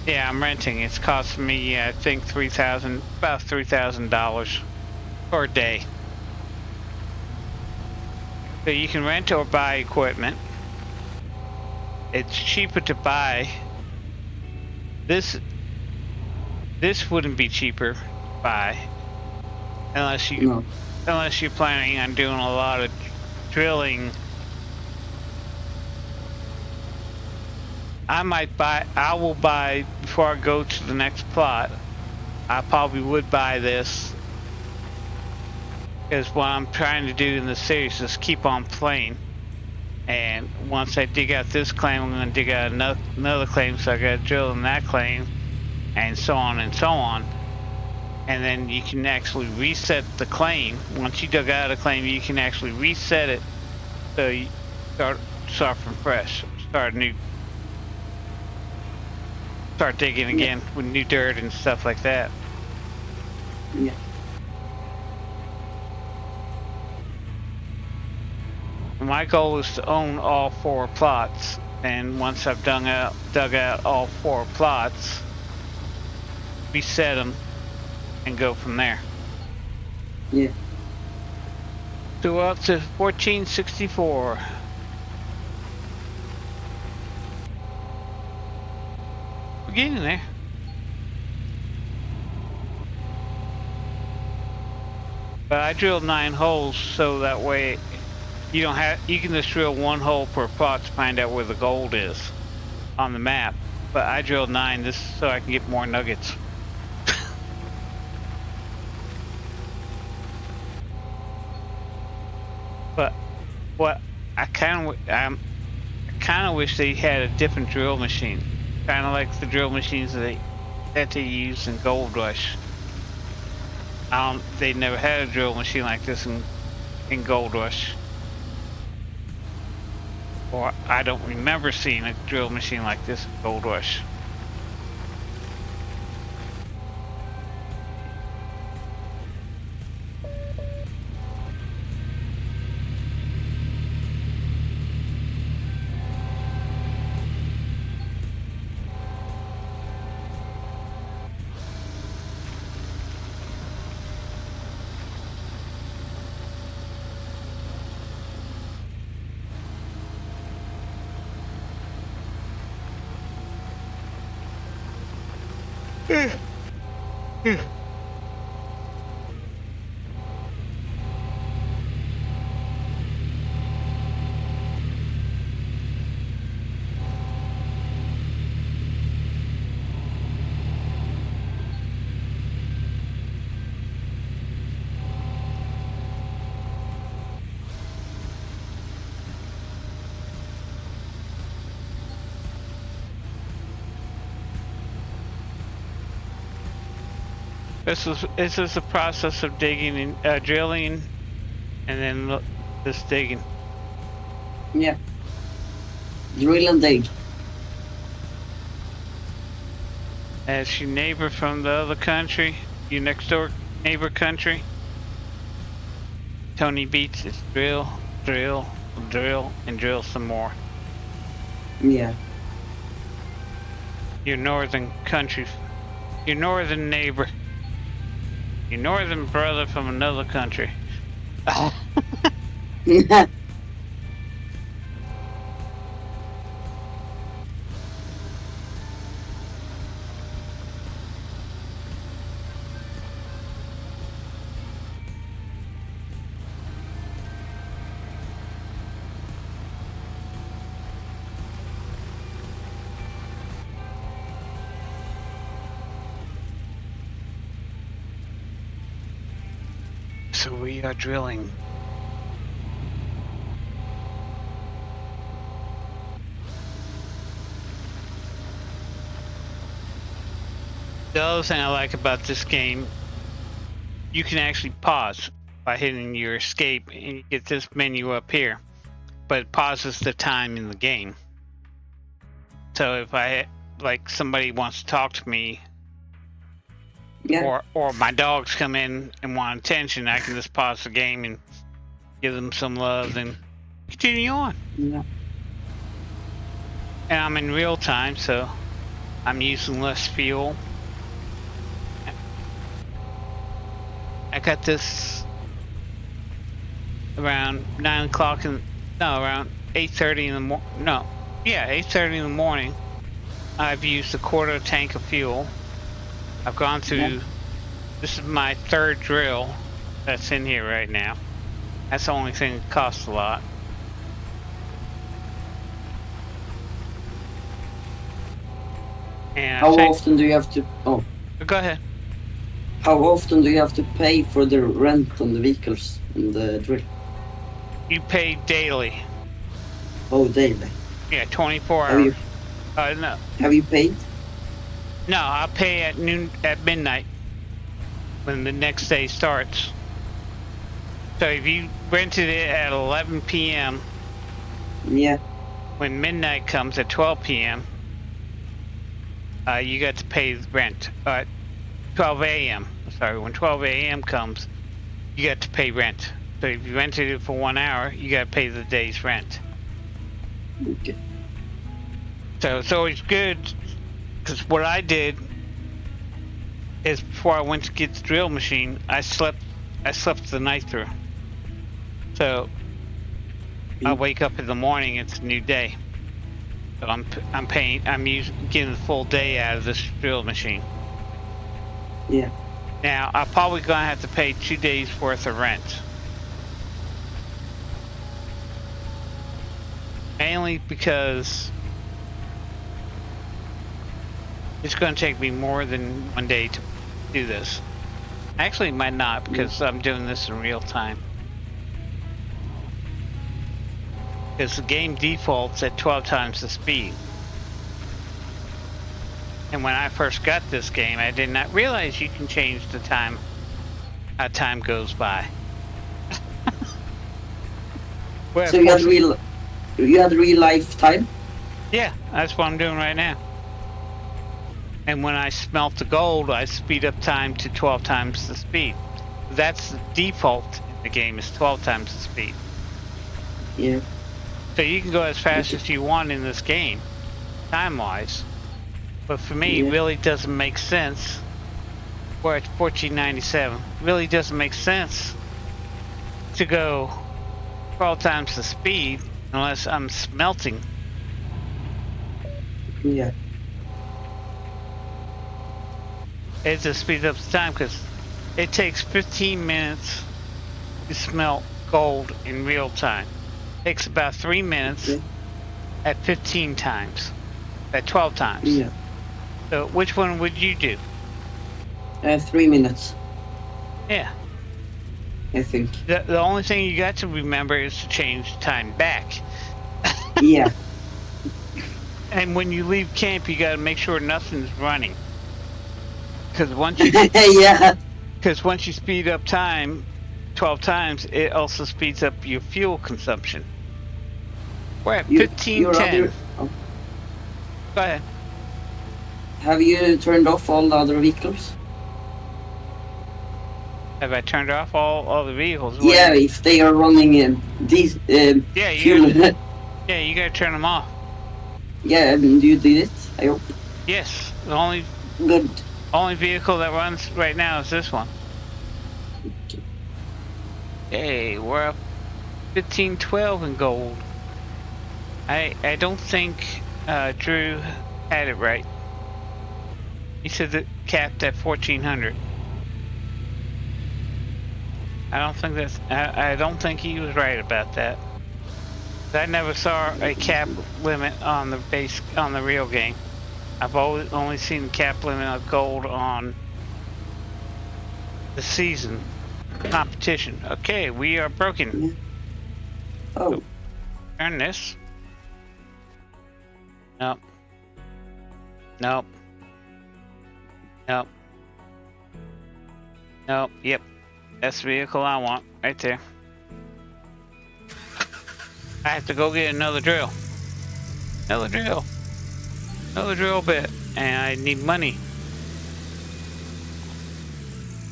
yeah, I'm renting. It's costing me, I think, about $3,000 per day. So you can rent or buy equipment. It's cheaper to buy. This wouldn't be cheaper to buy unless you're planning on doing a lot of drilling. I will buy before I go to the next plot. I probably would buy this, because what I'm trying to do in the series is keep on playing. And once I dig out this claim, I'm going to dig out another claim, so I got to drill in that claim, and so on and so on. And then you can actually reset the claim. Once you dug out a claim, you can actually reset it, so you start from fresh, start digging again with new dirt and stuff like that. Yeah. My goal is to own all 4 plots, and once I've dug out all 4 plots, reset them and go from there. Yeah. So up to 1464. We're getting there. But I drilled 9 holes, so that way you can just drill 1 hole per plot to find out where the gold is on the map. But I drilled 9 just so I can get more nuggets. But what I kind of wish they had a different drill machine, kind of like the drill machines that they use in Gold Rush. They never had a drill machine like this in Gold Rush, or I don't remember seeing a drill machine like this in Gold Rush. This is the process of digging and drilling, and then this digging. Yeah. Drill and dig. As your neighbor from the other country, your next door neighbor country, Tony Beats is drill, drill, drill, and drill some more. Yeah. Your northern country, your northern neighbor, your northern brother from another country. So we are drilling. The other thing I like about this game, you can actually pause by hitting your escape and you get this menu up here, but it pauses the time in the game. So if somebody wants to talk to me, Yeah. or my dogs come in and want attention, I can just pause the game and give them some love and continue on. Yeah. And I'm in real time, so I'm using less fuel. I got this around 9 o'clock around 8:30 in the morning. No, yeah, 8:30 in the morning. I've used a quarter tank of fuel. I've gone through, this is my 3rd drill that's in here right now. That's the only thing that costs a lot. And How often do you have to? Oh, go ahead. how often do you have to pay for the rent on the vehicles and the drill? You pay daily. Oh, daily. Yeah, 24 Have hours. you No, have you paid? no, I'll pay at midnight when the next day starts. So if you rented it at 11 p.m., Yeah. when midnight comes at 12 p.m., you got to pay rent. 12 a.m. Sorry, when 12 a.m. comes, you got to pay rent. So if you rented it for 1 hour, you got to pay the day's rent. Okay. So it's always good, because what I did is before I went to get the drill machine, I slept the night through. So I wake up in the morning, it's a new day. So I'm getting the full day out of this drill machine. Yeah. Now I'm probably gonna have to pay 2 days worth of rent. Mainly because it's gonna take me more than 1 day to do this. Actually, it might not, because I'm doing this in real time. Because the game defaults at 12 times the speed. And when I first got this game, I did not realize you can change the time, how time goes by. Well, So you had real life time? yeah, that's what I'm doing right now. And when I smelt the gold, I speed up time to 12 times the speed. That's the default in the game, is 12 times the speed. Yeah. So you can go as fast as you want in this game, time-wise. But for me, it really doesn't make sense. We're at 1497. Really doesn't make sense to go 12 times the speed unless I'm smelting. Yeah. It just speeds up the time, because it takes 15 minutes to smelt gold in real time. It takes about 3 minutes at 15 times, at 12 times. Yeah. So which one would you do? 3 minutes, Yeah. I think. The only thing you got to remember is to change time back. Yeah. And when you leave camp, you got to make sure nothing's running. Because once you Yeah. Because once you speed up time 12 times, it also speeds up your fuel consumption. We're at 1510. Oh. Go ahead. Have you turned off all the other vehicles? Have I turned off all the vehicles? Yeah, if they are running these yeah, fuel. Yeah, you gotta turn them off. Yeah, and you did it, I hope. Yes, the only vehicle that runs right now is this one. Hey, we're up 1512 in gold. I don't think Drew had it right. He said it capped at 1400. I don't think he was right about that. I never saw a cap limit on the real game. I've only seen the cap limit of gold on the season competition. Okay, we are broken. Oh. Turn this. Nope. Nope. Nope. Nope. Yep. That's the vehicle I want. Right there. I have to go get another drill. Another drill bit. And I need money.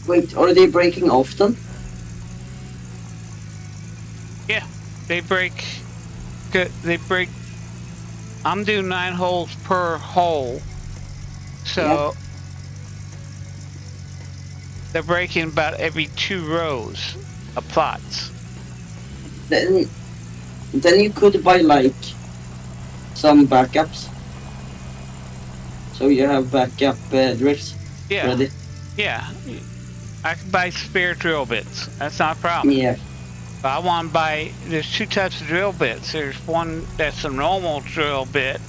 Wait, are they breaking often? Yeah. They break. I'm doing 9 holes per hole. So they're breaking about every 2 rows of plots. Then you could buy like some backups. So you have backup drills ready. Yeah. I can buy spare drill bits. That's not a problem. Yeah. But I want to buy, there's 2 types of drill bits. There's one that's a normal drill bit,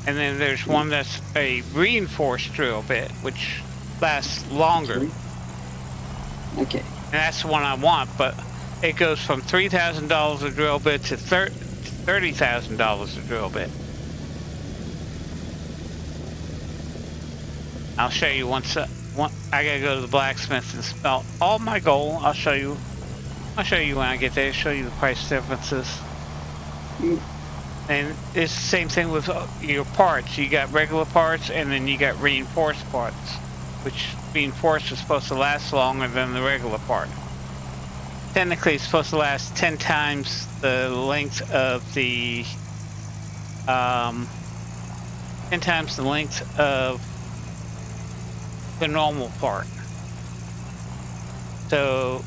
and then there's one that's a reinforced drill bit, which lasts longer. Okay. And that's the one I want, but it goes from $3,000 a drill bit to $30,000 a drill bit. I'll show you once. I gotta go to the blacksmith and smelt all my gold. I'll show you. I'll show you when I get there. Show you the price differences. And it's the same thing with your parts. You got regular parts, and then you got reinforced parts, which reinforced is supposed to last longer than the regular part. Technically, it's supposed to last 10 times the length of the 10 times the length of the normal part. So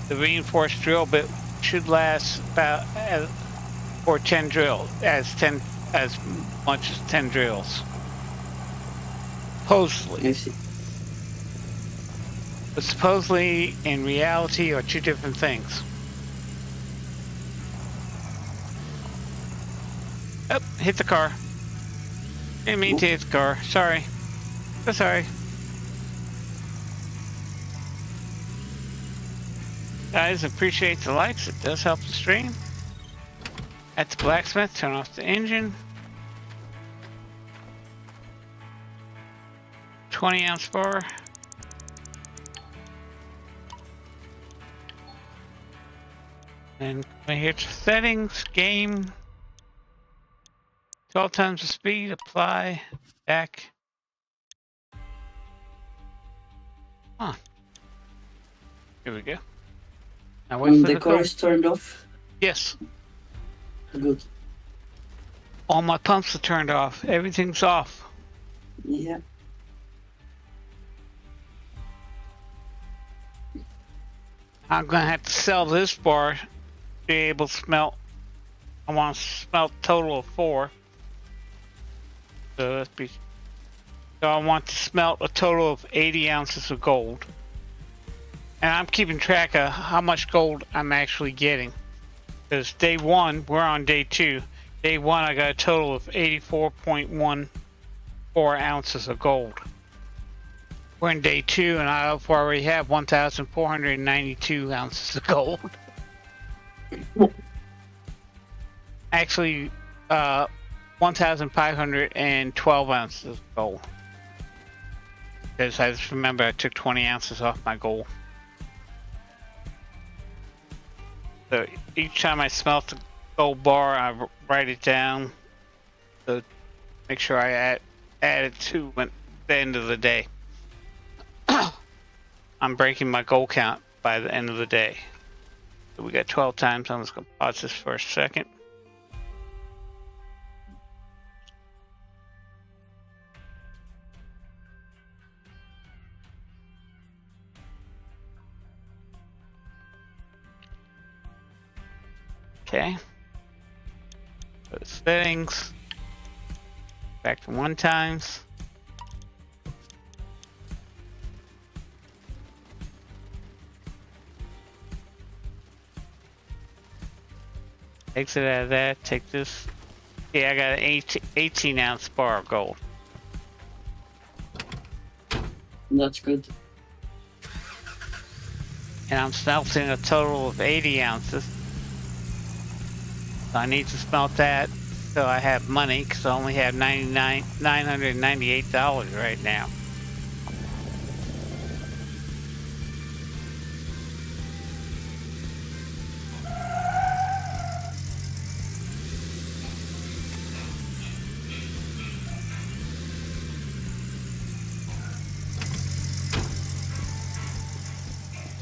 the reinforced drill bit should last about for 10 drills, as much as 10 drills. Supposedly. But supposedly, in reality, are two different things. Oh, hit the car. Didn't mean to hit the car. Sorry. So sorry. Guys, appreciate the likes. It does help the stream. At the blacksmith, turn off the engine. 20-ounce bar. And come here to settings, game. 12 times the speed, apply, back. Huh. Here we go. Now wait for the car is turned off? Yes. Good. All my pumps are turned off. Everything's off. Yeah. I'm gonna have to sell this bar to be able to smelt. I want to smelt a total of 4. So I want to smelt a total of 80 ounces of gold. And I'm keeping track of how much gold I'm actually getting. Because day 1, we're on day 2. Day 1, I got a total of 84.14 ounces of gold. We're in day 2, and I already have 1,492 ounces of gold. Actually, 1,512 ounces of gold. Because I just remember I took 20 ounces off my gold. So each time I smelt the gold bar, I write it down to make sure I add it to the end of the day. I'm breaking my gold count by the end of the day. So we got 12 times. I'm just going to pause this for a second. Okay. Go to settings. Back to 1 times. Exit out of that. Take this. Yeah, I got an 18 ounce bar of gold. That's good. And I'm smelting a total of 80 ounces. So I need to smelt that so I have money, because I only have $998 right now.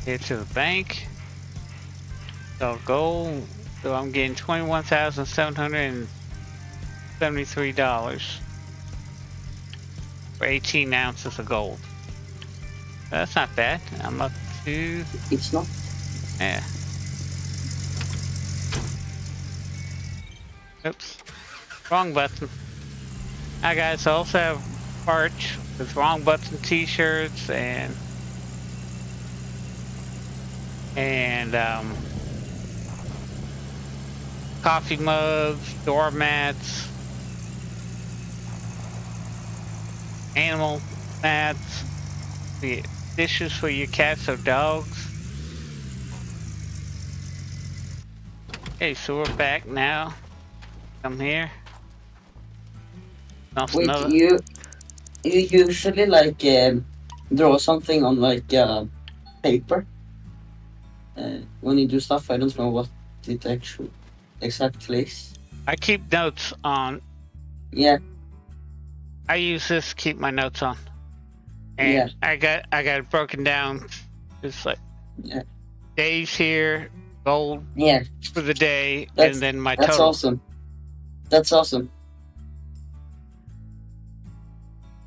Get to the bank. Sell gold. So I'm getting $21,773 for 18 ounces of gold. That's not bad. I'm up to... It's not. Yeah. Oops. Wrong button. Hi guys, I also have merch with wrong button t-shirts and coffee mugs, doormats, animal mats, the dishes for your cats or dogs. Okay, so we're back now. Come here. That's Wait, another. you usually like draw something on like paper when you do stuff. I don't know what it actually exactly is. I keep notes on. Yeah, I use this to keep my notes on, and yeah, I got it broken down. It's like yeah, days here, gold yeah. for the day, That's and then my that's total. awesome. That's awesome.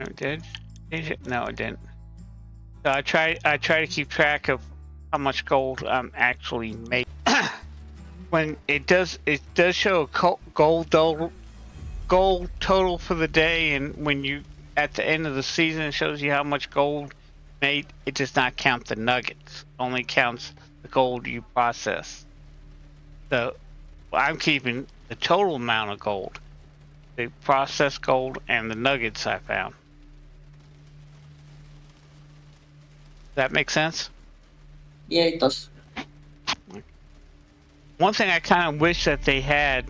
It did? Did it? No, it didn't. So I try to keep track of how much gold I'm actually making. When it does show a gold total for the day, and when you at the end of the season it shows you how much gold made. It does not count the nuggets. It only counts the gold you process. So I'm keeping the total amount of gold, the processed gold, and the nuggets I found. Does that make sense? Yeah, it does. One thing I kind of wish that they had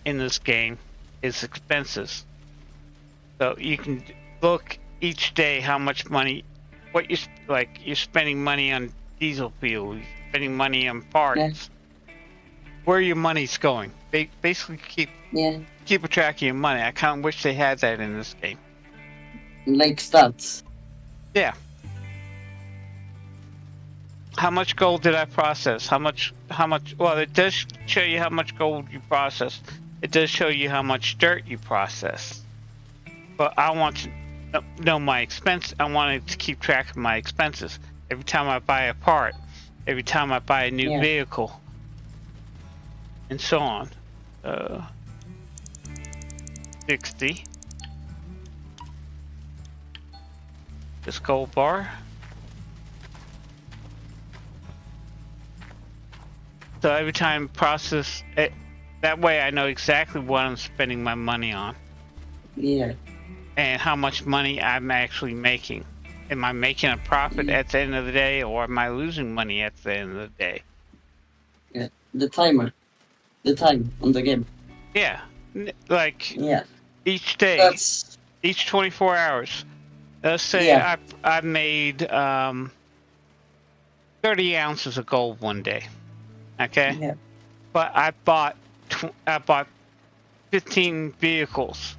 in this game is expenses. So you can look each day how much money, what you like. You're spending money on diesel fuel, you're spending money on parts. Yeah. Where your money's going. They basically keep a track of your money. I kind of wish they had that in this game. Like stats. Yeah. How much gold did I process? How much, well, it does show you how much gold you processed. It does show you how much dirt you processed. But I want to know my expense. I wanted to keep track of my expenses. Every time I buy a part, every time I buy a new vehicle, and so on. 60. This gold bar. So every time process it, that way I know exactly what I'm spending my money on. Yeah. And how much money I'm actually making. Am I making a profit at the end of the day, or am I losing money at the end of the day? Yeah. The time on the game. Yeah. Like Yeah. each day, That's each 24 hours. Let's say I made 30 ounces of gold one day. Okay. Yeah. But I bought 15 vehicles.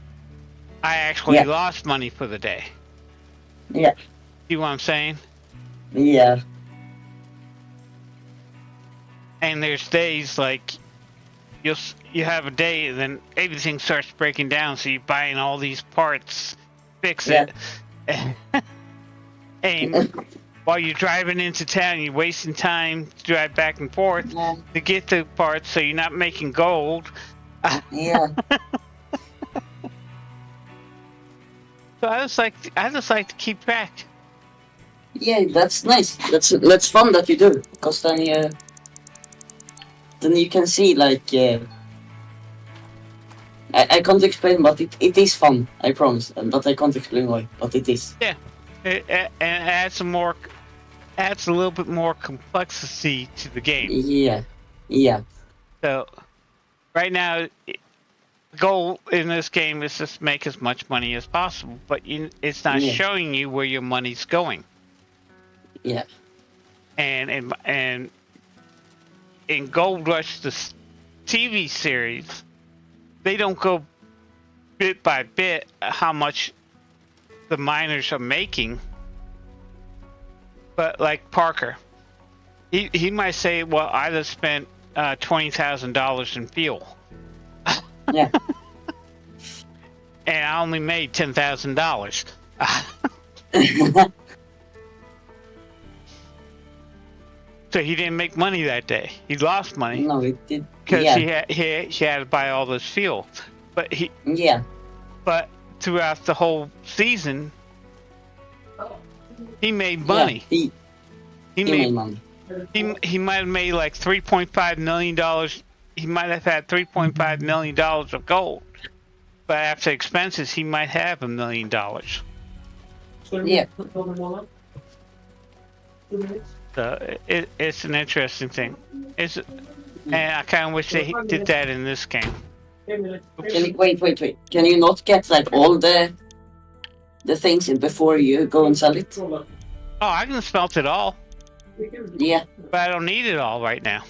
I actually lost money for the day. Yeah. See what I'm saying? Yeah. And there's days like you have a day and then everything starts breaking down, so you're buying all these parts, fix it. And while you're driving into town, you're wasting time to drive back and forth to get the parts, so you're not making gold. Yeah. So I just like to keep track. Yeah, that's nice. That's fun that you do, because then you can see like I can't explain, but it is fun. I promise, but I can't explain why, but it is. Yeah, and adds a little bit more complexity to the game. Yeah. Yeah. So right now, the goal in this game is just make as much money as possible, but it's not showing you where your money's going. Yeah. And in Gold Rush, the TV series, they don't go bit by bit how much the miners are making. But like Parker, he might say, well, I just spent $20,000 in fuel. Yeah. And I only made $10,000. So he didn't make money that day. He lost money. No, it did. Because he had to buy all this fuel. But But throughout the whole season, he made money. Yeah, he made money. He might have made like $3.5 million. He might have had $3.5 million of gold. But after expenses, he might have $1 million. Yeah. So it's an interesting thing. And I kind of wish they did that in this game. Wait. Can you not get like all the things in before you go and sell it? Oh, I can smelt it all, Yeah. but I don't need it all right now.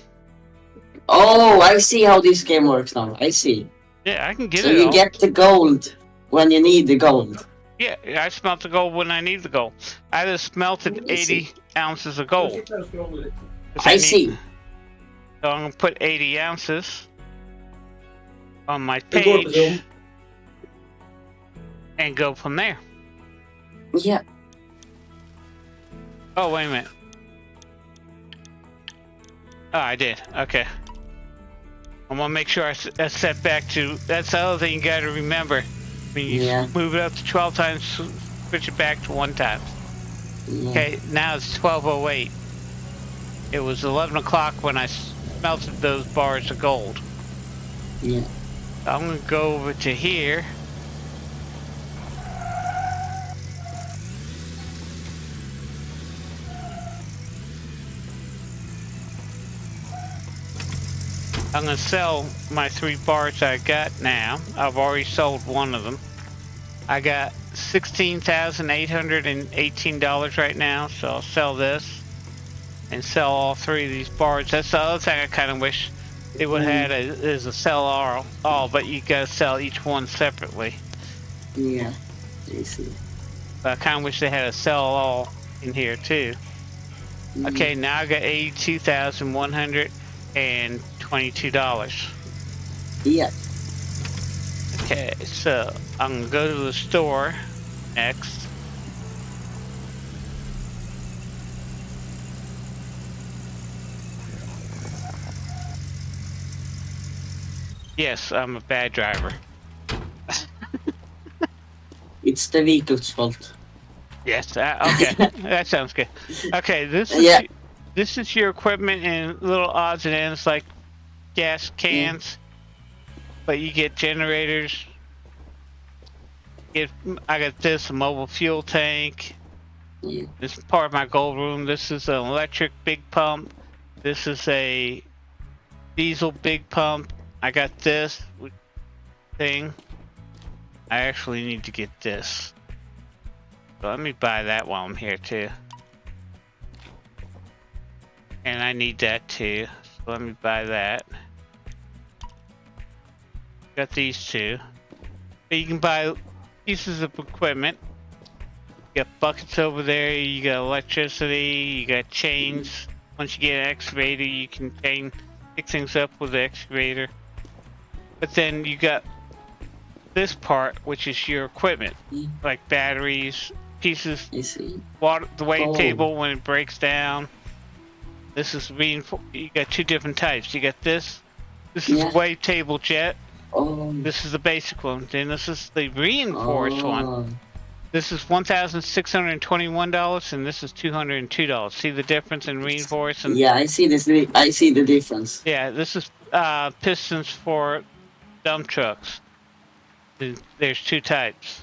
Oh, I see how this game works now. I see. Yeah, I can get So it you all. get the gold when you need the gold. Yeah, I smelt the gold when I need the gold. I just smelted 80 ounces of gold. I see. So I'm gonna put 80 ounces on my page and go from there. Yeah. Oh, wait a minute. Oh, I did. Okay. I'm gonna make sure I set back to. That's the other thing you gotta remember. When you move it up to 12 times, switch it back to 1 time. Yeah. Okay, now it's 12:08. It was 11 o'clock when I smelted those bars of gold. Yeah. I'm gonna go over to here. I'm gonna sell my 3 bars I got now. I've already sold one of them. I got $16,818 right now, so I'll sell this and sell all 3 of these bars. That's the other thing I kind of wish it would have had is a sell all, but you gotta sell each one separately. Yeah, I see. But I kind of wish they had a sell all in here too. Okay, now I got $82,122. Yeah. Okay, so I'm gonna go to the store next. Yes, I'm a bad driver. It's the vehicle's fault. Yes, okay, that sounds good. Okay, this is your equipment and little odds and ends like gas cans, but you get generators. I got this, a mobile fuel tank. Yeah. This is part of my gold room. This is an electric big pump. This is a diesel big pump. I got this thing. I actually need to get this. So let me buy that while I'm here too. And I need that too. So let me buy that. Got these 2. You can buy pieces of equipment. You got buckets over there, you got electricity, you got chains. Once you get an excavator, you can pick things up with the excavator. But then you got this part, which is your equipment, like batteries, pieces, water, the wave table when it breaks down. This is you got 2 different types. You got this. This is a wave table jet. This is the basic one. Then this is the reinforced one. This is $1,621, and this is $202. See the difference in reinforced? And yeah, I see this. I see the difference. Yeah, this is pistons for dump trucks. There's 2 types.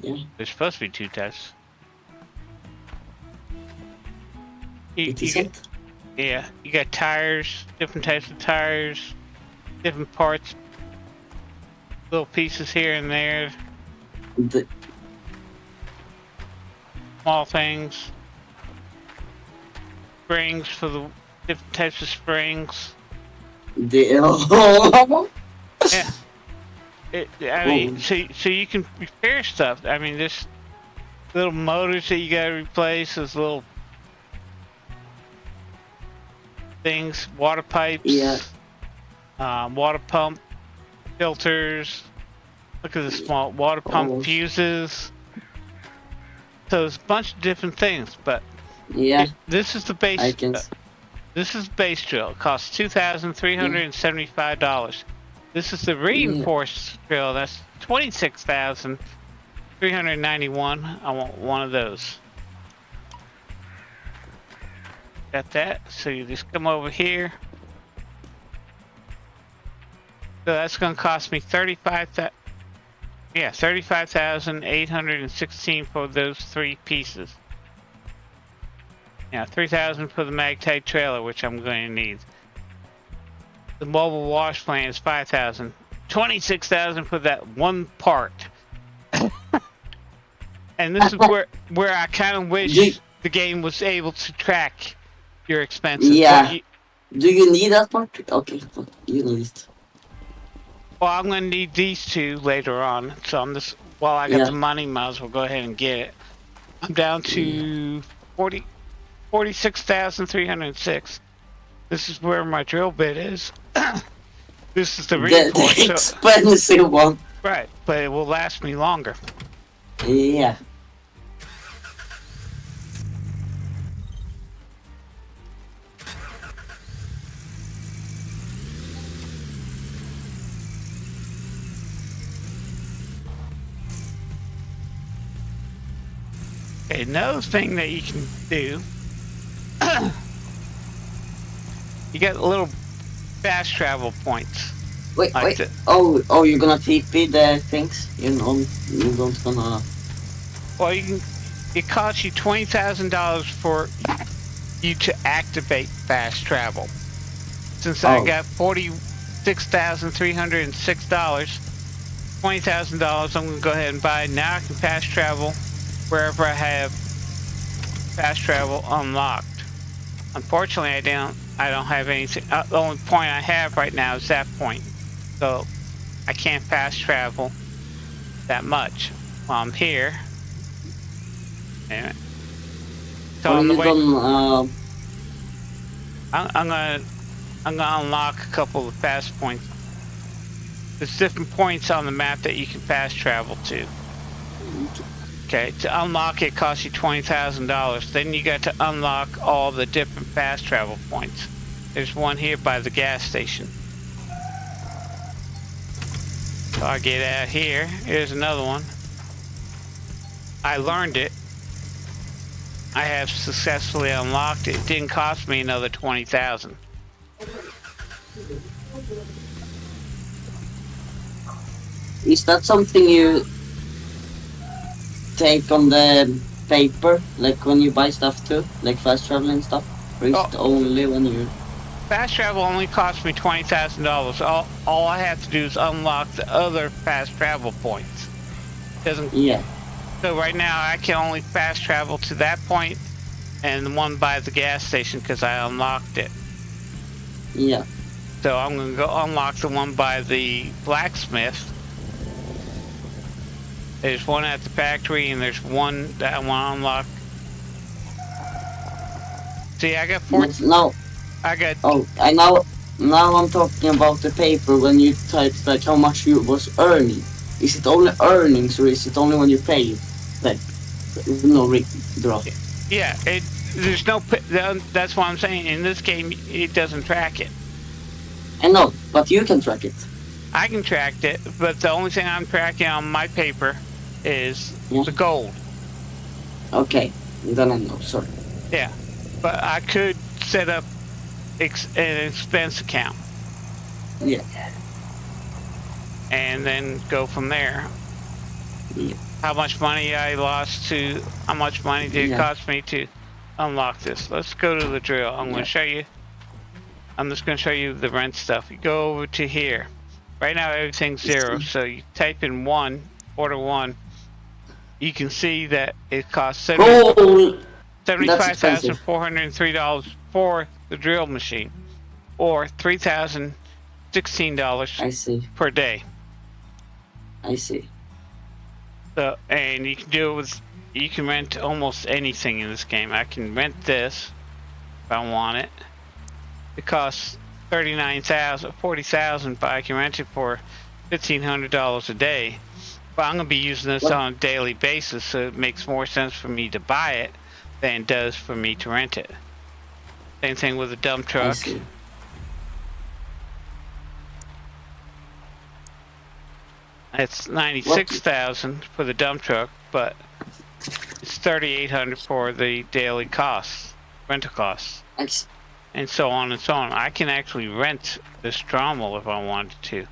Yeah. There's supposed to be 2 types. You got tires, different types of tires, different parts, little pieces here and there. Small things. Springs for the different types of springs. Yeah. I mean, so you can repair stuff. I mean, there's little motors that you gotta replace. There's little things, water pipes, water pump filters. Look at the small water pump fuses. So there's a bunch of different things, but this is the base. This is base drill. It costs $2,375. This is the reinforced drill. That's $26,391. I want one of those. Got that. So you just come over here. So that's going to cost me $35,816 for those 3 pieces. Yeah, $3,000 for the mag-tag trailer, which I'm going to need. The mobile wash plant is $5,000. 26,000 for that one part. And this is where I kind of wish the game was able to track your expenses. Yeah. Do you need that part? Okay, you need it. Well, I'm gonna need these two later on. So I'm just while I got the money, might as well go ahead and get it. I'm down to 46,306. This is where my drill bit is. This is the reinforced. The expensive one. Right, but it will last me longer. Yeah. Okay, another thing that you can do, you get little fast travel points. Wait. Oh, you're gonna TP the things? You don't gonna. Well, it costs you $20,000 for you to activate fast travel. Since I got $46,306, $20,000, I'm gonna go ahead and buy it. Now I can fast travel wherever I have fast travel unlocked. Unfortunately, I don't have anything. The only point I have right now is that point, so I can't fast travel that much while I'm here. Anyway. So on the way, I'm gonna unlock a couple of fast points. There's different points on the map that you can fast travel to. Okay, to unlock it costs you $20,000. Then you got to unlock all the different fast travel points. There's one here by the gas station. So I get out here. Here's another one. I learned it. I have successfully unlocked it. It didn't cost me another $20,000. Is that something you take on the paper, like when you buy stuff too, like fast traveling stuff? Or is it only when you? Fast travel only cost me $20,000. All I have to do is unlock the other fast travel points. Doesn't. Yeah. So right now I can only fast travel to that point and the one by the gas station because I unlocked it. Yeah. So I'm gonna go unlock the one by the blacksmith. There's one at the factory and there's one that I want to unlock. See, I got 14. No. I got. Oh, now I'm talking about the paper when you typed like how much you was earning. Is it only earnings or is it only when you pay? Like, no draw. Yeah, there's no. That's what I'm saying. In this game, it doesn't track it. I know, but you can track it. I can track it, but the only thing I'm tracking on my paper is the gold. Okay, then I know. Sorry. Yeah, but I could set up an expense account. Yeah. And then go from there. Yeah. How much money I lost to, how much money did it cost me to unlock this? Let's go to the drill. I'm going to show you. I'm just going to show you the rent stuff. You go over to here. Right now everything's 0, so you type in 1, order 1. You can see that it costs $75,403 for the drill machine, or $3,016 per day. I see. So, and you can do it with, you can rent almost anything in this game. I can rent this if I want it. It costs $40,000, but I can rent it for $1,500 a day. But I'm gonna be using this on a daily basis, so it makes more sense for me to buy it than it does for me to rent it. Same thing with a dump truck. It's $96,000 for the dump truck, but it's $3,800 for the daily costs, rental costs, and so on and so on. I can actually rent this Drommel if I wanted to.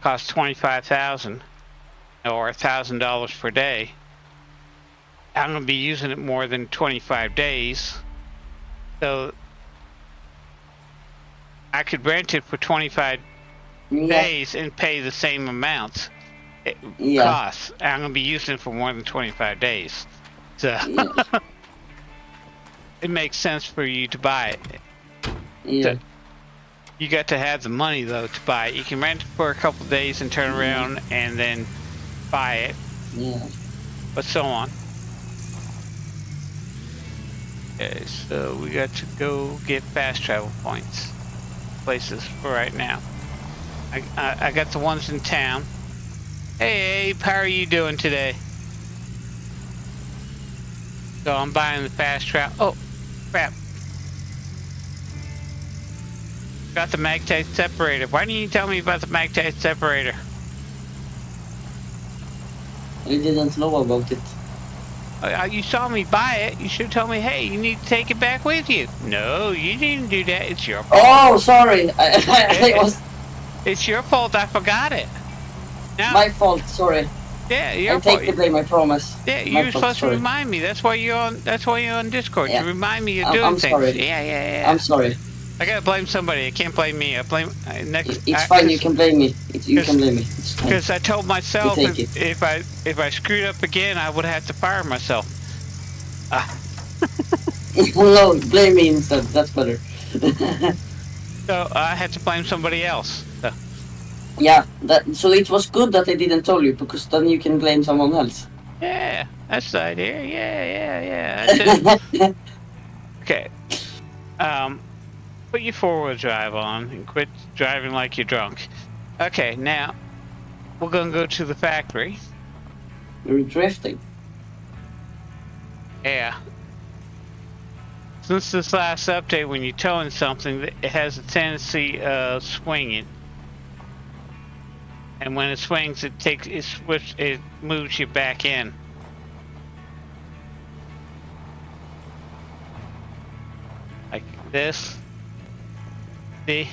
Costs $25,000 or $1,000 per day. I'm gonna be using it more than 25 days, so I could rent it for 25 days and pay the same amount it costs. I'm gonna be using it for more than 25 days, so it makes sense for you to buy it. So, you got to have the money though to buy it. You can rent it for a couple days and turn around and then buy it. But so on. Okay, so we got to go get fast travel points places for right now. I got the ones in town. Hey Abe, how are you doing today? So I'm buying the fast travel. Oh, crap. Got the magnetite separator. Why didn't you tell me about the magnetite separator? I didn't know about it. You saw me buy it. You should tell me, hey, you need to take it back with you. No, you didn't do that. It's your fault. Oh, sorry. I was... It's your fault. I forgot it. Now, my fault. Sorry. Yeah, your I fault. take the blame. I promise. Yeah, you're supposed to remind me. That's why you're on. That's why you're on Discord. Yeah. To remind me of doing I'm things. Sorry. Yeah. I'm sorry. I gotta blame somebody. I can't blame me. I blame next. It's fine. You can blame me. You can blame me. It's fine. Because I told myself if I screwed up again, I would have to fire myself. No, blame me instead. That's better. So I had to blame somebody else. So. Yeah. So it was good that I didn't tell you, because then you can blame someone else. Yeah, that's the idea. Yeah. Okay. Put your four-wheel drive on and quit driving like you're drunk. Okay, now we're gonna go to the factory. You're drifting. Yeah. Since this last update, when you're towing something, it has a tendency of swinging. And when it swings, it moves you back in. Like this. See?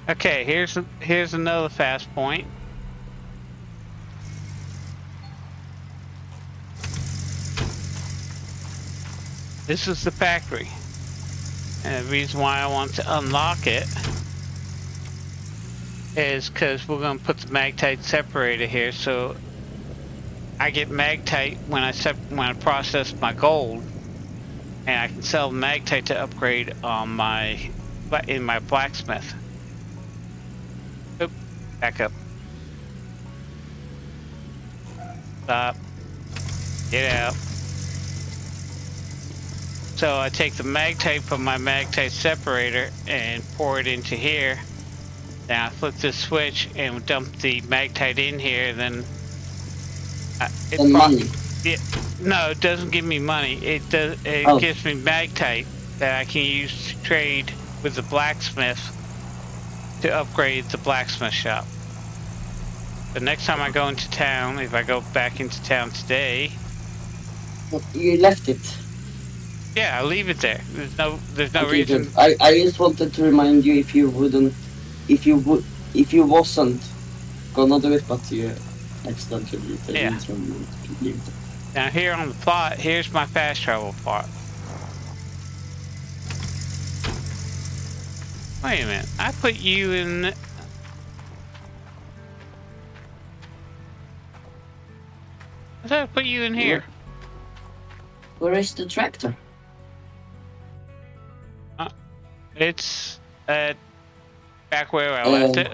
Okay, here's another fast point. This is the factory. And the reason why I want to unlock it is because we're going to put the magnetite separator here, so I get magnetite when I process my gold, and I can sell magnetite to upgrade on in my blacksmith. Oop, back up. Stop. Get out. So I take the magnetite from my magnetite separator and pour it into here. Then I flip this switch and dump the magnetite in here. Then money. No, it doesn't give me money. It gives me magnetite that I can use to trade with the blacksmith to upgrade the blacksmith shop. The next time I go into town, if I go back into town today, you left it. Yeah, I'll leave it there. There's no Okay, reason. Good. I just wanted to remind you if you wasn't gonna do it, but you accidentally did it. Yeah. Now here on the plot, here's my fast travel plot. Wait a minute, I put you in. I thought I put you in here. Where is the tractor? It's back where I left it.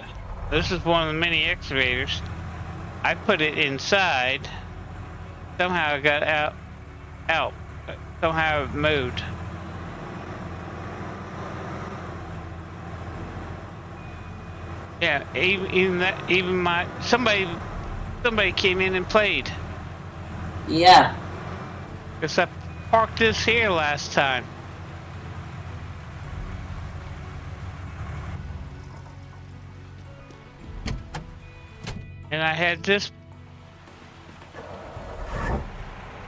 This is one of the mini excavators. I put it inside. Somehow it got out. Somehow it moved. Yeah, somebody came in and played. Yeah. Because I parked this here last time. And I had this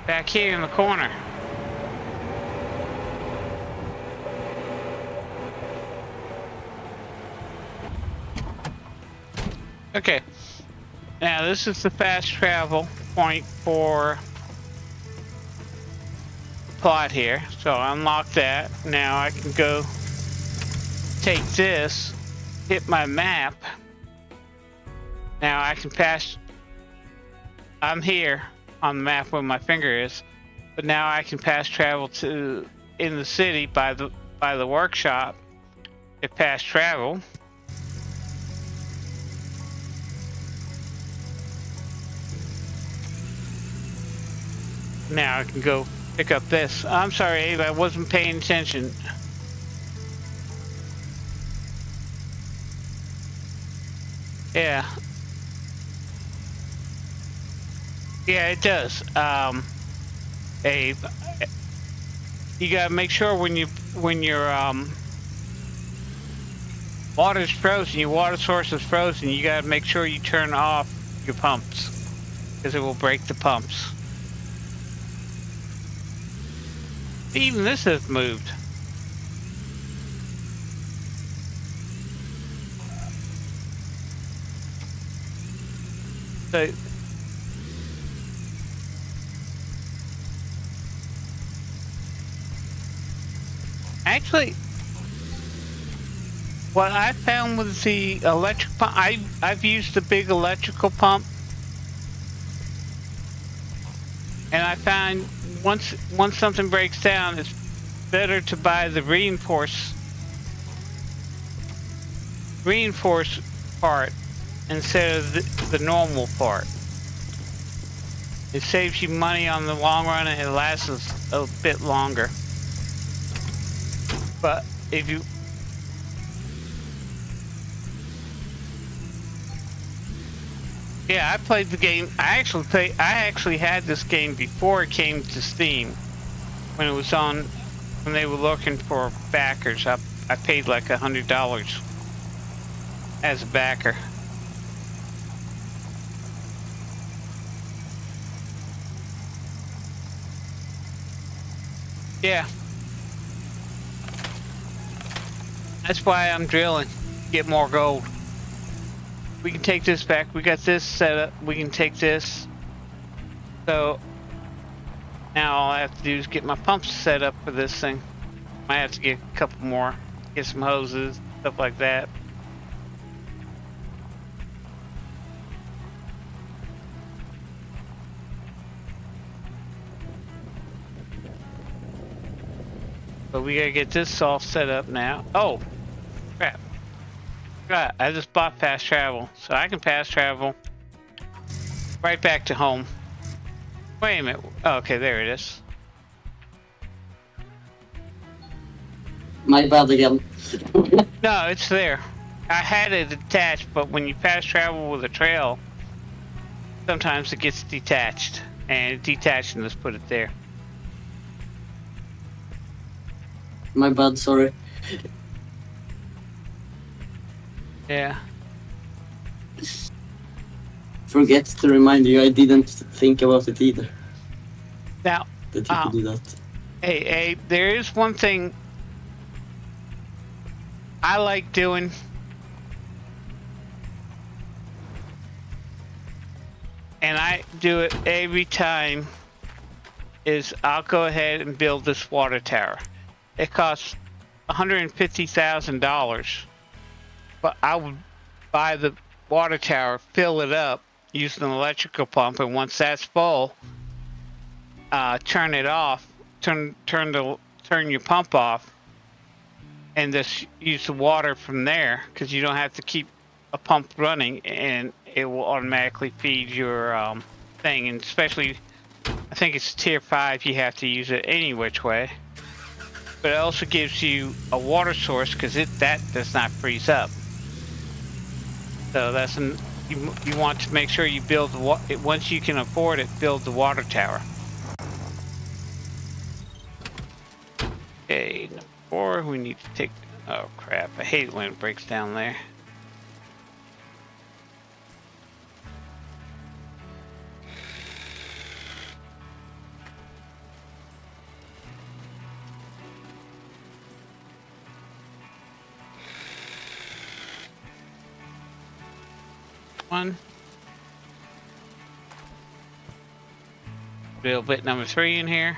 back here in the corner. Okay. Now this is the fast travel point for plot here. So I unlock that. Now I can go take this, hit my map. Now I can pass. I'm here on the map where my finger is, but now I can pass travel to in the city by the workshop. It pass travel. Now I can go pick up this. I'm sorry, Abe, I wasn't paying attention. Yeah. Yeah, it does. Abe, you gotta make sure when your water's frozen, your water source is frozen, you gotta make sure you turn off your pumps, because it will break the pumps. Even this has moved. So actually, what I found with the electric pump, I've used the big electrical pump, and I found once something breaks down, it's better to buy the reinforced part instead of the normal part. It saves you money on the long run, and it lasts a bit longer. But if you I played the game. I actually had this game before it came to Steam. When it was on, when they were looking for backers, I paid like $100 as a backer. Yeah. That's why I'm drilling. Get more gold. We can take this back. We got this set up. We can take this. So now all I have to do is get my pumps set up for this thing. Might have to get a couple more. Get some hoses, stuff like that. But we gotta get this all set up now. Oh, crap. I just bought fast travel, so I can fast travel right back to home. Wait a minute. Oh, okay, there it is. My bad again. No, it's there. I had it attached, but when you fast travel with a trail, sometimes it gets detached. And it detached and just put it there. My bad, sorry. Yeah. Forget to remind you, I didn't think about it either. Now, That you could do that. Hey, there is one thing I like doing. And I do it every time, is I'll go ahead and build this water tower. It costs $150,000, but I would buy the water tower, fill it up using an electrical pump, and once that's full, turn it off, turn your pump off, and just use the water from there, because you don't have to keep a pump running, and it will automatically feed your thing. And especially, I think it's tier 5, you have to use it any which way. But it also gives you a water source, because that does not freeze up. So that's you want to make sure you build once you can afford it, build the water tower. Okay, number 4, we need to take. Oh crap! I hate it when it breaks down there. One. Build bit number 3 in here.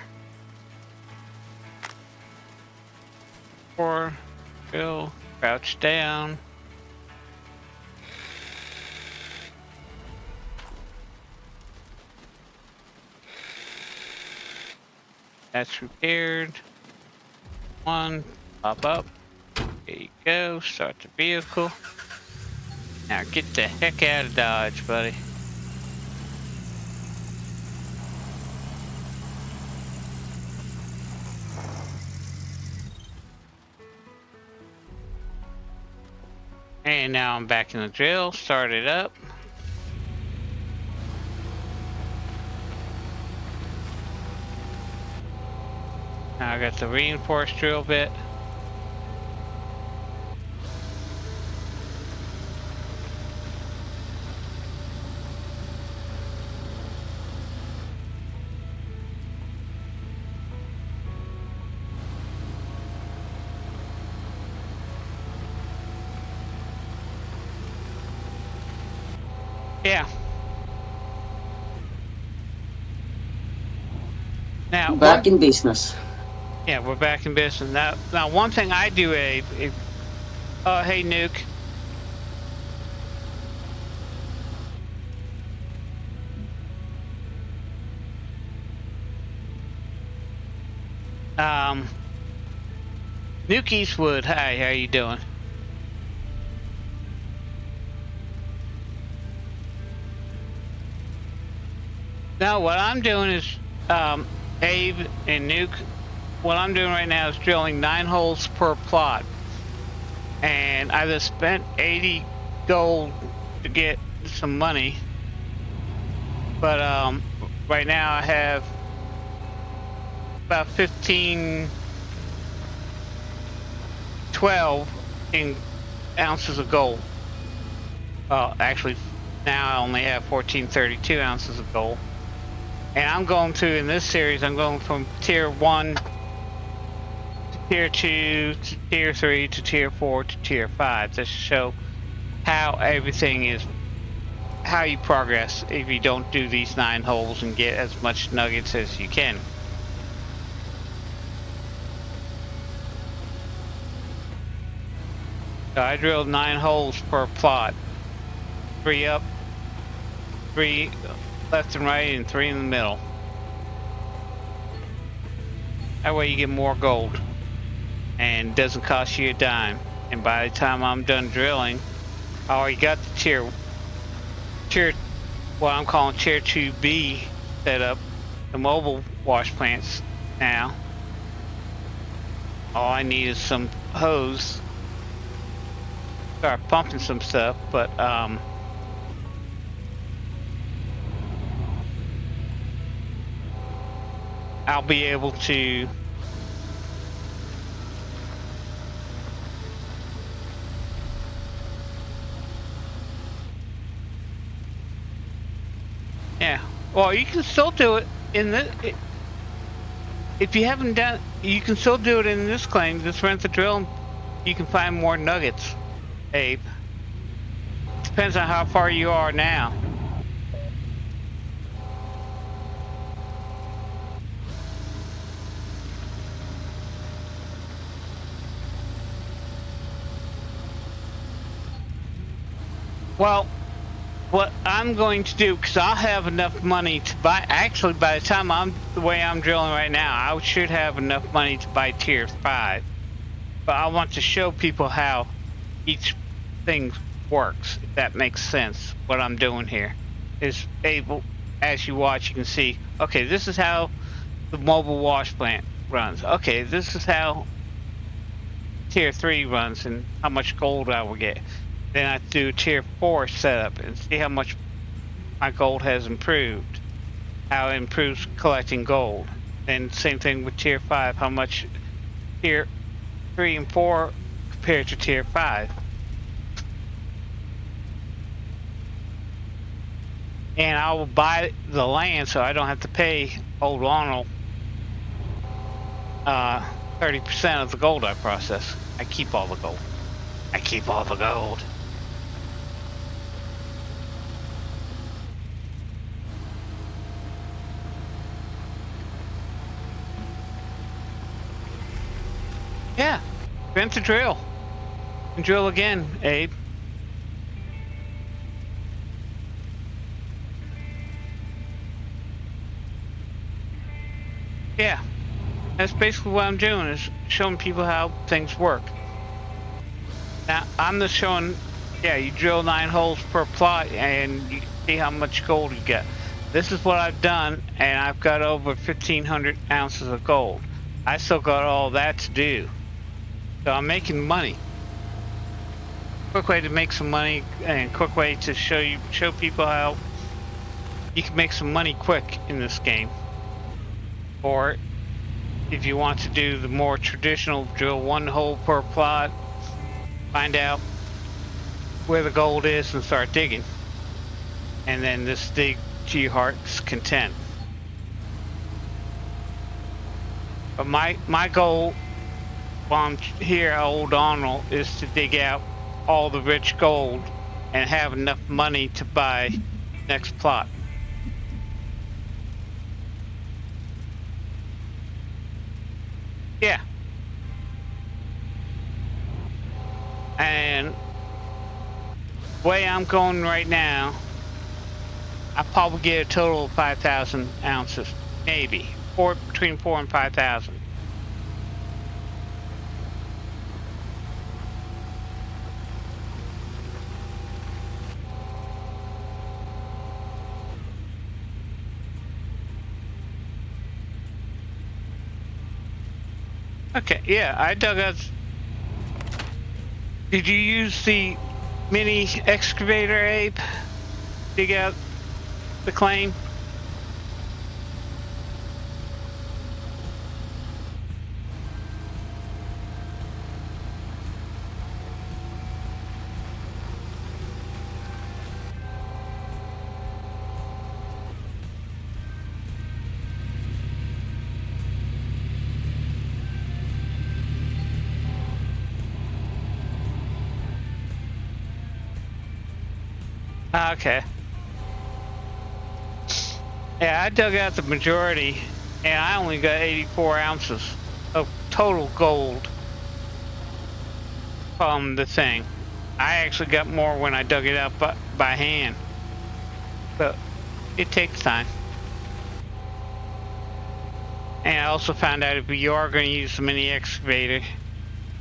4, drill, crouch down. That's repaired. 1, pop up. There you go, start the vehicle. Now get the heck out of Dodge, buddy. And now I'm back in the drill, start it up. Now I got the reinforced drill bit. Yeah. Now Back in business. Yeah, we're back in business. Now one thing I do, Abe, hey Nuke. Nuke Eastwood, hi, how you doing? Now what I'm doing is, Abe and Nuke, what I'm doing right now is drilling 9 holes per plot. And I just spent 80 gold to get some money. But right now I have about 12 in ounces of gold. Well, actually now I only have 1432 ounces of gold. And I'm going to, in this series, I'm going from tier 1 to tier 2 to tier 3 to tier 4 to tier 5. Just to show how everything is, how you progress if you don't do these 9 holes and get as much nuggets as you can. So I drilled 9 holes per plot. 3 up, 3 left and right, and 3 in the middle. That way you get more gold. And it doesn't cost you a dime. And by the time I'm done drilling, I already got the tier, what I'm calling tier 2B set up, the mobile wash plants now. All I need is some hose. Start pumping some stuff, but I'll be able to well, you can still do it in the if you haven't done, you can still do it in this claim. Just rent the drill and you can find more nuggets, Abe. Depends on how far you are now. Well, what I'm going to do, because I'll have enough money to buy, actually by the time the way I'm drilling right now, I should have enough money to buy tier 5. But I want to show people how each thing works, if that makes sense. What I'm doing here is able, as you watch, you can see, okay, this is how the mobile wash plant runs. Okay, this is how tier 3 runs and how much gold I will get. Then I do tier 4 setup and see how much my gold has improved. How it improves collecting gold. Then same thing with tier 5, how much tier 3 and 4 compared to tier 5. And I will buy the land so I don't have to pay old Ronald 30% of the gold I process. I keep all the gold. I keep all the gold. Yeah, Invent the drill. And drill again, Abe. Yeah. That's basically what I'm doing, is showing people how things work. Now, I'm just showing, yeah, you drill 9 holes per plot and you see how much gold you get. This is what I've done, and I've got over 1,500 ounces of gold. I still got all that to do. So I'm making money. Quick way to make some money, and quick way to show people how you can make some money quick in this game. Or if you want to do the more traditional, drill 1 hole per plot, find out where the gold is and start digging, and then just dig to your heart's content. But my goal while I'm here at Old Donald is to dig out all the rich gold and have enough money to buy next plot. Yeah. And the way I'm going right now, I probably get a total of 5,000 ounces, maybe, or between 4 and 5,000. Okay, yeah, I dug out. Did you use the mini excavator, Abe? Dig out the claim? Okay. Yeah, I dug out the majority, and I only got 84 ounces of total gold from the thing. I actually got more when I dug it out by hand, but it takes time. And I also found out if you are going to use the mini excavator,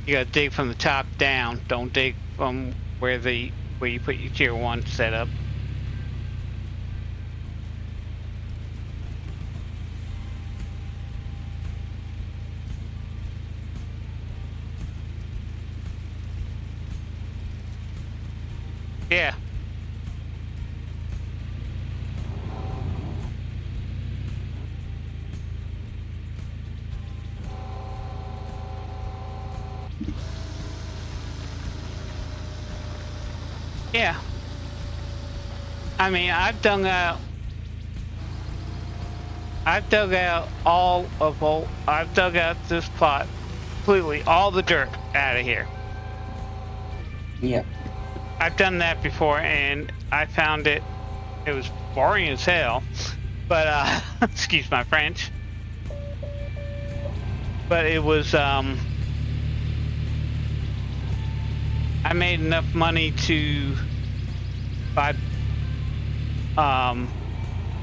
you got to dig from the top down. Don't dig from where you put your tier 1 setup. Yeah. Yeah. I mean, I've dug out I've dug out this plot completely, all the dirt out of here. Yeah. I've done that before, and I found it was boring as hell, but excuse my French, but it was I made enough money to buy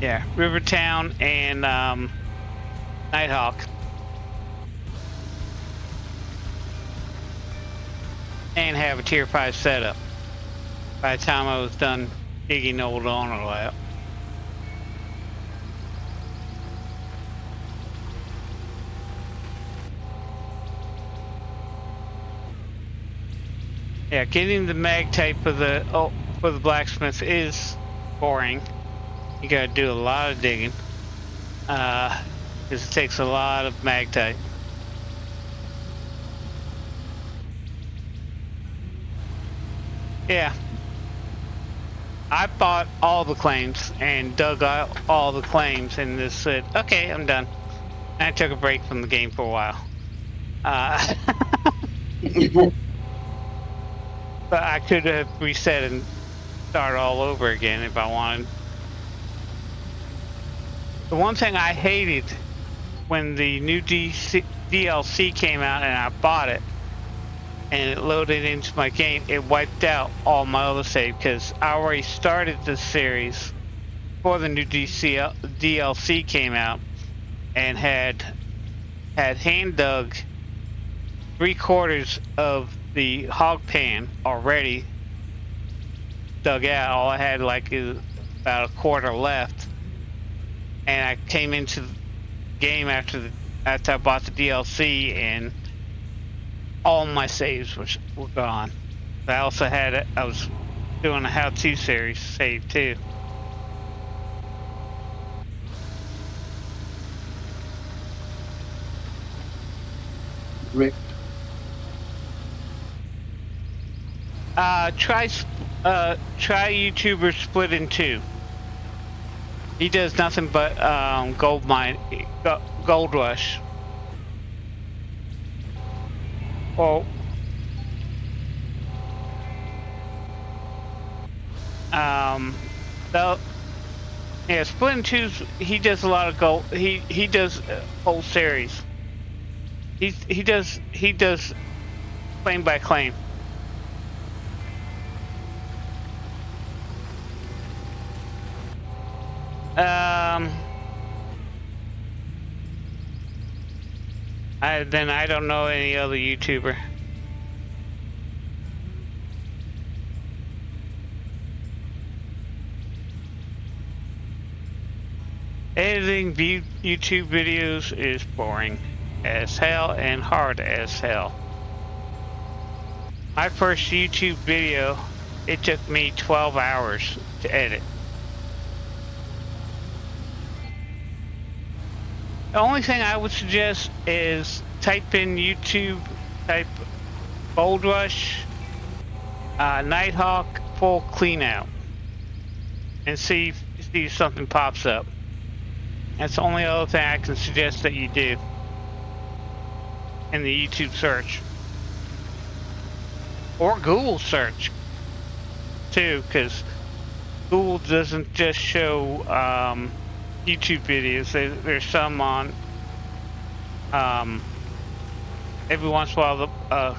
yeah, Rivertown and Nighthawk, and have a tier 5 setup by the time I was done digging Old Donald out. Yeah, getting the mag type for the blacksmith is boring. You gotta do a lot of digging, because it takes a lot of magtite. Yeah, I bought all the claims and dug out all the claims and just said, okay, I'm done. And I took a break from the game for a while. But I could have reset and started all over again if I wanted. The one thing I hated when the new DLC came out and I bought it and it loaded into my game, it wiped out all my other save because I already started this series before the new DLC came out, and had hand dug 3/4 of the hog pan already dug out. All I had like is about a quarter left, and I came into the game after I bought the DLC, and all my saves were gone. I also I was doing a how-to series save too. Rick. Try YouTuber Split in Two. He does nothing but gold rush. Well, so yeah, Split in Two. He does a lot of gold. He does whole series. He does claim by claim. I don't know any other YouTuber. Editing YouTube videos is boring as hell and hard as hell. My first YouTube video, it took me 12 hours to edit. The only thing I would suggest is type in YouTube, type Gold Rush, Nighthawk full clean out, and see if something pops up. That's the only other thing I can suggest that you do in the YouTube search. Or Google search too, because Google doesn't just show YouTube videos. There's some on every once in a while the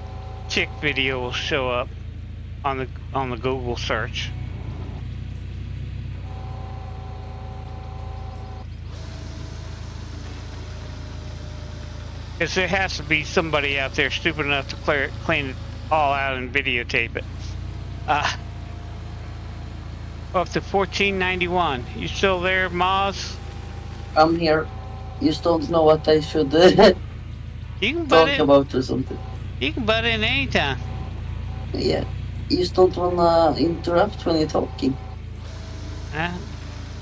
chick video will show up on the Google search. Because there has to be somebody out there stupid enough to clean it all out and videotape it. Up to 1491. You still there, Moz? I'm here. You still don't know what I should You can butt talk in. about or something. You can butt in anytime. Yeah. You just don't wanna interrupt when you're talking.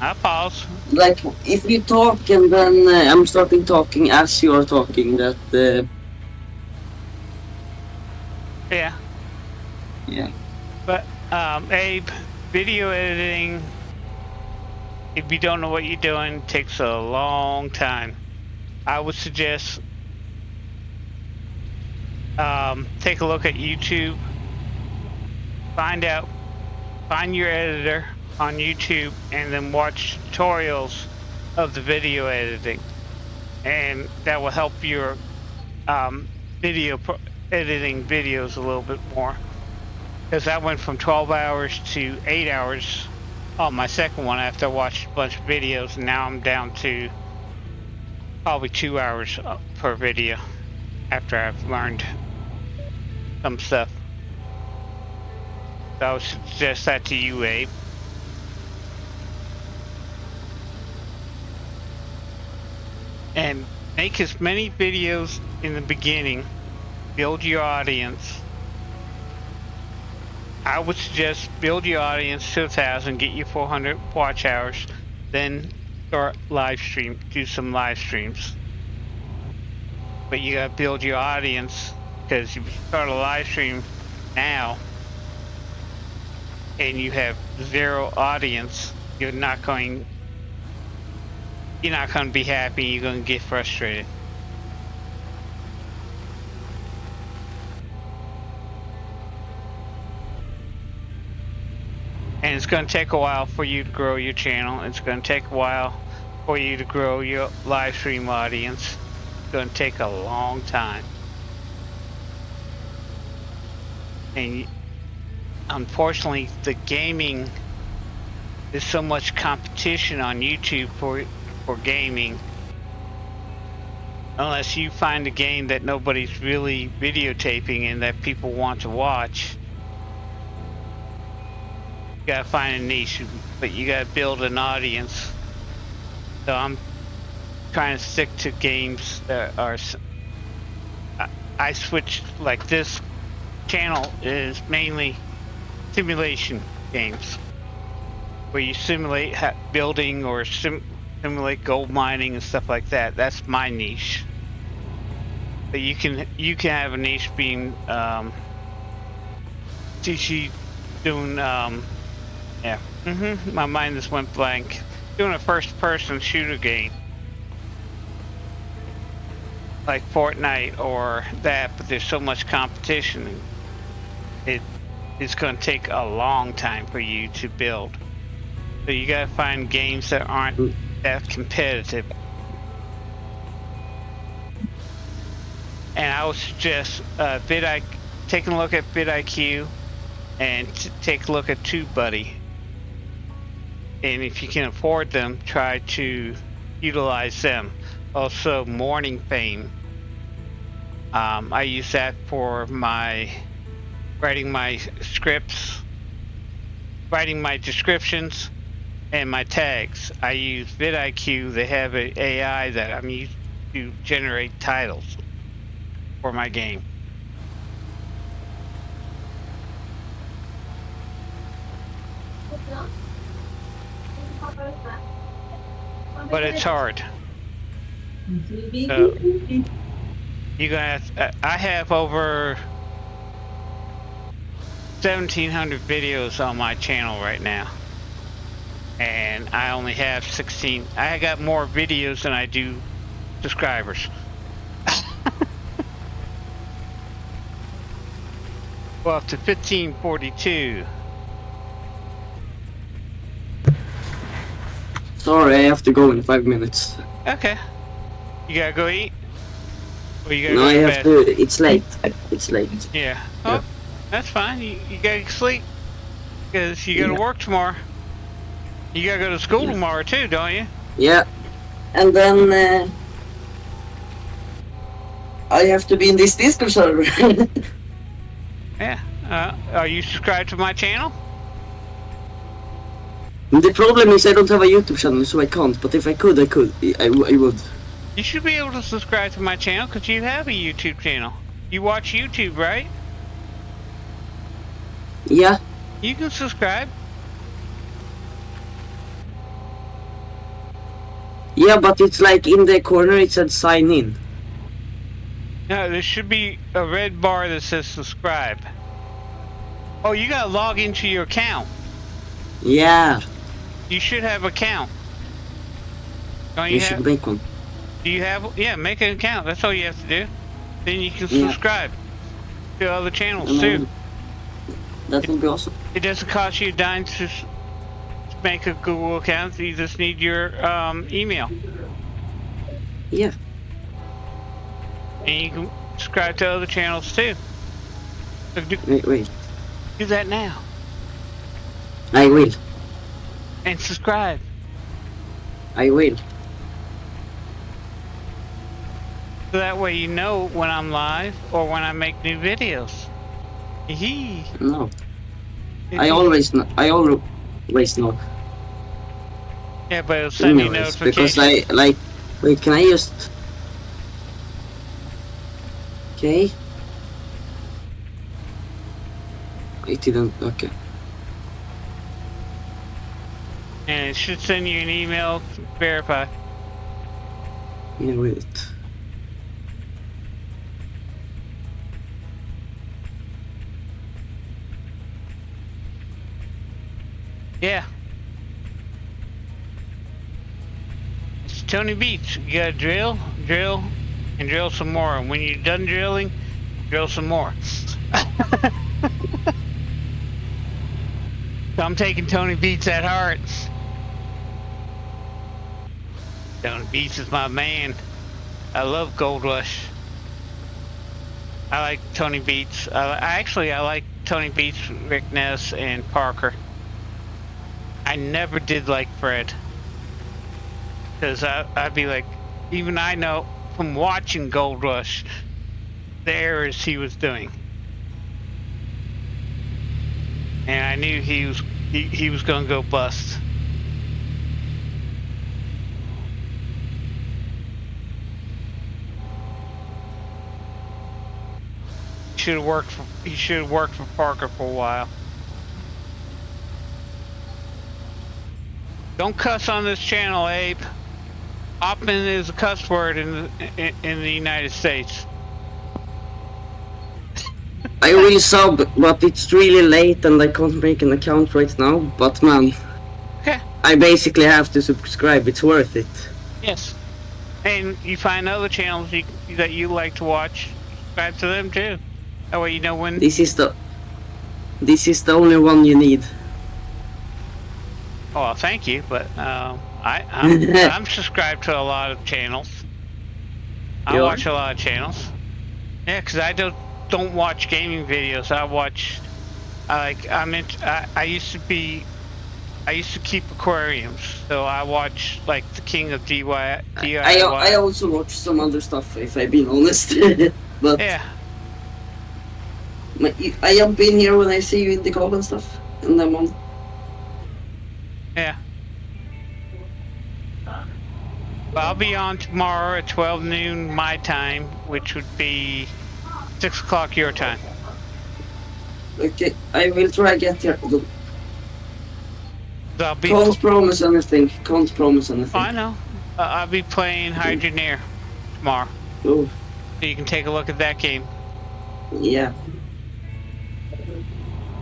I pause. Like, if you talk and then I'm starting talking as you're talking, that... Yeah. Yeah. But, Abe, video editing, if you don't know what you're doing, takes a long time. I would suggest take a look at YouTube, find your editor on YouTube, and then watch tutorials of the video editing, and that will help your editing videos a little bit more. Because I went from 12 hours to 8 hours on my second one after I watched a bunch of videos, and now I'm down to probably 2 hours per video after I've learned some stuff. So I would suggest that to you, Abe. And make as many videos in the beginning, build your audience. I would suggest build your audience to 1,000, get you 400 watch hours, then start live stream, do some live streams. But you gotta build your audience, because if you start a live stream now and you have 0 audience, you're not going to be happy. You're going to get frustrated. And it's going to take a while for you to grow your channel. It's going to take a while for you to grow your live stream audience. It's going to take a long time. And unfortunately, the gaming, there's so much competition on YouTube for gaming. Unless you find a game that nobody's really videotaping and that people want to watch, you gotta find a niche, but you gotta build an audience. So I'm trying to stick to games that are. I switched, like this channel is mainly simulation games, where you simulate building or simulate gold mining and stuff like that. That's my niche. But you can have a niche being TC doing yeah. My mind just went blank. Doing a first-person shooter game like Fortnite or that, but there's so much competition. It's going to take a long time for you to build. So you got to find games that aren't that competitive. And I would suggest taking a look at vidIQ and take a look at TubeBuddy. And if you can afford them, try to utilize them. Also, Morning Fame. I use that for writing my scripts, writing my descriptions, and my tags. I use vidIQ. They have an AI that I'm using to generate titles for my game. But it's hard. So you gonna I have over 1,700 videos on my channel right now, and I only have 16. I got more videos than I do subscribers. Well, up to 1542. Sorry, I have to go in 5 minutes. Okay. You gotta go eat? Or you gotta No, go I to have bed? to. It's late. It's late. Yeah. Oh, that's fine. You gotta sleep. Because you gotta work tomorrow. You gotta go to school tomorrow too, don't you? Yeah. And then I have to be in this Discord server. Yeah. Are you subscribed to my channel? The problem is I don't have a YouTube channel, so I can't. But if I could, I would. You should be able to subscribe to my channel because you have a YouTube channel. You watch YouTube, right? Yeah. You can subscribe. Yeah, but it's like in the corner it said sign in. No, there should be a red bar that says subscribe. Oh, you gotta log into your account. Yeah. You should have an account. Don't You should make one. Do you have? Yeah, make an account. That's all you have to do. Then you can subscribe to other channels too. That would be awesome. It doesn't cost you a dime to make a Google account. You just need your email. Yeah. And you can subscribe to other channels too. So Wait. do that now. I will. And subscribe. I will. So that way you know when I'm live or when I make new videos. Hee. No. I always know. Yeah, but it'll send you Anyways, notifications. because wait, can I just? Okay. It didn't. Okay. And it should send you an email to verify. Yeah, wait. Yeah. It's Tony Beats. You gotta drill, and drill some more. And when you're done drilling, drill some more. So I'm taking Tony Beats at heart. Tony Beats is my man. I love Gold Rush. I like Tony Beats. I like Tony Beats, Rick Ness, and Parker. I never did like Fred. Because I'd be like, even I know from watching Gold Rush, the errors he was doing. And I knew he was going to go bust. He should have worked for Parker for a while. Don't cuss on this channel, Abe. Hopping is a cuss word in the United States. I will sub, but it's really late and I can't make an account right now. But man, Okay. I basically have to subscribe. It's worth it. Yes. And you find other channels that you like to watch, subscribe to them too. That way you know when. This is the only one you need. Oh, well, thank you, but I'm subscribed to a lot of channels. I watch a lot of channels. Yeah, because I don't watch gaming videos. I used to keep aquariums, so I watch like the King of DIY. I also watch some other stuff, if I'm being honest. But yeah. I jump in here when I see you in the call and stuff, and I'm on. Yeah. Well, I'll be on tomorrow at 12 noon my time, which would be 6 o'clock your time. Okay, I will try get here. So Can't promise anything. I know. I'll be playing Hydroneer tomorrow. Oh. So you can take a look at that game. Yeah.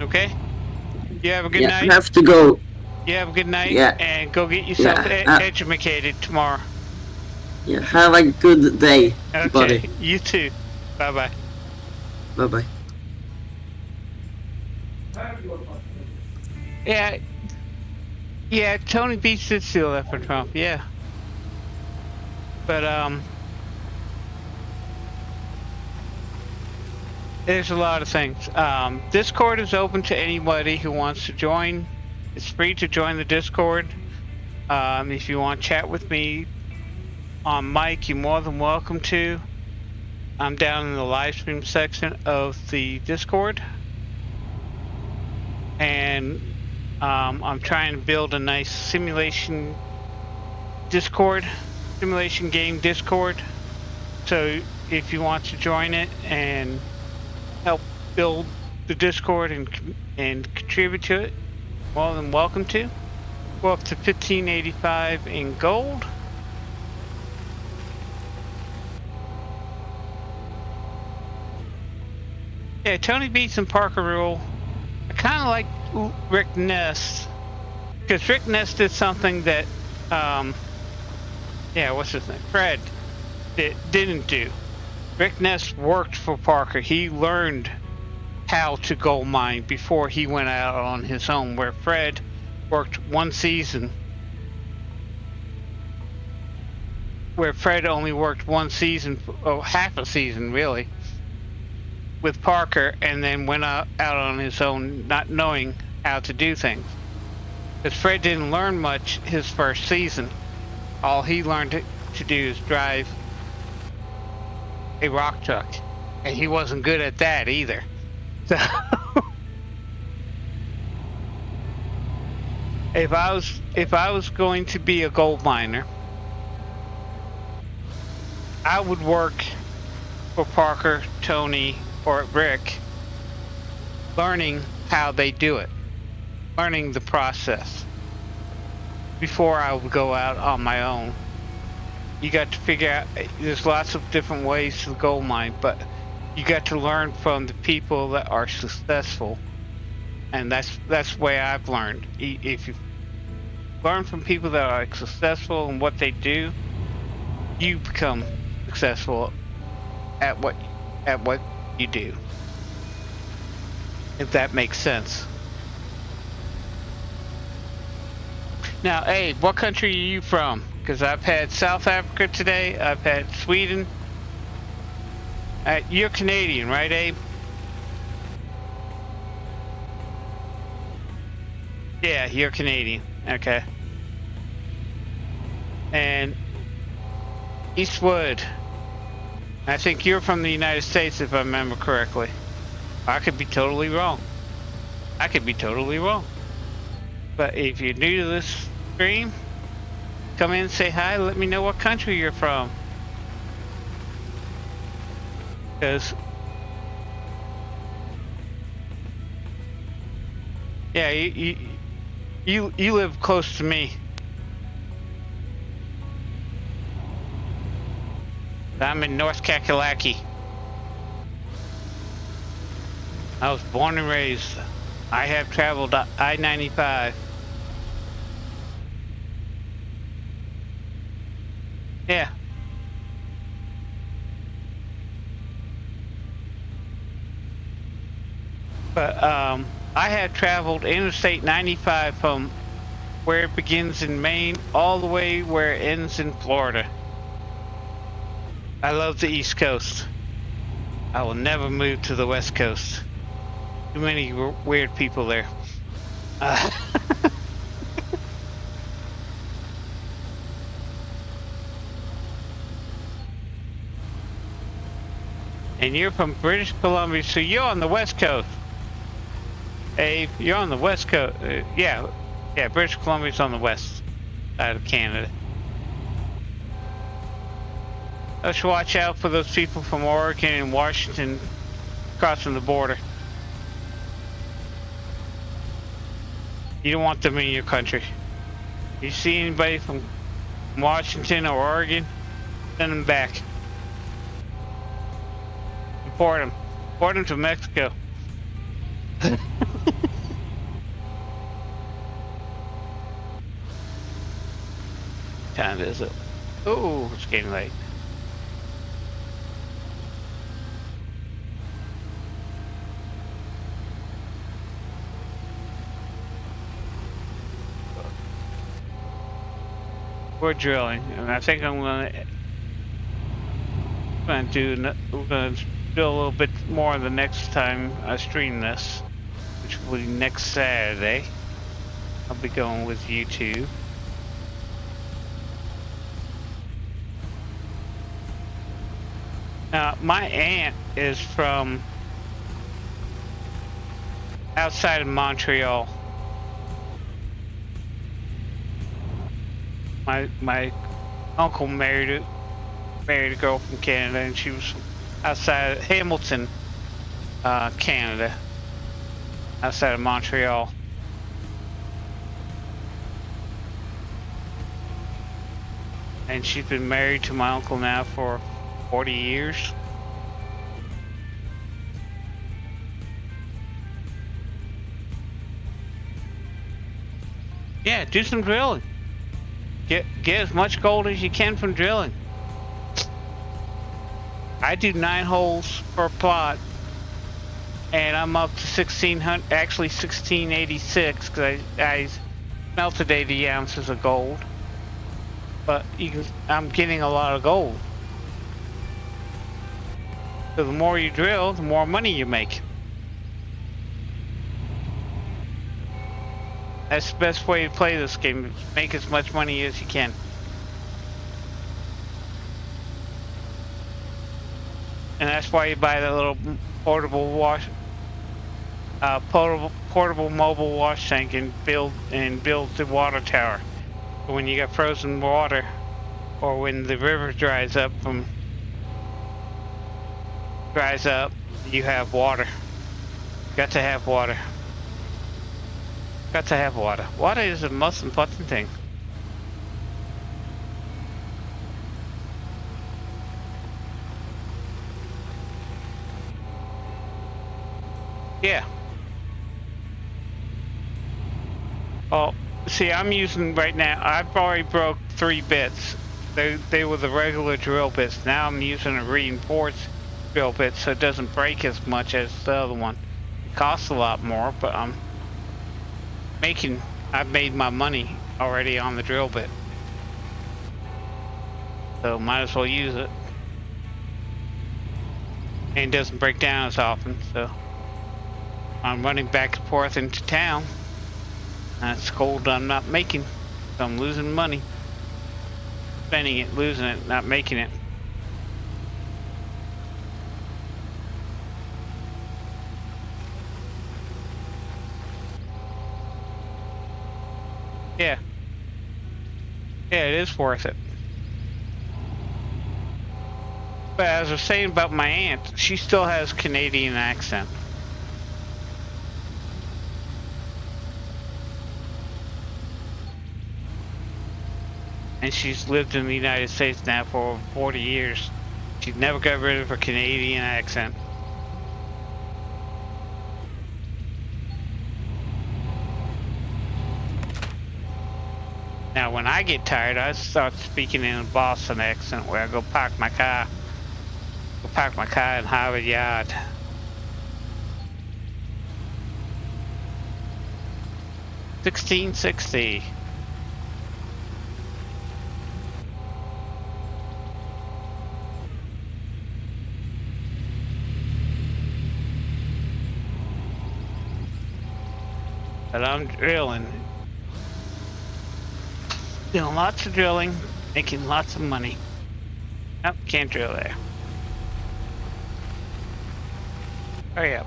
Okay? You have a good night. I have to go. You have a good night. Yeah. And go get yourself educated tomorrow. Yeah, have a good day, Okay. buddy. You too. Bye-bye. Bye-bye. Yeah, Tony Beach did steal that from Trump, yeah. But, there's a lot of things. Discord is open to anybody who wants to join. It's free to join the Discord. If you want to chat with me on mic, you're more than welcome to. I'm down in the live stream section of the Discord. And I'm trying to build a nice simulation game Discord. So if you want to join it and help build the Discord and contribute to it, more than welcome to. We're up to 1585 in gold. Yeah, Tony Beats and Parker Rule. I kind of like Rick Ness, because Rick Ness did something that, what's his name? Fred didn't do. Rick Ness worked for Parker. He learned how to gold mine before he went out on his own, where Fred worked one season. Where Fred only worked one season, half a season really, with Parker, and then went out on his own, not knowing how to do things. Because Fred didn't learn much his first season. All he learned to do is drive a rock truck, and he wasn't good at that either. So if I was going to be a gold miner, I would work for Parker, Tony, or Rick, learning how they do it, learning the process before I would go out on my own. You got to figure out, there's lots of different ways to gold mine, but you got to learn from the people that are successful, and that's the way I've learned. If you learn from people that are successful in what they do, you become successful at what you do, if that makes sense. Now, Abe, what country are you from? Because I've had South Africa today, I've had Sweden. You're Canadian, right, Abe? Yeah, you're Canadian. Okay. And Eastwood. I think you're from the United States, if I remember correctly. I could be totally wrong. I could be totally wrong. But if you're new to this stream, come in and say hi. Let me know what country you're from. Because, yeah, you live close to me. I'm in North Kakalaki. I was born and raised. I have traveled I-95. Yeah. But I have traveled Interstate 95 from where it begins in Maine all the way where it ends in Florida. I love the East Coast. I will never move to the West Coast. Too many weird people there. And you're from British Columbia, so you're on the West Coast. Abe, you're on the West Coast. Yeah, British Columbia's on the west side of Canada. Let's watch out for those people from Oregon and Washington crossing the border. You don't want them in your country. You see anybody from Washington or Oregon, send them back. Deport them. Deport them to Mexico. Time is it? Oh, it's getting late. We're drilling, and I think I'm gonna drill a little bit more the next time I stream this, which will be next Saturday. I'll be going with YouTube. Now, my aunt is from outside of Montreal. My uncle married a girl from Canada, and she was outside of Hamilton, Canada, outside of Montreal. And she's been married to my uncle now for 40 years. Yeah, do some drilling. Get as much gold as you can from drilling. I do 9 holes per plot, and I'm up to 1600, actually 1686, because I smelted 80 ounces of gold. But I'm getting a lot of gold. So the more you drill, the more money you make. That's the best way to play this game. Make as much money as you can. And that's why you buy that little portable portable mobile wash tank and build the water tower. But when you got frozen water, or when the river dries up, you have water. Got to have water. Got to have water. Water is the most important thing. Yeah. Well, see, I'm using right now, I've already broke 3 bits. They were the regular drill bits. Now I'm using a reinforced drill bit so it doesn't break as much as the other one. It costs a lot more, but I've made my money already on the drill bit. So might as well use it. And it doesn't break down as often, so I'm running back and forth into town. That's gold I'm not making. So I'm losing money. Spending it, losing it, not making it. Yeah. Yeah, it is worth it. But as I was saying about my aunt, she still has Canadian accent. And she's lived in the United States now for over 40 years. She never got rid of her Canadian accent. Now, when I get tired, I start speaking in a Boston accent where I go park my car. Go park my car in Harvard Yard. $16.60. But I'm drilling. Doing lots of drilling, making lots of money. Nope, can't drill there. Hurry up.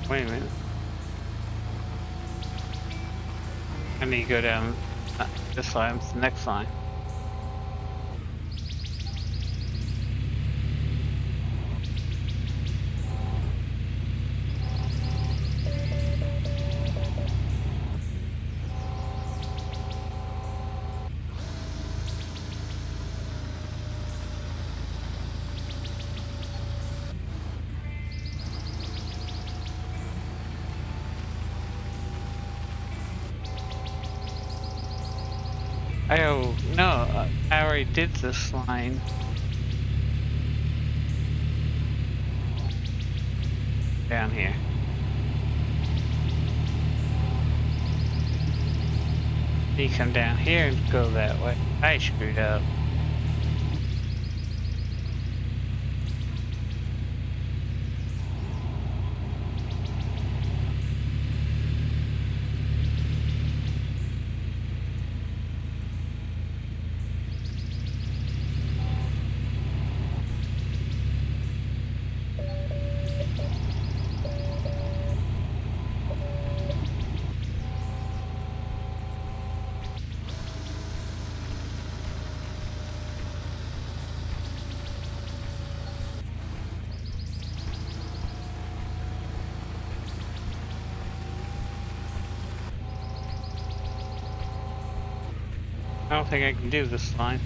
Wait a minute. I need to go down this line, it's the next line. Oh, no, I already did this line. Down here. You come down here and go that way. I screwed up. I don't think I can do this line.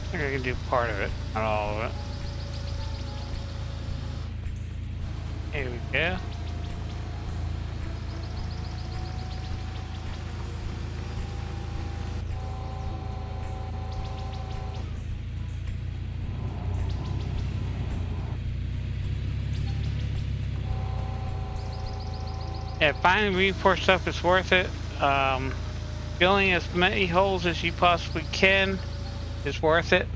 I think I can do part of it, not all of it. Here we go. Yeah, finding reinforced stuff is worth it. Filling as many holes as you possibly can is worth it.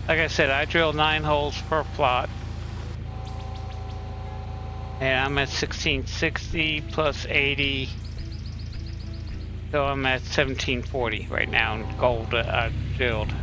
Like I said, I drill 9 holes per plot. And I'm at 1660 plus 80. So I'm at 1740 right now in gold drilled.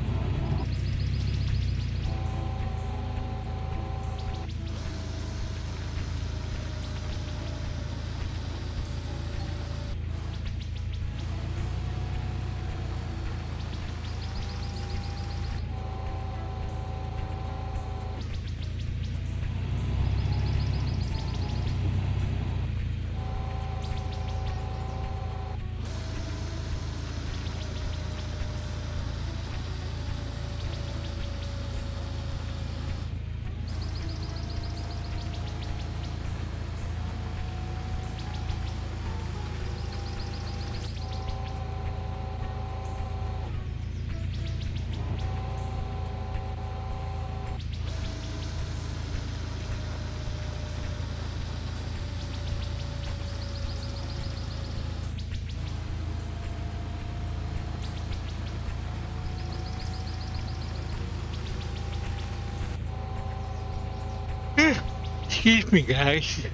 Excuse me, guys.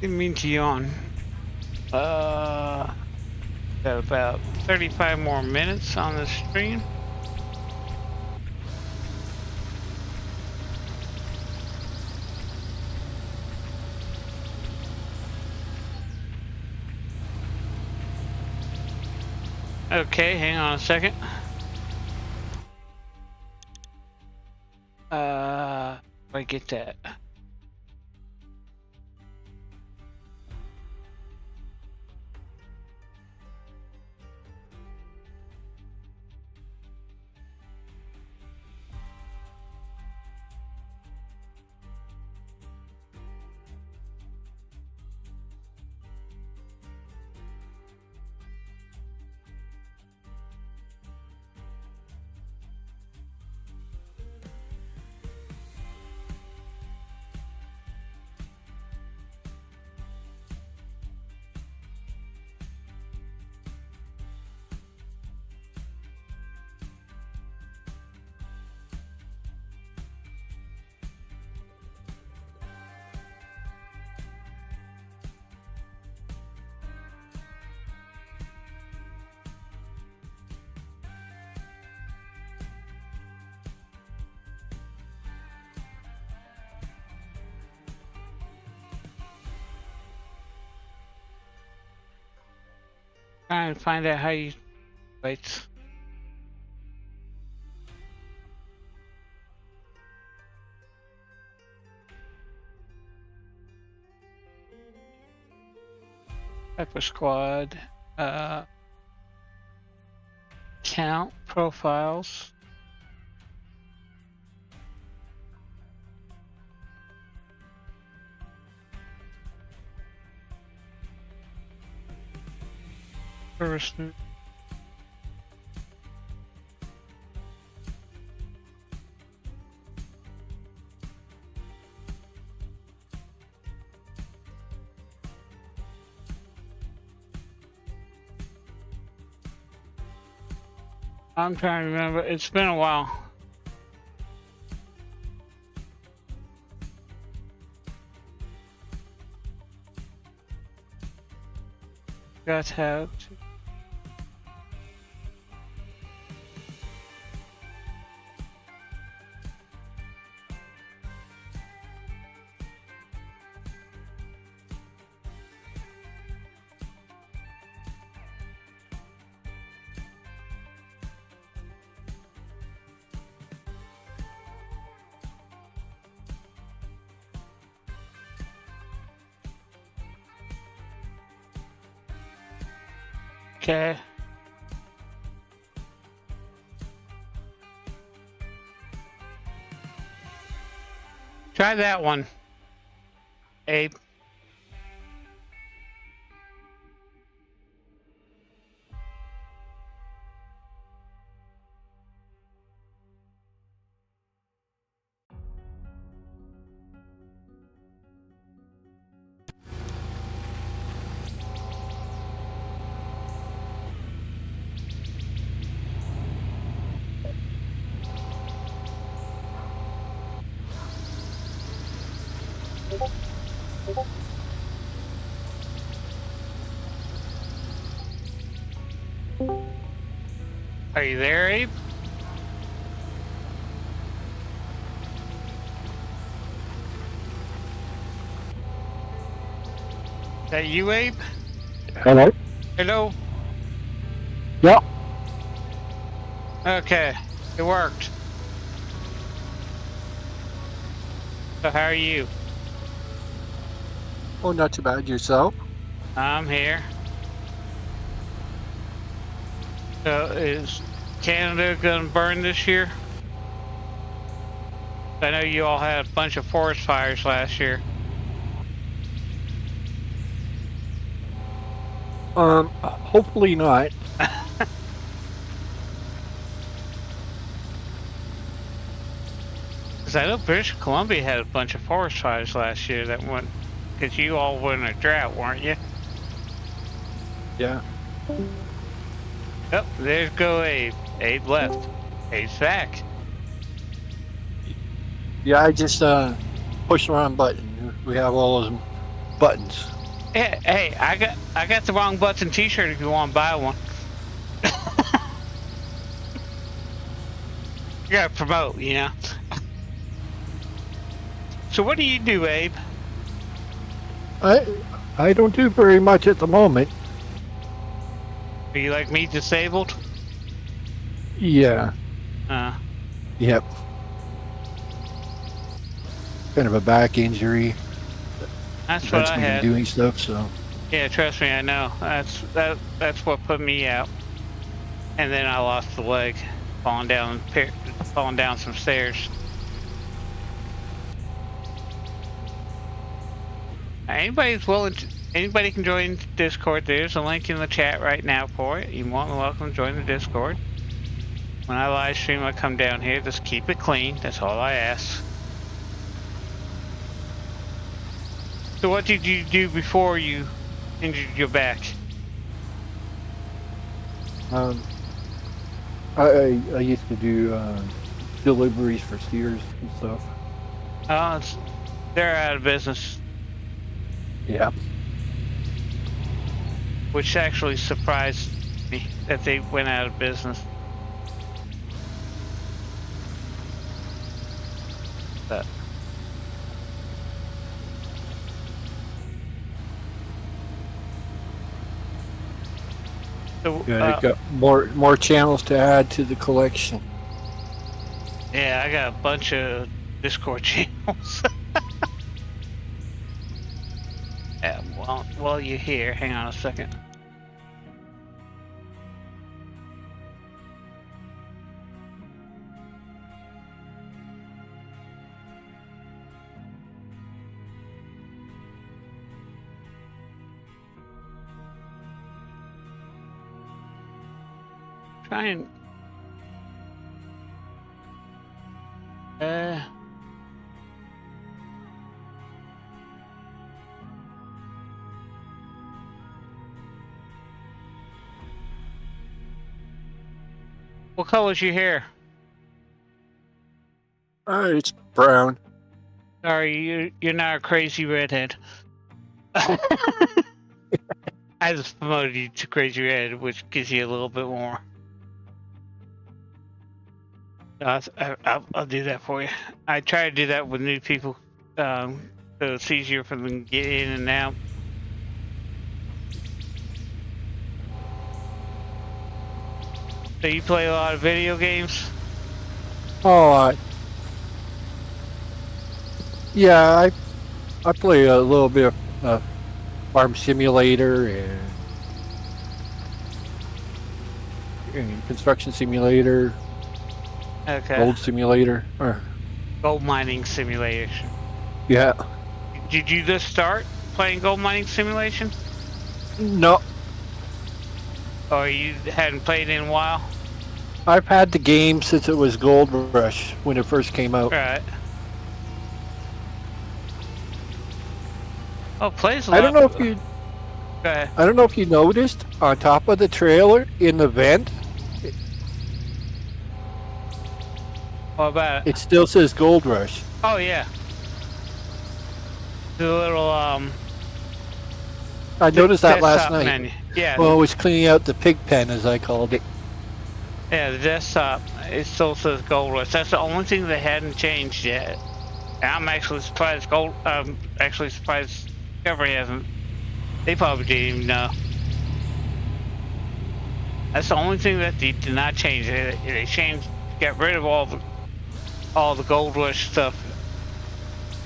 Didn't mean to yawn. Got about 35 more minutes on the stream. Okay, hang on a second. I get that. Trying to find out how you wait. Type of squad. Count profiles. Person. I'm trying to remember. It's been a while. Got to have. Okay. Try that one, Abe. Are you there, Abe? Is that you, Abe? Hello? Hello? Yeah. Okay, it worked. So how are you? Oh, not too bad. Yourself? I'm here. So is Canada gonna burn this year? I know you all had a bunch of forest fires last year. Hopefully not. Because I know British Columbia had a bunch of forest fires last year that went, because you all were in a drought, weren't you? Yeah. Yep, there's go Abe. Abe left. Abe's back. Yeah, I just pushed the wrong button. We have all those buttons. Hey, I got the wrong button T-shirt. If you want to buy one, you gotta promote, you know. So what do you do, Abe? I don't do very much at the moment. Are you like me, disabled? Yeah. Yep. Kind of a back injury. That's what That's I when had. you're doing stuff, so. Yeah, trust me, I know. That's what put me out. And then I lost the leg, falling down some stairs. Anybody can join Discord. There's a link in the chat right now for it. You're more than welcome to join the Discord. When I live stream, I come down here. Just keep it clean. That's all I ask. So what did you do before you injured your back? I used to do deliveries for Sears and stuff. They're out of business. Yeah. Which actually surprised me that they went out of business. But so, Yeah, I got more channels to add to the collection. yeah, I got a bunch of Discord channels. Yeah, while you're here, hang on a second. Try and what color's your hair? It's brown. Sorry, you're not a crazy redhead. I just promoted you to crazy redhead, which gives you a little bit more. I'll do that for you. I try to do that with new people, so it's easier for them to get in and out. So you play a lot of video games? Oh, yeah, I play a little bit of Farm Simulator and Construction Simulator, Okay. Gold Simulator. Gold mining simulation. Yeah. Did you just start playing gold mining simulation? No, Or you hadn't played in a while? I've had the game since it was Gold Rush when it first came out. Right. Oh, plays a lot. I don't know if you. Go ahead. I don't know if you noticed on top of the trailer in the vent, What about it? it still says Gold Rush. Oh yeah. The little I noticed that last desktop night. menu. Yeah. Well, I was cleaning out the pig pen, as I called it. Yeah, the desktop, it still says Gold Rush. That's the only thing they hadn't changed yet. And I'm actually surprised Discovery hasn't. They probably didn't even know. That's the only thing that they did not change. They got rid of all the Gold Rush stuff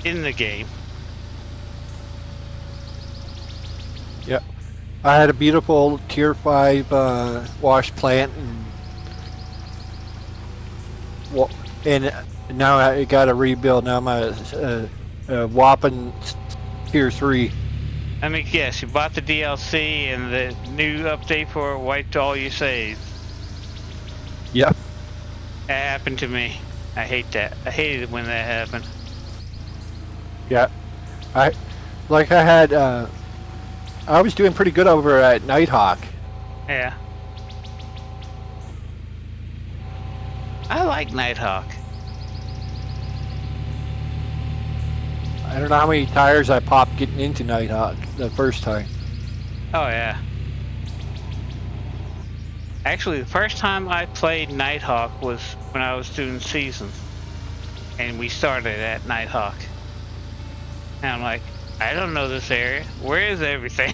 in the game. Yeah. I had a beautiful Tier 5 wash plant, and now I got to rebuild. Now I'm a whopping Tier 3. Let me guess, you bought the DLC and the new update for it wiped all your saves. Yep. That happened to me. I hate that. I hated it when that happened. Yeah. I was doing pretty good over at Nighthawk. Yeah. I like Nighthawk. I don't know how many tires I popped getting into Nighthawk the first time. Oh yeah. Actually, the first time I played Nighthawk was when I was doing seasons, and we started at Nighthawk. And I'm like, I don't know this area. Where is everything?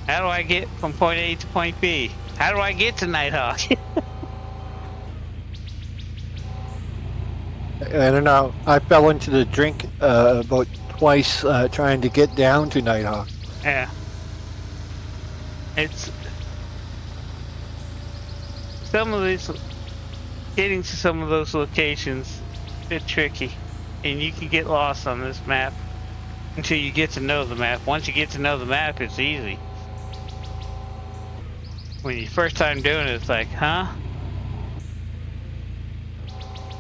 How do I get from point A to point B? How do I get to Nighthawk? I don't know. I fell into the drink about twice trying to get down to Nighthawk. Yeah. It's some of these getting to some of those locations a bit tricky, and you can get lost on this map until you get to know the map. Once you get to know the map, it's easy. When you first time doing it, it's like, huh?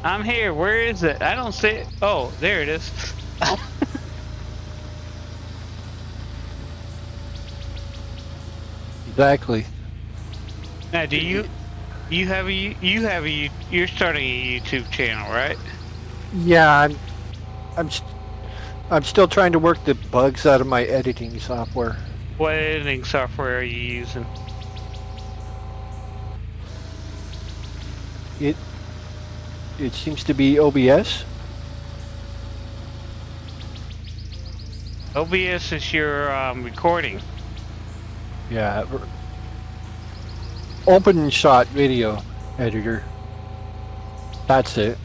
I'm here. Where is it? I don't see it. Oh, there it is. Exactly. Now, do you're starting a YouTube channel, right? Yeah, I'm still trying to work the bugs out of my editing software. What editing software are you using? It seems to be OBS. OBS is your recording. Yeah. Open shot video editor. That's it.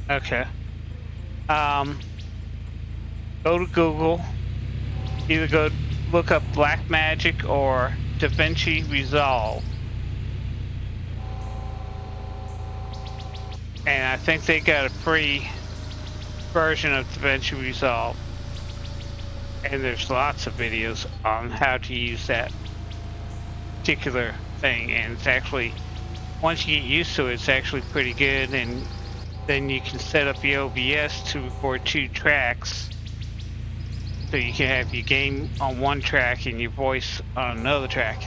Okay. Go to Google. Either go look up Blackmagic or DaVinci Resolve. And I think they got a free version of DaVinci Resolve. And there's lots of videos on how to use that particular thing. And it's actually, once you get used to it, it's actually pretty good. And then you can set up your OBS to record 2 tracks. So you can have your game on one track and your voice on another track.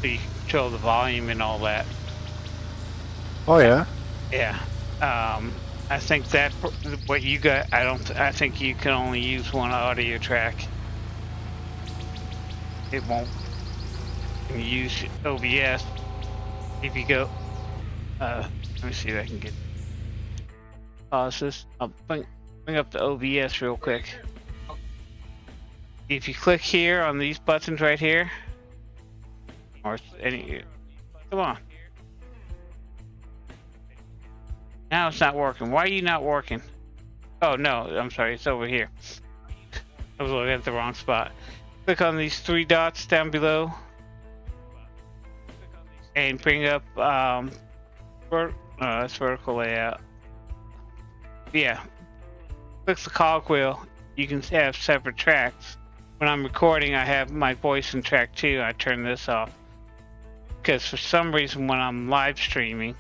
So you can control the volume and all that. Oh yeah. Yeah. I think that what you got, I think you can only use one audio track. It won't use OBS. If you go, let me see if I can get pause this. I'll bring up the OBS real quick. If you click here on these buttons right here, or any, come on. Now it's not working. Why are you not working? Oh no, I'm sorry, it's over here. I was looking at the wrong spot. Click on these 3 dots down below and bring up that's vertical layout. Yeah, click the cogwheel. You can have separate tracks. When I'm recording, I have my voice in track 2. I turn this off because for some reason when I'm live streaming,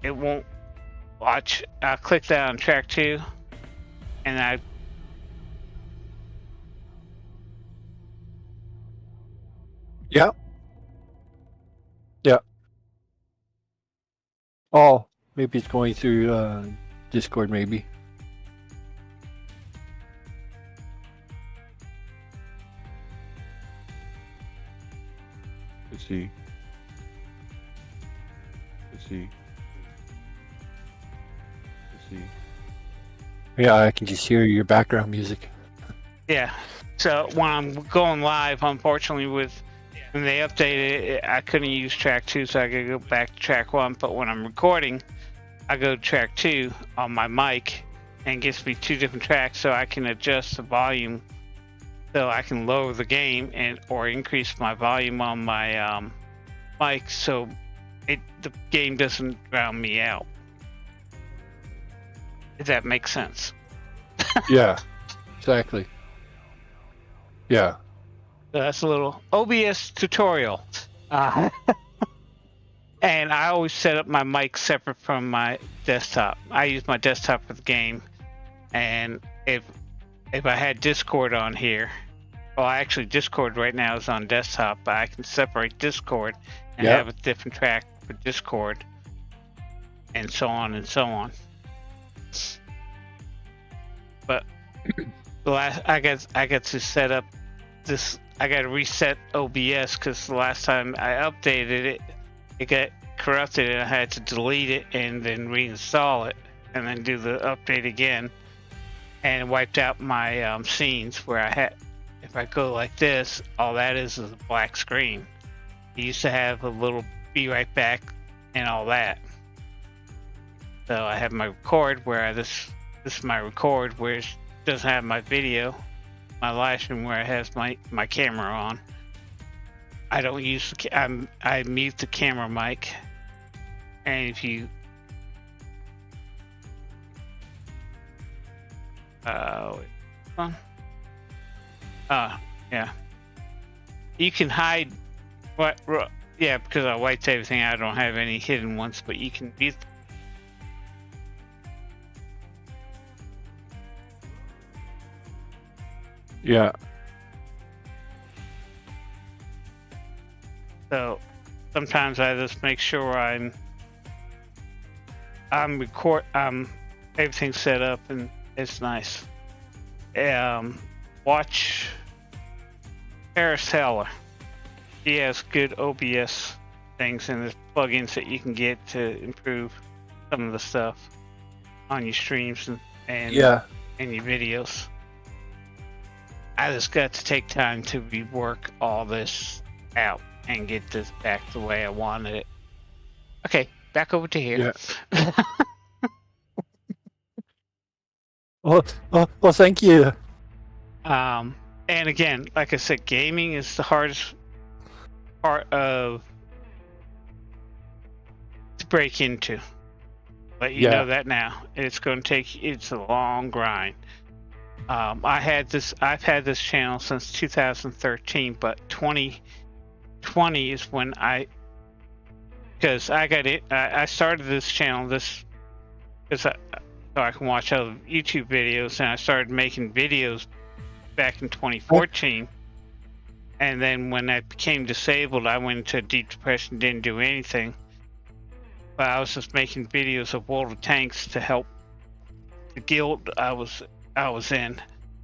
it won't watch. I'll click that on track 2 and I Yeah. Yeah. Oh, maybe it's going through Discord, maybe. Let's see. Let's see. Let's see. Yeah, I can just hear your background music. yeah. So when I'm going live, unfortunately, when they updated it, I couldn't use track 2, so I could go back to track 1. But when I'm recording, I go to track 2 on my mic, and it gives me 2 different tracks, so I can adjust the volume, so I can lower the game or increase my volume on my mic, so the game doesn't drown me out. If that makes sense. Yeah, exactly. Yeah. So that's a little OBS tutorial. And I always set up my mic separate from my desktop. I use my desktop for the game. And if I had Discord on here, Well, actually, Discord right now is on desktop, but I can separate Discord and Yeah. have a different track for Discord, and so on and so on. But the last I got to set up this. I got to reset OBS because the last time I updated it got corrupted, and I had to delete it and then reinstall it, and then do the update again, and it wiped out my scenes where I had. If I go like this, all that is a black screen. It used to have a little be right back and all that. So I have my record where this is my record where it doesn't have my video, my live stream where it has my camera on. I don't use I mute the camera mic, and if you yeah. You can hide what? Yeah, because I wiped everything. I don't have any hidden ones, but you can mute. Yeah. So sometimes I just make sure I'm everything's set up and it's nice. Watch Paris Heller. He has good OBS things and there's plugins that you can get to improve some of the stuff on your streams and your videos. I just got to take time to rework all this out and get this back the way I wanted it. Okay, back over to here. Yeah. well, thank you. And again, like I said, gaming is the hardest part of to break into. But you know that now. It's a long grind. I've had this channel since 2013, but 2020 is when I started this channel so I can watch other YouTube videos, and I started making videos back in 2014. And then when I became disabled, I went into a deep depression, didn't do anything. But I was just making videos of World of Tanks to help the guild I was in,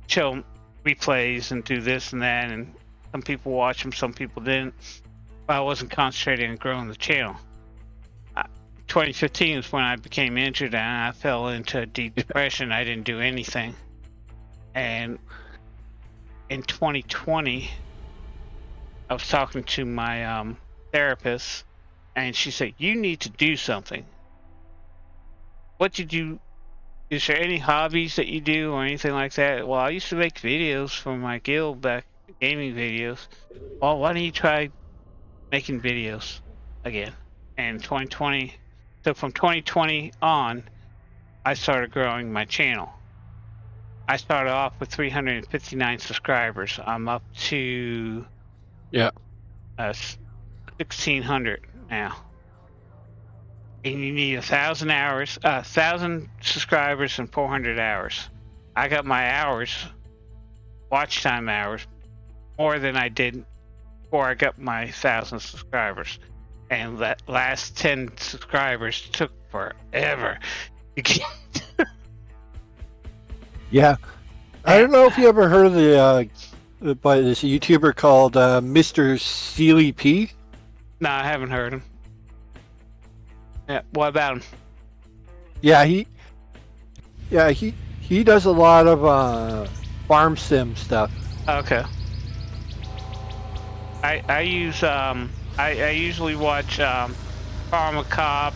show replays and do this and that, and some people watch them, some people didn't. But I wasn't concentrating on growing the channel. 2015 is when I became injured and I fell into a deep depression. I didn't do anything. And in 2020, I was talking to my therapist, and she said, "You need to do something. Is there any hobbies that you do or anything like that?" Well, I used to make videos for my guild back, gaming videos. Well, why don't you try making videos again? And 2020, so from 2020 on, I started growing my channel. I started off with 359 subscribers. I'm up to 1,600 now. And you need 1,000 hours, 1,000 subscribers and 400 hours. I got my hours, watch time hours, more than I did before I got my 1,000 subscribers. And that last 10 subscribers took forever. Yeah. I don't know if you ever heard of by this YouTuber called Mr. Sealy P. No, I haven't heard him. Yeah, what about him? Yeah, he does a lot of farm sim stuff. Okay. I use I usually watch Pharma Cop,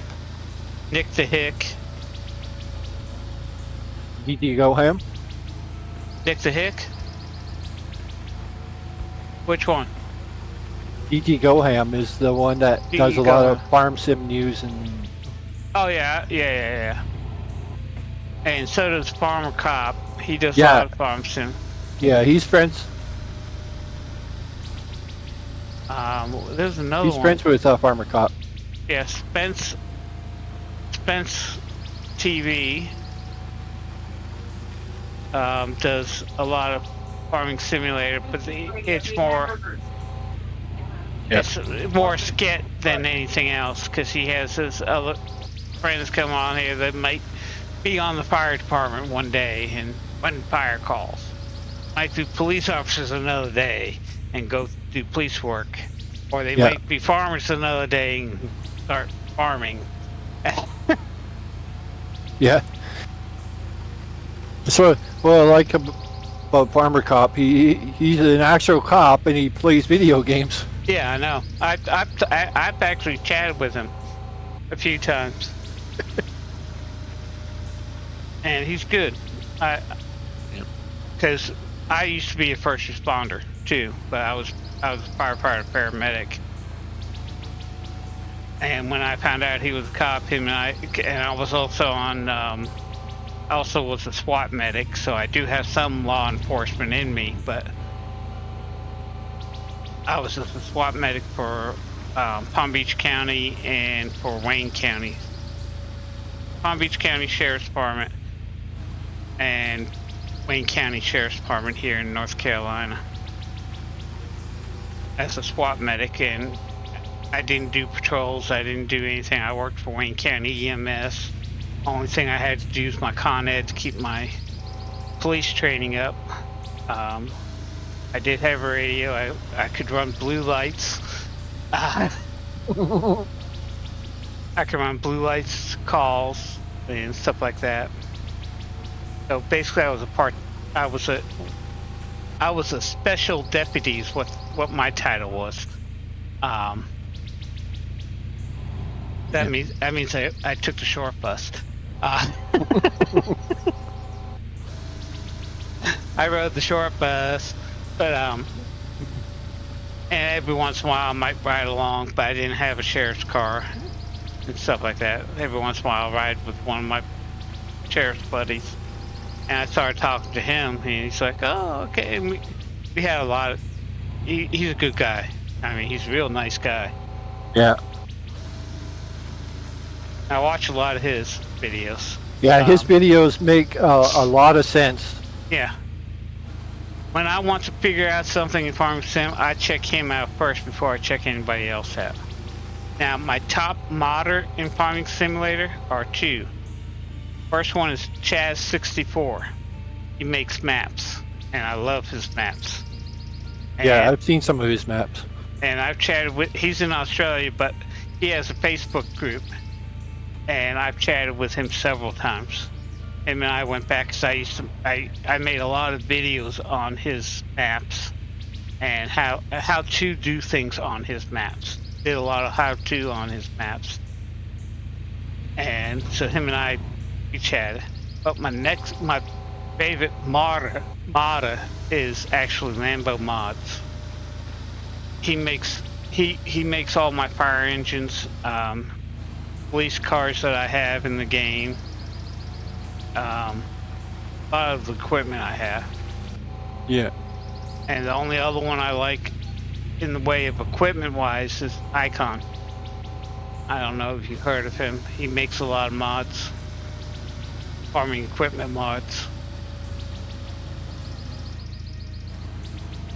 Nick the Hick. DT Goham? Nick the Hick? Which one? DT Goham is the one that does a lot of farm sim news and... Oh yeah. And so does Farmer Cop. He does a lot of farm sim. Yeah, he's friends. There's another one. He's friends with Farmer Cop. Yeah, Spence TV does a lot of farming simulator, but it's more Yeah. it's more skit than anything else because he has his other friends come on here that might be on the fire department one day and when fire calls, might be police officers another day and go do police work, or they Yeah. might be farmers another day and start farming. Yeah. So what I like about Farmer Cop, he's an actual cop and he plays video games. Yeah, I know. I've actually chatted with him a few times, and he's good. Because I used to be a first responder too, but I was a firefighter paramedic. And when I found out he was a cop, and I was also on, also was a SWAT medic, so I do have some law enforcement in me, but I was just a SWAT medic for Palm Beach County and for Wayne County. Palm Beach County Sheriff's Department and Wayne County Sheriff's Department here in North Carolina as a SWAT medic, and I didn't do patrols, I didn't do anything. I worked for Wayne County EMS. Only thing I had to do is my Con Ed to keep my police training up. I did have a radio. I could run blue lights. I could run blue lights calls and stuff like that. So basically, I was a special deputy is what my title was. That means I took the short bus. I rode the short bus, but and every once in a while I might ride along, but I didn't have a sheriff's car and stuff like that. Every once in a while I'll ride with one of my sheriff's buddies, and I started talking to him, and he's like, "Oh, okay." And we had a lot of. He's a good guy. I mean, he's a real nice guy. Yeah. I watch a lot of his videos. Yeah, his videos make a lot of sense. Yeah. When I want to figure out something in Farming Sim, I check him out first before I check anybody else out. Now, my top modder in Farming Simulator are two. First one is Chaz64. He makes maps, and I love his maps. Yeah, I've seen some of his maps. And I've chatted with, he's in Australia, but he has a Facebook group. And I've chatted with him several times. Him and I went back because I made a lot of videos on his maps and how to do things on his maps. Did a lot of how to on his maps. And so him and we chatted. But my favorite modder is actually Lambo Mods. He makes all my fire engines, police cars that I have in the game, a lot of the equipment I have. Yeah. And the only other one I like in the way of equipment wise is Icon. I don't know if you've heard of him. He makes a lot of mods, farming equipment mods.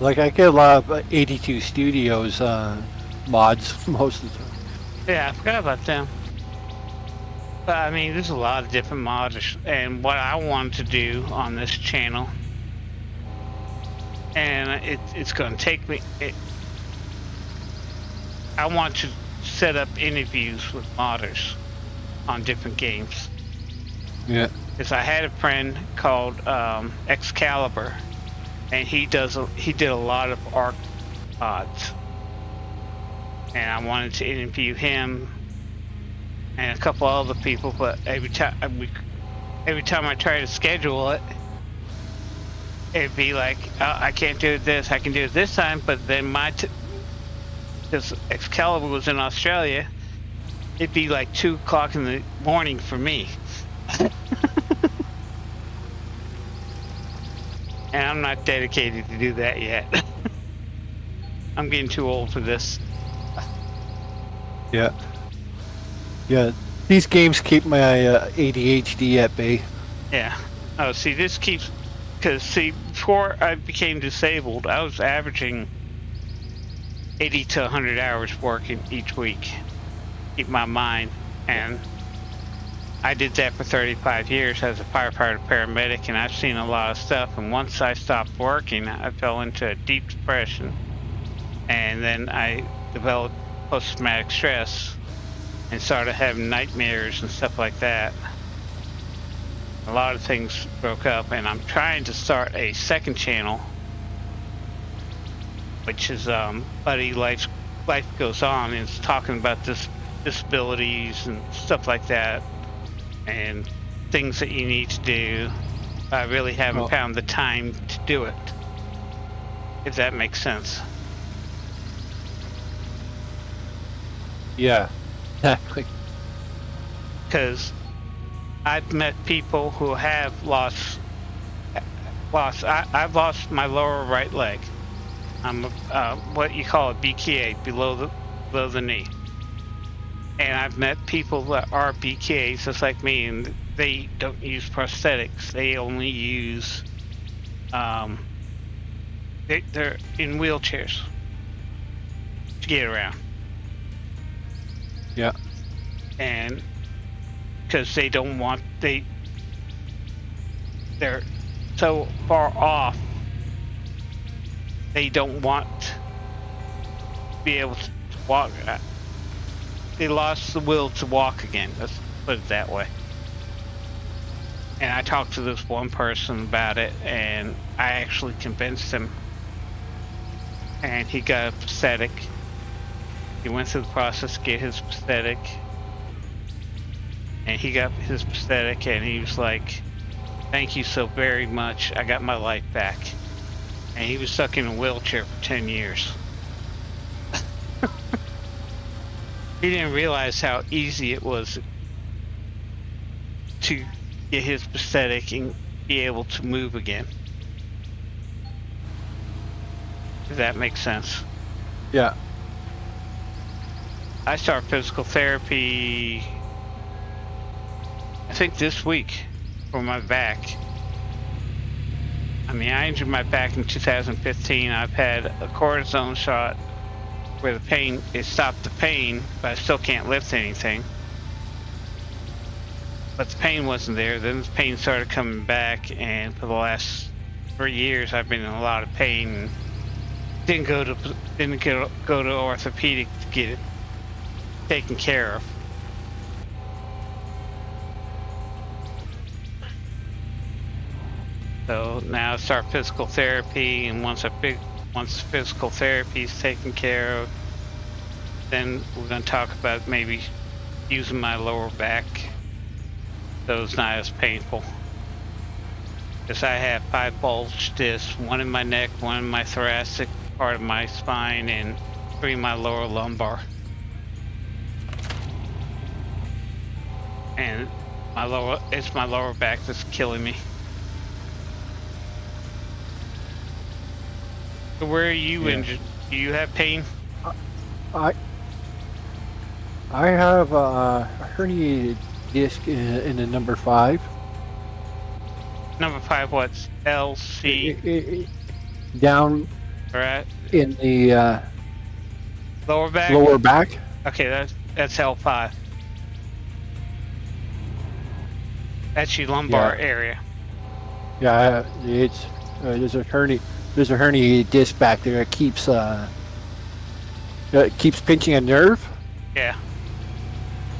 Like I get a lot of 82 Studios mods most of the time. Yeah, I forgot about them. But I mean, there's a lot of different mods, and what I wanted to do on this channel, and it's going to take me. I want to set up interviews with modders on different games. Yeah. Because I had a friend called Excalibur, and he did a lot of Arc mods, and I wanted to interview him and a couple other people, but every time I try to schedule it, it'd be like, oh, I can't do this, I can do it this time, but then because Excalibur was in Australia, it'd be like 2 o'clock in the morning for me. And I'm not dedicated to do that yet. I'm getting too old for this. Yeah. Yeah. These games keep my ADHD at bay. Yeah. Oh, see, this keeps, because see, before I became disabled, I was averaging 80 to 100 hours working each week. Keep my mind. And I did that for 35 years as a firefighter paramedic, and I've seen a lot of stuff. And once I stopped working, I fell into a deep depression. And then I developed post-traumatic stress and started having nightmares and stuff like that. A lot of things broke up, and I'm trying to start a second channel, which is Buddy Life Goes On, and it's talking about disabilities and stuff like that, and things that you need to do. I really haven't found the time to do it, if that makes sense. Yeah, exactly. Because I've met people who have I've lost my lower right leg. I'm what you call a BKA, below the knee. And I've met people that are BKAs just like me, and they don't use prosthetics. They only use they're in wheelchairs to get around. Yeah. And because they don't want, they're so far off, they don't want to be able to walk. They lost the will to walk again, let's put it that way. And I talked to this one person about it, and I actually convinced him, and he got a prosthetic. He went through the process to get his prosthetic, and he got his prosthetic, and he was like, "Thank you so very much. I got my life back." And he was stuck in a wheelchair for 10 years. He didn't realize how easy it was to get his prosthetic and be able to move again. If that makes sense. Yeah. I start physical therapy, I think this week, for my back. I mean, I injured my back in 2015. I've had a cortisone shot where it stopped the pain, but I still can't lift anything. But the pain wasn't there. Then the pain started coming back, and for the last 3 years, I've been in a lot of pain. Didn't go to orthopedic to get it taken care of. So now I start physical therapy, and once physical therapy is taken care of, then we're going to talk about maybe using my lower back so it's not as painful. Because I have 5 bulged discs, 1 in my neck, 1 in my thoracic part of my spine, and 3 in my lower lumbar. And it's my lower back that's killing me. So where are you injured? Do you have pain? I have a herniated disc in the number 5. Number 5, what's LC? Down Right. in the Lower back? lower back. Okay, that's L5. That's your lumbar area. Yeah, it's there's a herniated disc back there that keeps pinching a nerve. Yeah.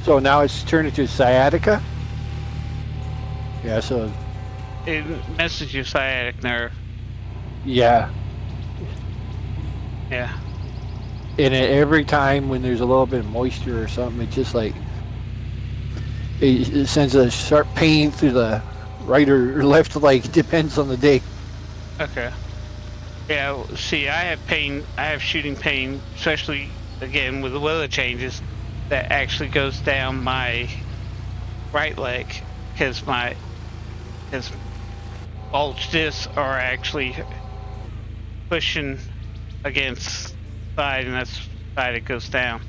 So now it's turned into sciatica. Yeah, so It messes your sciatic nerve. yeah. Yeah. And every time when there's a little bit of moisture or something, it's just like it sends a sharp pain through the right or left leg. It depends on the day. Okay. Yeah, well, see, I have pain. I have shooting pain, especially, again, with the weather changes, that actually goes down my right leg, because bulged discs are actually pushing against the side, and that's the side it goes down.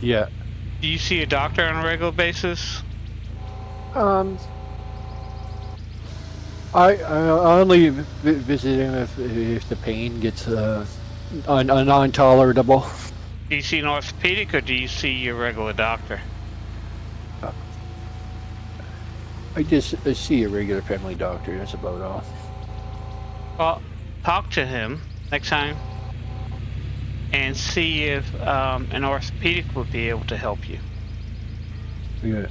Yeah. Do you see a doctor on a regular basis? I only visit him if the pain gets intolerable. Do you see an orthopedic or do you see your regular doctor? I just see a regular family doctor. That's about all. Well, talk to him next time and see if an orthopedic would be able to help you. Yeah.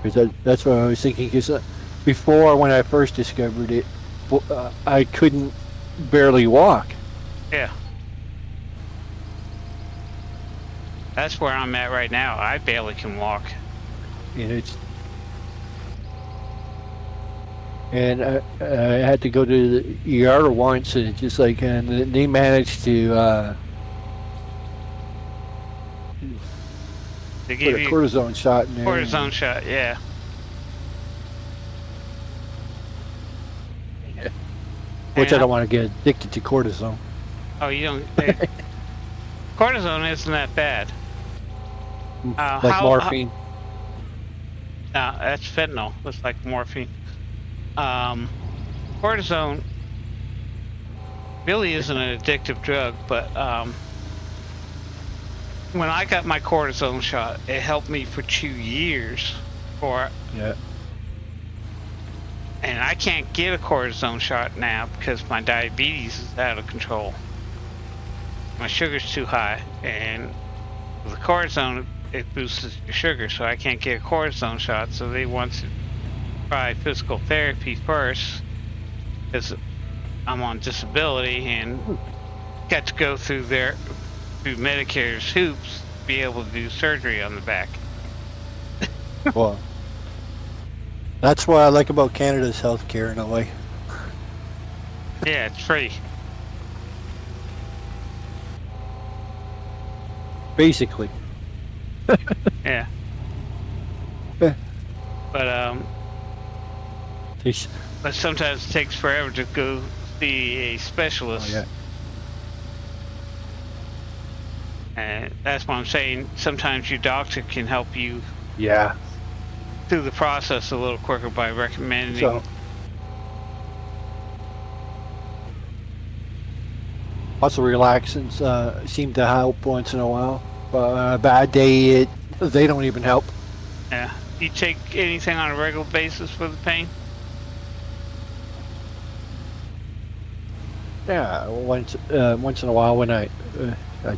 Because that's what I was thinking. Because before, when I first discovered it, I couldn't barely walk. Yeah. That's where I'm at right now. I barely can walk. And I had to go to the ER once, and it's just like, and they managed to They put give a you cortisone shot in there. cortisone shot, yeah. Which I And don't want to get addicted to cortisone. Oh, you don't. Cortisone isn't that bad. Like morphine. No, that's fentanyl. It's like morphine. Cortisone really isn't an addictive drug, but when I got my cortisone shot, it helped me for 2 years. Yeah. And I can't get a cortisone shot now because my diabetes is out of control. My sugar's too high, and with the cortisone, it boosts your sugar, so I can't get a cortisone shot. So they want to try physical therapy first, because I'm on disability and got to go through Medicare's hoops to be able to do surgery on the back. Well, that's what I like about Canada's healthcare in a way. Yeah, it's free. Basically. Yeah. Yeah. But Jeez. but sometimes it takes forever to go see a specialist. Oh, yeah. And that's what I'm saying. Sometimes your doctor can help you Yeah. through the process a little quicker by recommending. So, also relaxants seem to help once in a while. But a bad day, they don't even help. Yeah. You take anything on a regular basis for the pain? Yeah, once in a while when I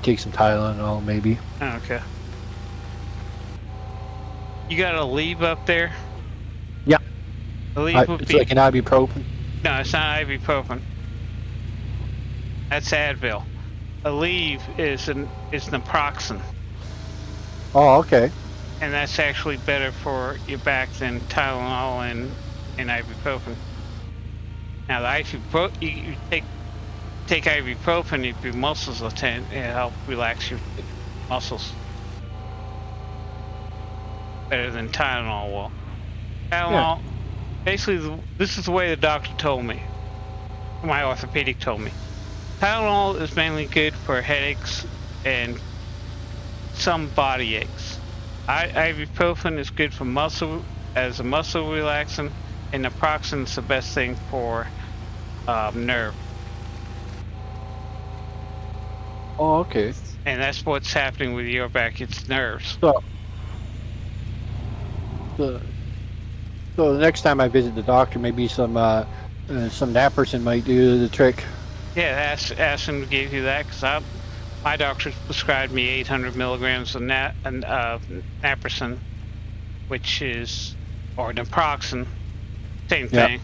take some Tylenol, maybe. Oh, okay. You got a leave up there? Yeah. A leave would It's be like an ibuprofen. no, it's not ibuprofen. That's Advil. Aleve is naproxen, Oh, okay. and that's actually better for your back than Tylenol and ibuprofen. Now the you take ibuprofen if your muscles will tend to help relax your muscles better than Tylenol will. Tylenol, basically, this is the way the doctor told me. My orthopedic told me. Tylenol is mainly good for headaches and some body aches. Ibuprofen is good for as a muscle relaxant, and naproxen is the best thing for nerve. Oh, okay. And that's what's happening with your back. It's nerves. So the next time I visit the doctor, maybe some naproxen might do the trick. Yeah, ask him to give you that, because my doctor prescribed me 800 milligrams of naproxen, which is, or naproxen, same thing.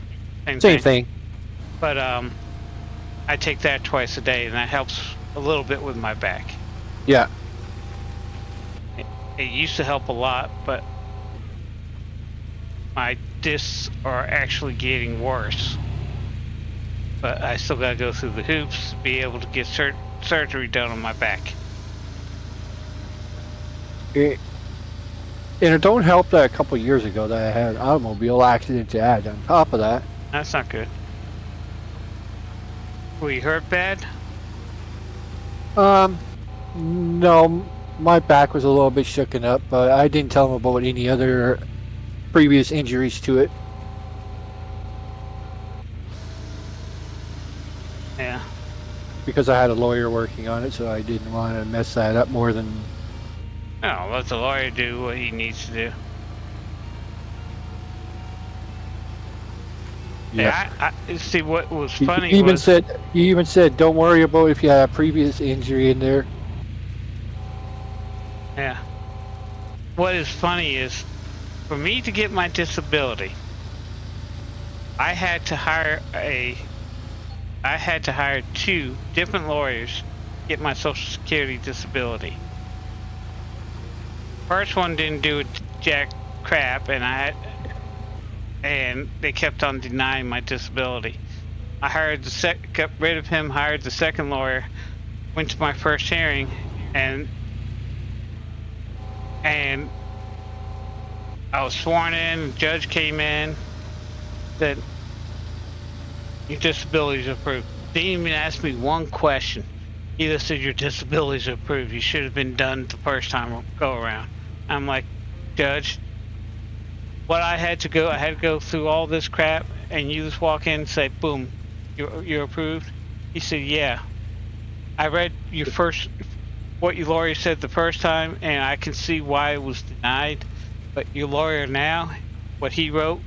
Same thing. But I take that twice a day, and that helps a little bit with my back. Yeah. It used to help a lot, but my discs are actually getting worse. But I still gotta go through the hoops to be able to get surgery done on my back. And it don't help that a couple of years ago that I had an automobile accident to add on top of that. That's not good. Were you hurt bad? No, my back was a little bit shooken up, but I didn't tell him about any other previous injuries to it. Yeah. because I had a lawyer working on it, so I didn't want to mess that up more than. No, let the lawyer do what he needs to do. Yeah. I see what was He funny even was said, don't worry about if you have a previous injury in there. yeah. What is funny is for me to get my disability, I had to hire 2 different lawyers to get my Social Security disability. First one didn't do a jack crap, and they kept on denying my disability. I got rid of him, hired the second lawyer, went to my first hearing, and I was sworn in. The judge came in, said your disability is approved. Didn't even ask me one question. He just said your disability is approved. You should have been done the first time go around. I'm like, Judge, I had to go through all this crap, and you just walk in and say, boom, you're approved. He said, yeah. I read what your lawyer said the first time, and I can see why it was denied. But your lawyer now, what he wrote,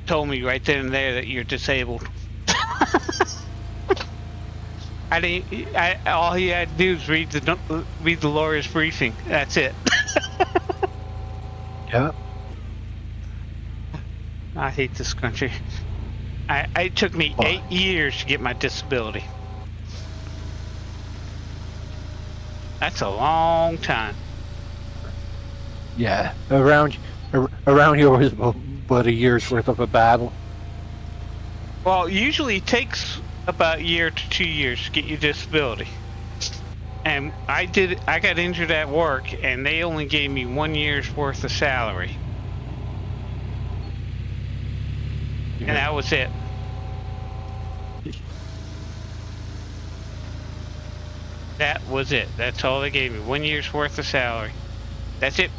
told me right then and there that you're disabled. All he had to do is read the lawyer's briefing. That's it. Yeah. I hate this country. It took me 8 years to get my disability. That's a long time. Yeah. Around here was about a year's worth of a battle. Well, usually it takes about a year to 2 years to get your disability. And I got injured at work, and they only gave me 1 year's worth of salary. Yeah. And that was it. That was it. That's all they gave me. 1 year's worth of salary. That's it.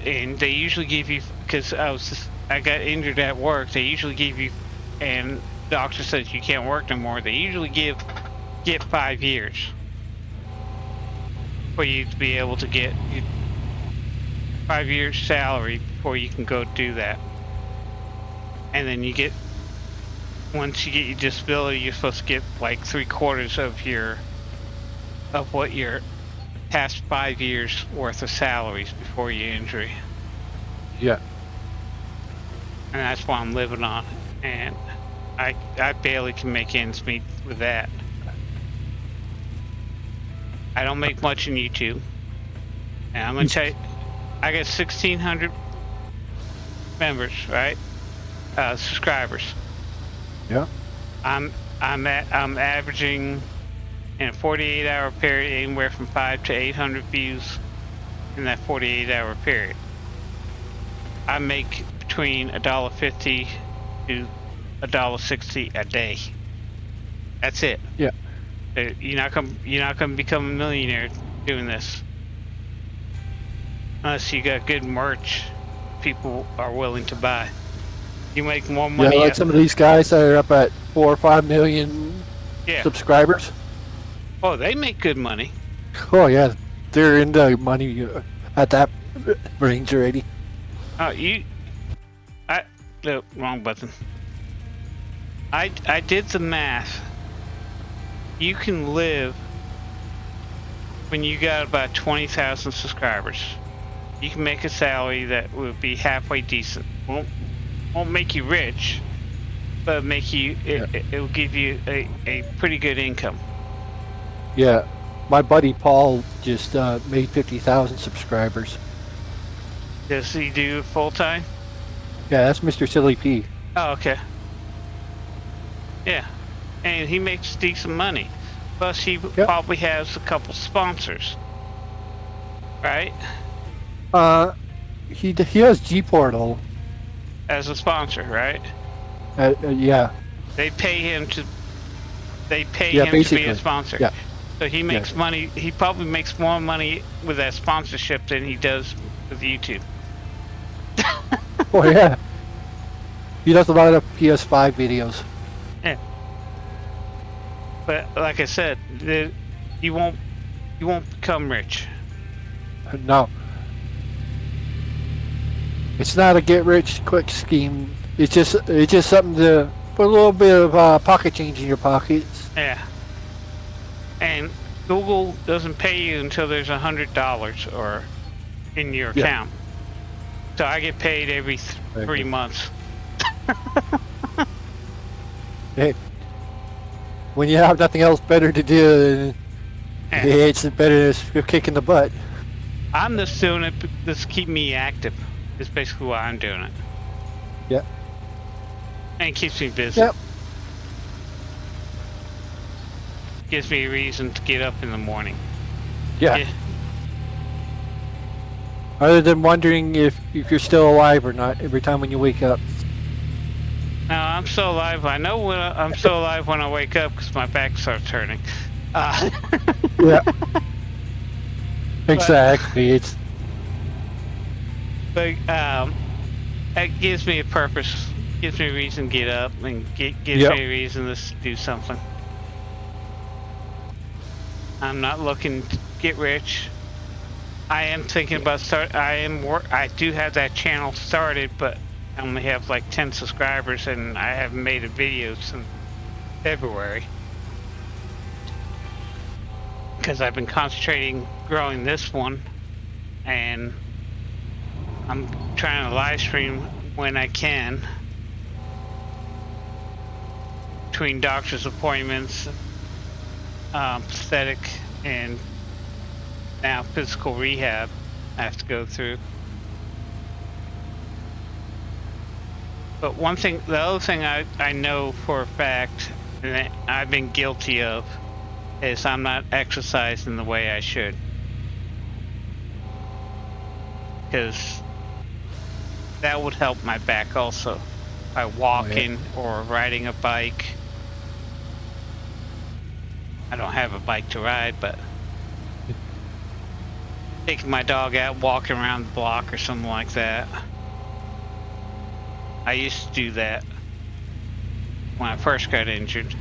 And they usually give you, because I got injured at work, they usually give you, and the doctor says you can't work no more, they usually get 5 years for you to be able to get 5 years salary before you can go do that. And then once you get your disability, you're supposed to get like 3/4 of what your past 5 years worth of salaries before your injury. Yeah. And that's what I'm living on. And I barely can make ends meet with that. I don't make much in YouTube. And I'm gonna tell you, I got 1,600 members, right? Subscribers. Yeah. I'm averaging in a 48-hour period anywhere from 500 to 800 views in that 48-hour period. I make between $1.50 to $1.60 a day. That's it. Yeah. You're not gonna become a millionaire doing this unless you got good merch people are willing to buy. You make more money. Yeah, like some of these guys that are up at 4 or 5 million subscribers. Oh, they make good money. Oh yeah, they're into money at that range already. Oh, the wrong button. I did the math. You can live when you got about 20,000 subscribers. You can make a salary that would be halfway decent. Won't make you rich, but make you. It will give you a pretty good income. Yeah, my buddy Paul just made 50,000 subscribers. Does he do full time? Yeah, that's Mr. Silly P. Oh, okay. Yeah, and he makes decent money. Plus, he probably has a couple sponsors, right? He has G Portal as a sponsor, right? Yeah. They pay him to. They pay Yeah, him basically. to be a sponsor. Yeah. So he makes money. He probably makes more money with that sponsorship than he does with YouTube. Oh yeah. He does a lot of PS5 videos. But like I said, you won't become rich. No. It's not a get rich quick scheme. It's just something to put a little bit of pocket change in your pockets. Yeah. And Google doesn't pay you until there's $100 or in your account. So I get paid every 3 months. Hey, when you have nothing else better to do, it's better to kick in the butt. I'm just doing it to keep me active. Is basically why I'm doing it. Yep. And it keeps me busy. Yep. Gives me a reason to get up in the morning. Yeah. Other than wondering if you're still alive or not every time when you wake up. No, I'm still alive. I know when I'm still alive when I wake up because my back starts hurting. Yeah. Exactly. But it gives me a purpose. Gives me a reason to get up and gives me a reason to do something. I'm not looking to get rich. I am thinking about I do have that channel started, but I only have like 10 subscribers, and I haven't made a video since February because I've been concentrating growing this one, and I'm trying to live stream when I can between doctor's appointments, prosthetic, and now physical rehab I have to go through. But the other thing I know for a fact, and that I've been guilty of, is I'm not exercising the way I should. Because that would help my back also. By walking or riding a bike. I don't have a bike to ride, but taking my dog out, walking around the block or something like that. I used to do that when I first got injured.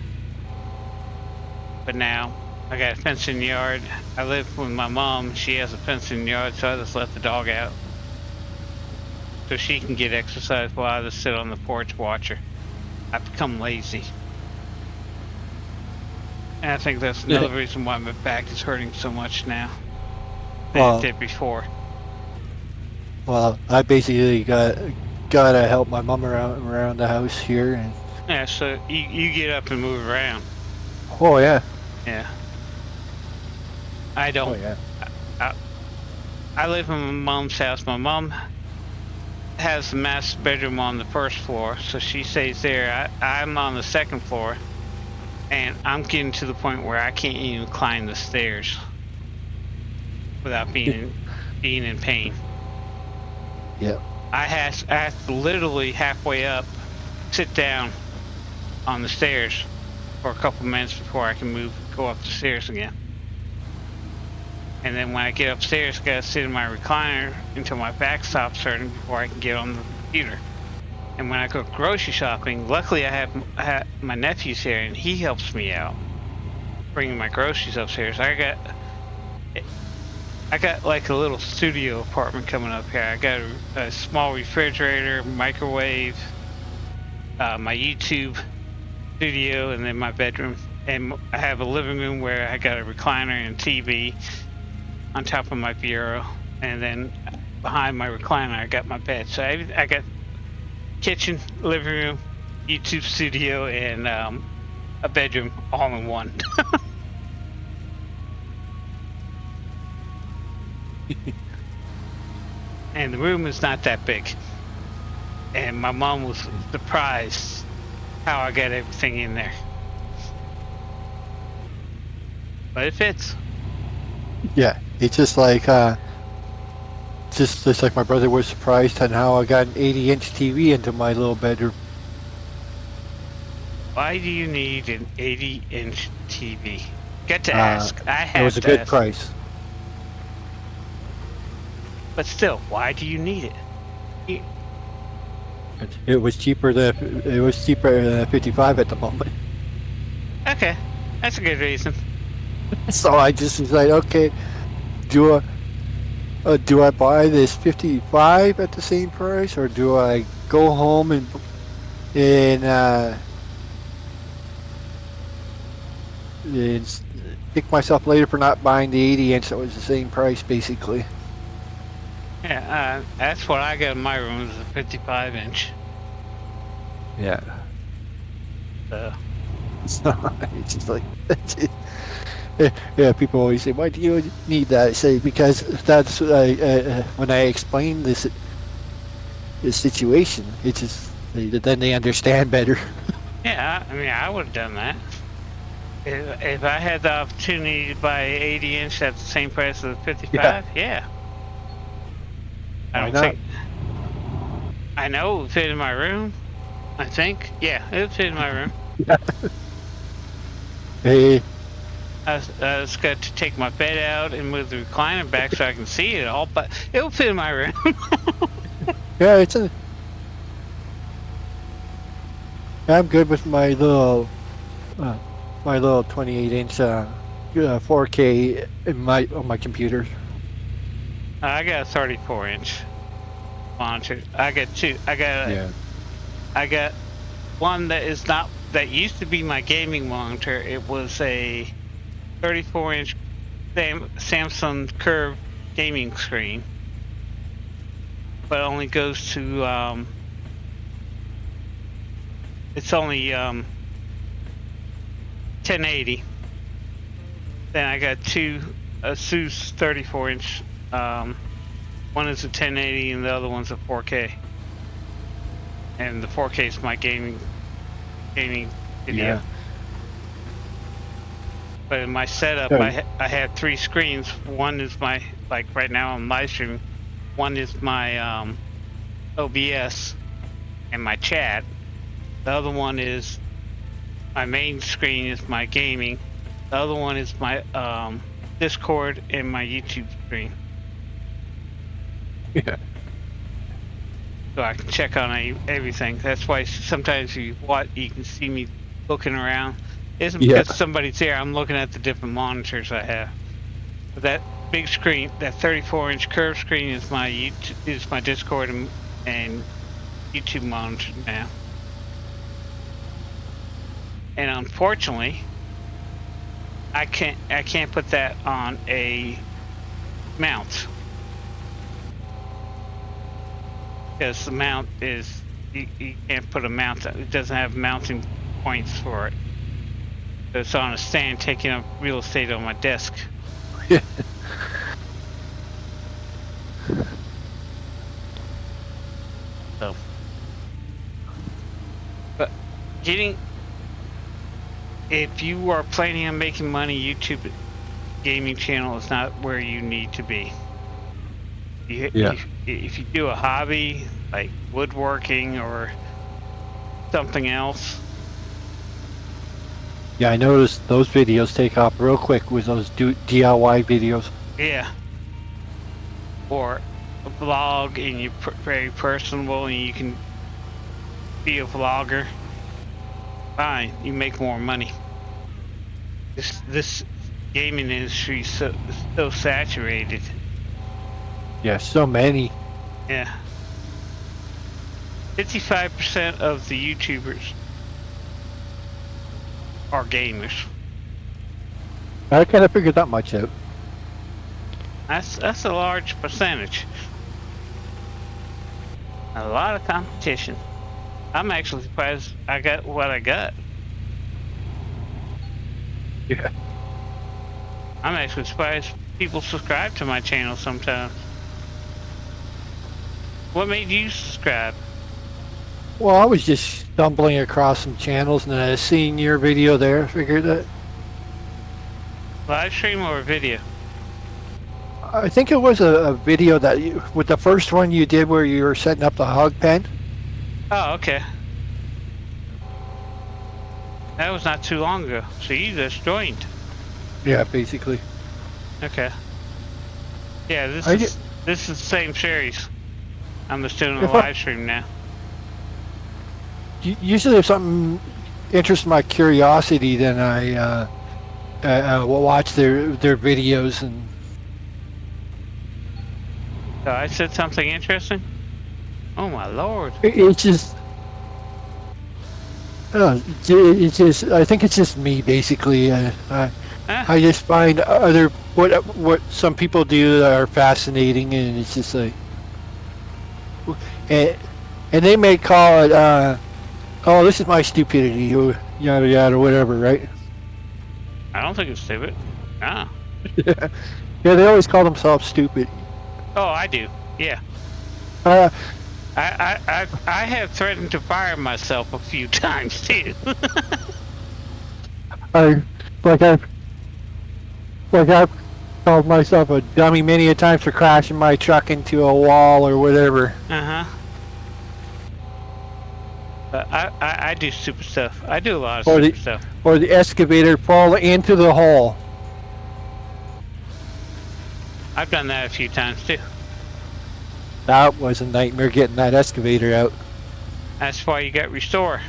But now, I got a fenced-in yard. I live with my mom. She has a fenced-in yard, so I just let the dog out. So she can get exercise while I just sit on the porch watch her. I've become lazy. And I think that's another reason why my back is hurting so much now than it did before. Well, I basically gotta help my mom around the house here. And yeah, so you get up and move around. Oh, yeah. Yeah. I don't. Oh, yeah. I live in my mom's house. My mom has the master bedroom on the first floor, so she stays there. I'm on the second floor, and I'm getting to the point where I can't even climb the stairs without being in pain. Yep. I have to literally halfway up sit down on the stairs for a couple minutes before I can go up the stairs again. And then when I get upstairs, I gotta sit in my recliner until my back stops hurting before I can get on the computer. And when I go grocery shopping, luckily I have my nephew's here and he helps me out bringing my groceries upstairs. I got like a little studio apartment coming up here. I got a small refrigerator, microwave, my YouTube studio, and then my bedroom. And I have a living room where I got a recliner and TV on top of my bureau. And then behind my recliner, I got my bed. So I got kitchen, living room, YouTube studio, and a bedroom all in one. And the room is not that big. And my mom was surprised how I got everything in there. But it fits. Yeah, it's just like just like my brother was surprised on how I got an 80-inch TV into my little bedroom. Why do you need an 80-inch TV? Get to ask. I have to. It was a good price. But still, why do you need it? It was cheaper than 55 at the moment. Okay, that's a good reason. So I just was like, okay, do I buy this 55 at the same price, or do I go home and kick myself later for not buying the 80-inch that was the same price basically? Yeah, that's what I got in my room is a 55-inch. Yeah. So So it's just like yeah. People always say, "Why do you need that?" I say because that's when I explain this situation, it's just then they understand better. yeah, I mean, I would have done that. If I had the opportunity to buy 80-inch at the same price as the 55, yeah. I Why don't not? think. I know it would fit in my room. I think. Yeah, it would fit in my room. Hey, I just got to take my bed out and move the recliner back so I can see it all, but it will fit in my room. yeah, I'm good with my little 28-inch 4K on my computer. I got a 34-inch monitor. I got two. I got one that is not that used to be my gaming monitor. It was a 34-inch Samsung curved gaming screen, but only goes to it's only 1080. Then I got two Asus 34-inch. One is a 1080 and the other one's a 4K. And the 4K is my gaming video. Yeah. But in my setup, Okay. I have three screens. One is my, like right now I'm live streaming. One is my OBS and my chat. The other one is my main screen is my gaming. The other one is my Discord and my YouTube screen. Yeah. So I can check on everything. That's why sometimes you can see me looking around. It isn't because somebody's there. I'm looking at the different monitors I have. But that big screen, that 34-inch curved screen, is my Discord and YouTube monitor now. And unfortunately, I can't put that on a mount. Because the mount is, you can't put a mount, it doesn't have mounting points for it. So it's on a stand taking up real estate on my desk. Yeah. So. But if you are planning on making money, YouTube gaming channel is not where you need to be. If you do a hobby like woodworking or something else. Yeah, I noticed those videos take off real quick with those DIY videos. Yeah. Or a vlog and you're very personable and you can be a vlogger. Fine, you make more money. This gaming industry is so saturated. Yeah, so many. Yeah. 55% of the YouTubers are gamers. I kind of figured that much out. That's a large percentage. A lot of competition. I'm actually surprised I got what I got. Yeah. I'm actually surprised people subscribe to my channel sometimes. What made you subscribe? Well, I was just stumbling across some channels and I seen your video there. I figured that. Live stream or video? I think it was a video that with the first one you did where you were setting up the hog pen. Oh, okay. That was not too long ago. So you just joined. Yeah, basically. Okay. Yeah, this is the same series. I'm just doing a live stream now. usually if something interests my curiosity, then I will watch their videos and. So I said something interesting? Oh my lord. It's just. It's just. I think it's just me basically. I just find other what some people do that are fascinating, and it's just like. And they may call it. Oh, this is my stupidity, or yada yada, whatever, right? I don't think it's stupid. Ah. Yeah, they always call themselves stupid. Oh, I do. Yeah. Uh, I have threatened to fire myself a few times too. I like I've called myself a dummy many a times for crashing my truck into a wall or whatever. Uh-huh. I do stupid stuff. I do a lot of stupid stuff. Or the excavator fall into the hole. I've done that a few times too. That was a nightmare getting that excavator out. That's why you got restore.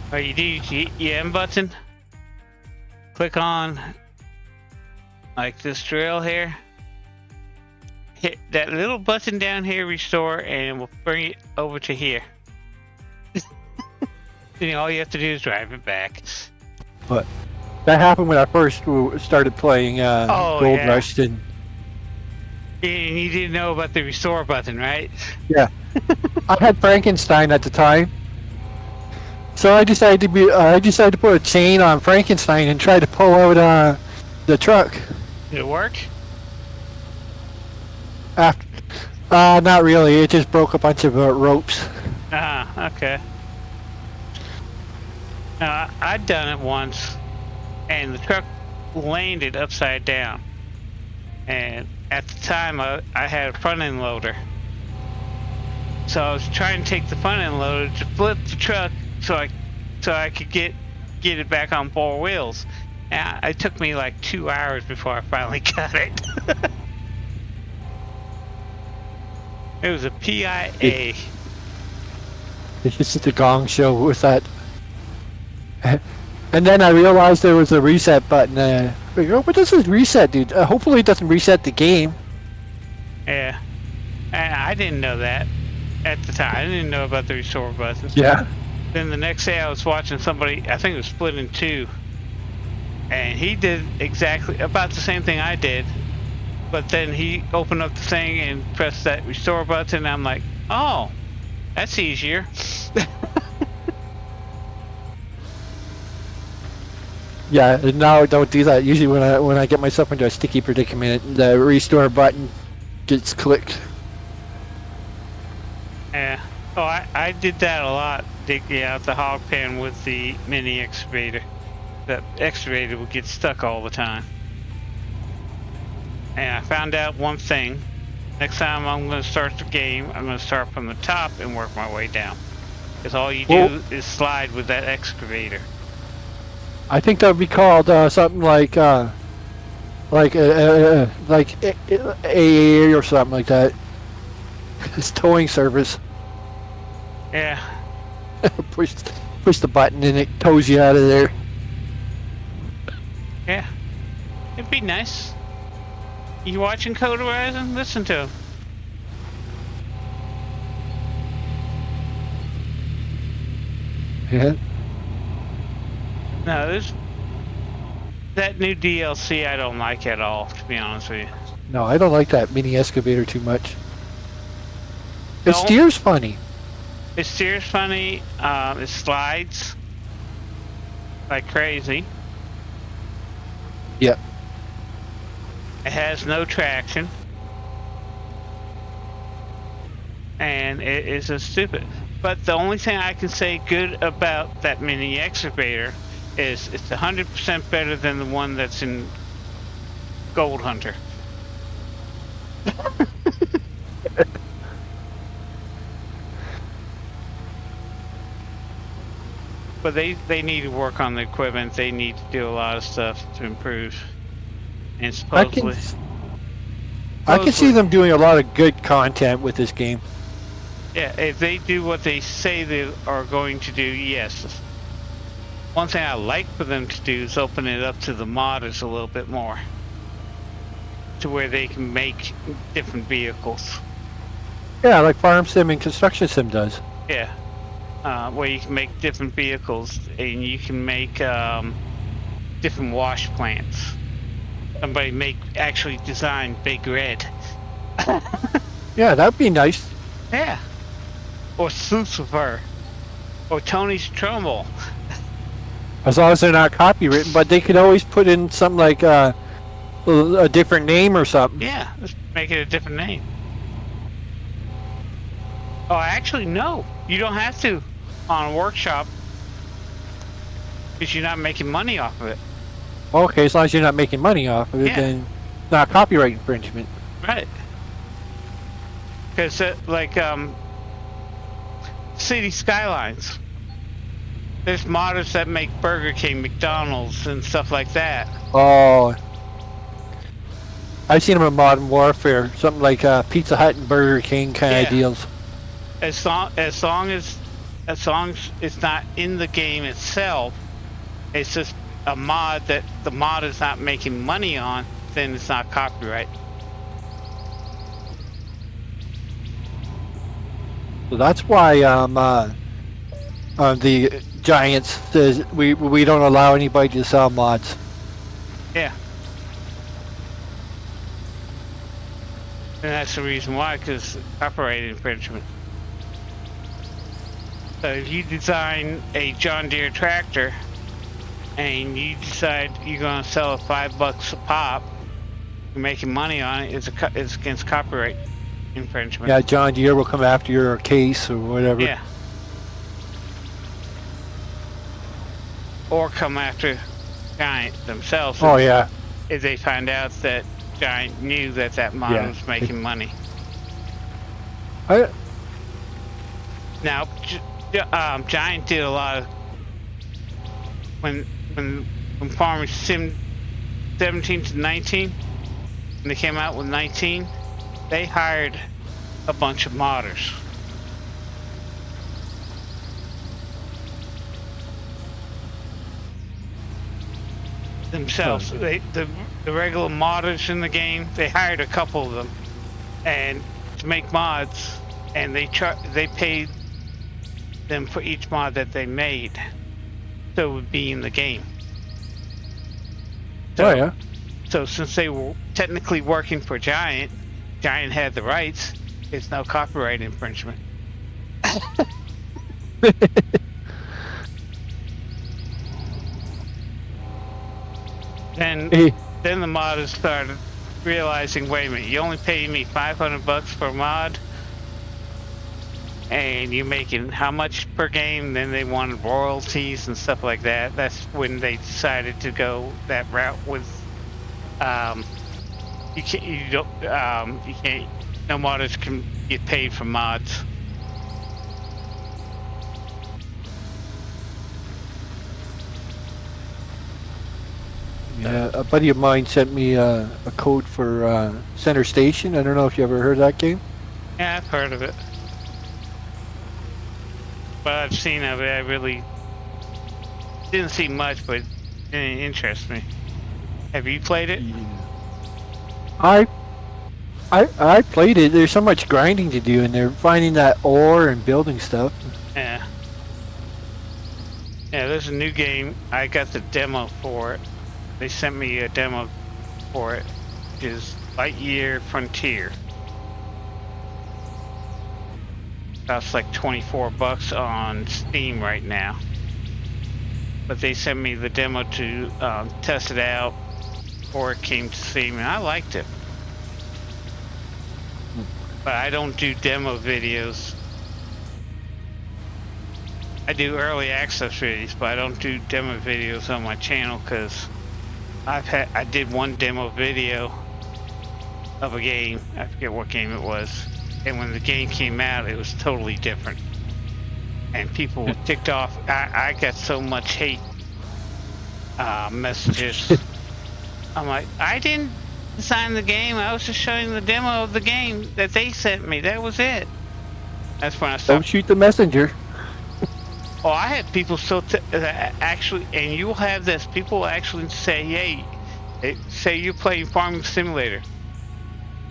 What you do, you hit the M button, click on like this drill here, hit that little button down here, restore, and we'll bring it over to here. Then all you have to do is drive it back. But that happened when I first started playing Gold Rush. And you didn't know about the restore button, right? Yeah. I had Frankenstein at the time. So I decided to put a chain on Frankenstein and try to pull out the truck. Did it work? After, not really. It just broke a bunch of ropes. Ah, okay. Now, I'd done it once, and the truck landed upside down. And at the time, I had a front end loader. So I was trying to take the front end loader to flip the truck so I could get it back on four wheels. And it took me like 2 hours before I finally got it. It was a PIA. It's just a gong show with that. And then I realized there was a reset button. What does this reset do? Hopefully it doesn't reset the game. Yeah. And I didn't know that at the time. I didn't know about the restore button. Yeah. Then the next day I was watching somebody, I think it was Split in Two, and he did exactly about the same thing I did, but then he opened up the thing and pressed that restore button, and I'm like, oh, that's easier. Yeah, now I don't do that. Usually when I get myself into a sticky predicament, the restore button gets clicked. Yeah. Oh, I did that a lot, digging out the hog pen with the mini excavator. The excavator would get stuck all the time. And I found out one thing. Next time I'm going to start the game, I'm going to start from the top and work my way down. Because all you do is slide with that excavator. I think that would be called something like AA or something like that. It's towing service. Yeah. push the button and it tows you out of there. Yeah. It'd be nice. You watching Code Horizon? Listen to him. Yeah. No, that new DLC I don't like at all, to be honest with you. No, I don't like that mini excavator too much. It steers funny. It steers funny. It slides like crazy. Yep. It has no traction. And it is just stupid. But the only thing I can say good about that mini excavator is it's 100% better than the one that's in Gold Hunter. But they need to work on the equipment. They need to do a lot of stuff to improve. And supposedly, I can see them doing a lot of good content with this game. Yeah, if they do what they say they are going to do, yes. One thing I like for them to do is open it up to the modders a little bit more, to where they can make different vehicles. Yeah, like Farm Sim and Construction Sim does. Yeah, where you can make different vehicles and you can make different wash plants. Somebody actually design Big Red. Yeah, that'd be nice. Yeah. Or Lucifer. Or Tony's Trumbull. As long as they're not copywritten, but they could always put in something like a different name or something. Yeah, let's make it a different name. Oh, actually, no. You don't have to on a workshop because you're not making money off of it. Okay, as long as you're not making money off of it, Yeah. then not copyright infringement. Right. Because, City Skylines. There's modders that make Burger King, McDonald's, and stuff like that. Oh, I've seen them in Modern Warfare, something like Pizza Hut and Burger King kind Yeah. of deals. As long as it's not in the game itself, it's just a mod that the mod is not making money on, then it's not copyright. So that's why the Giants says we don't allow anybody to sell mods. Yeah. And that's the reason why, because copyright infringement. So if you design a John Deere tractor and you decide you're going to sell it $5 a pop, you're making money on it, it's against copyright infringement. Yeah, John Deere will come after your case or whatever. Yeah. Or come after Giant themselves. Oh yeah. If they find out that Giant knew that mod Yeah. was making money. Now, Giant did a lot of when Farmers Sim 17 to 19, when they came out with 19, they hired a bunch of modders. Themselves, the regular modders in the game, they hired a couple of them, and to make mods, and they paid them for each mod that they made, so it would be in the game. So, Oh yeah. So since they were technically working for Giant had the rights. It's no copyright infringement. Then the modders started realizing, wait a minute, you only pay me $500 per mod, and you're making how much per game? Then they wanted royalties and stuff like that. That's when they decided to go that route with you can't no modders can get paid for mods. Yeah, a buddy of mine sent me a code for Center Station. I don't know if you ever heard of that game. Yeah, I've heard of it. But I've seen of it. I really didn't see much, but it didn't interest me. Have you played it? I played it. There's so much grinding to do in there, finding that ore and building stuff. Yeah. Yeah, there's a new game. I got the demo for it. They sent me a demo for it. Which is Lightyear Frontier. That's like $24 on Steam right now. But they sent me the demo to test it out before it came to Steam, and I liked it. But I don't do demo videos. I do early access videos, but I don't do demo videos on my channel because I did one demo video of a game. I forget what game it was. And when the game came out, it was totally different. And people were ticked off. I got so much hate messages. I'm like, I didn't design the game. I was just showing the demo of the game that they sent me. That was it. That's when I Don't stopped. shoot the messenger. Oh, I had people still actually, and you will have this. People will actually say, "Hey, say you're playing Farming Simulator.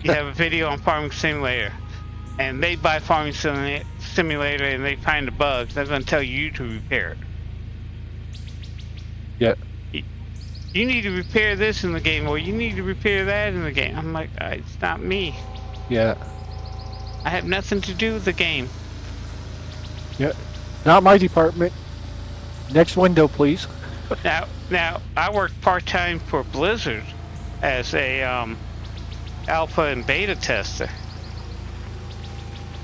You have a video on Farming Simulator, and they buy Farming Simulator and they find a bug. They're going to tell you to repair it. Yeah. You need to repair this in the game, or you need to repair that in the game." I'm like, it's not me. Yeah. I have nothing to do with the game. Yeah. Not my department. Next window, please. Now, I worked part-time for Blizzard as a alpha and beta tester.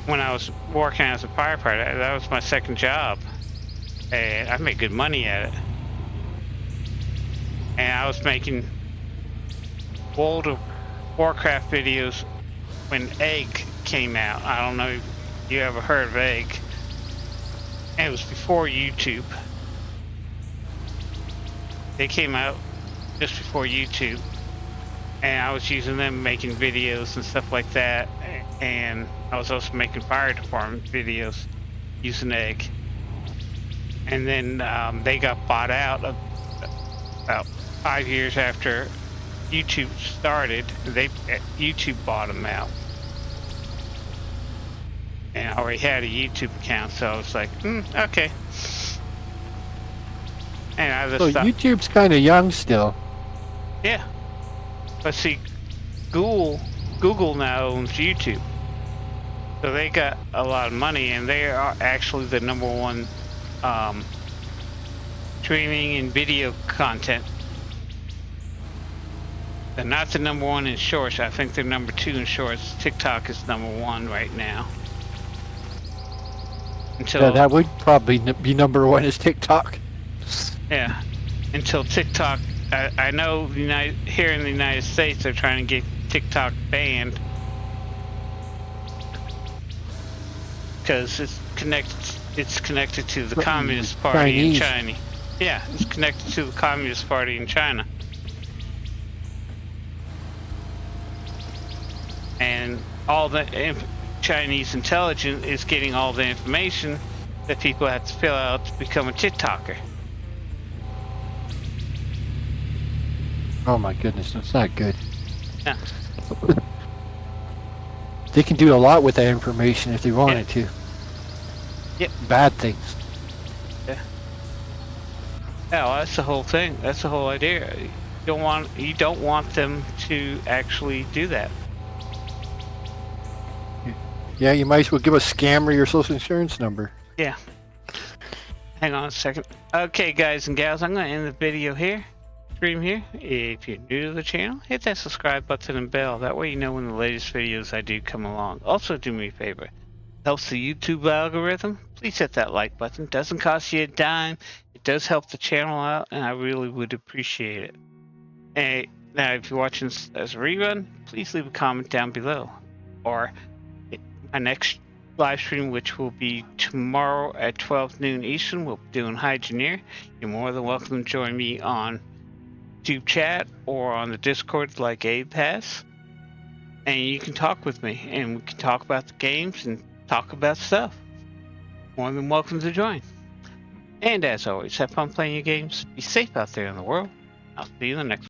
When I was working as a firefighter, that was my second job, and I made good money at it. And I was making World of Warcraft videos when Egg came out. I don't know if you ever heard of Egg. And it was before YouTube. They came out just before YouTube, and I was using them making videos and stuff like that. And I was also making fire department videos using Egg. And then they got bought out about 5 years after YouTube started. YouTube bought them out, and I already had a YouTube account, so I was like, okay. And I just So stopped. YouTube's kind of young still. Yeah, but see, Google now owns YouTube, so they got a lot of money, and they are actually the #1 streaming and video content. They're not the #1 in shorts. I think they're #2 in shorts. TikTok is #1 right now. Yeah, that would probably be #1 is TikTok. Yeah, until TikTok. I know here in the United States they're trying to get TikTok banned because it's connected to the Communist Party in China. Yeah, it's connected to the Communist Party in China. And all the Chinese intelligence is getting all the information that people have to fill out to become a TikToker. Oh my goodness, that's not good. Yeah. They can do a lot with that information if they wanted to. Yep. Bad things. Yeah. Yeah, well, that's the whole thing. That's the whole idea. You don't want them to actually do that. Yeah, you might as well give a scammer your social insurance number. Yeah. Hang on a second. Okay, guys and gals, I'm going to end the video here. Stream here. If you're new to the channel, hit that subscribe button and bell. That way you know when the latest videos I do come along. Also, do me a favor. Helps the YouTube algorithm. Please hit that like button. Doesn't cost you a dime. It does help the channel out, and I really would appreciate it. And now, if you're watching this as a rerun, please leave a comment down below. Or my next live stream, which will be tomorrow at 12 noon Eastern, we'll be doing Hygineer. You're more than welcome to join me on YouTube chat or on the Discord like Abe has. And you can talk with me, and we can talk about the games and talk about stuff. More than welcome to join. And as always, have fun playing your games. Be safe out there in the world. I'll see you in the next one.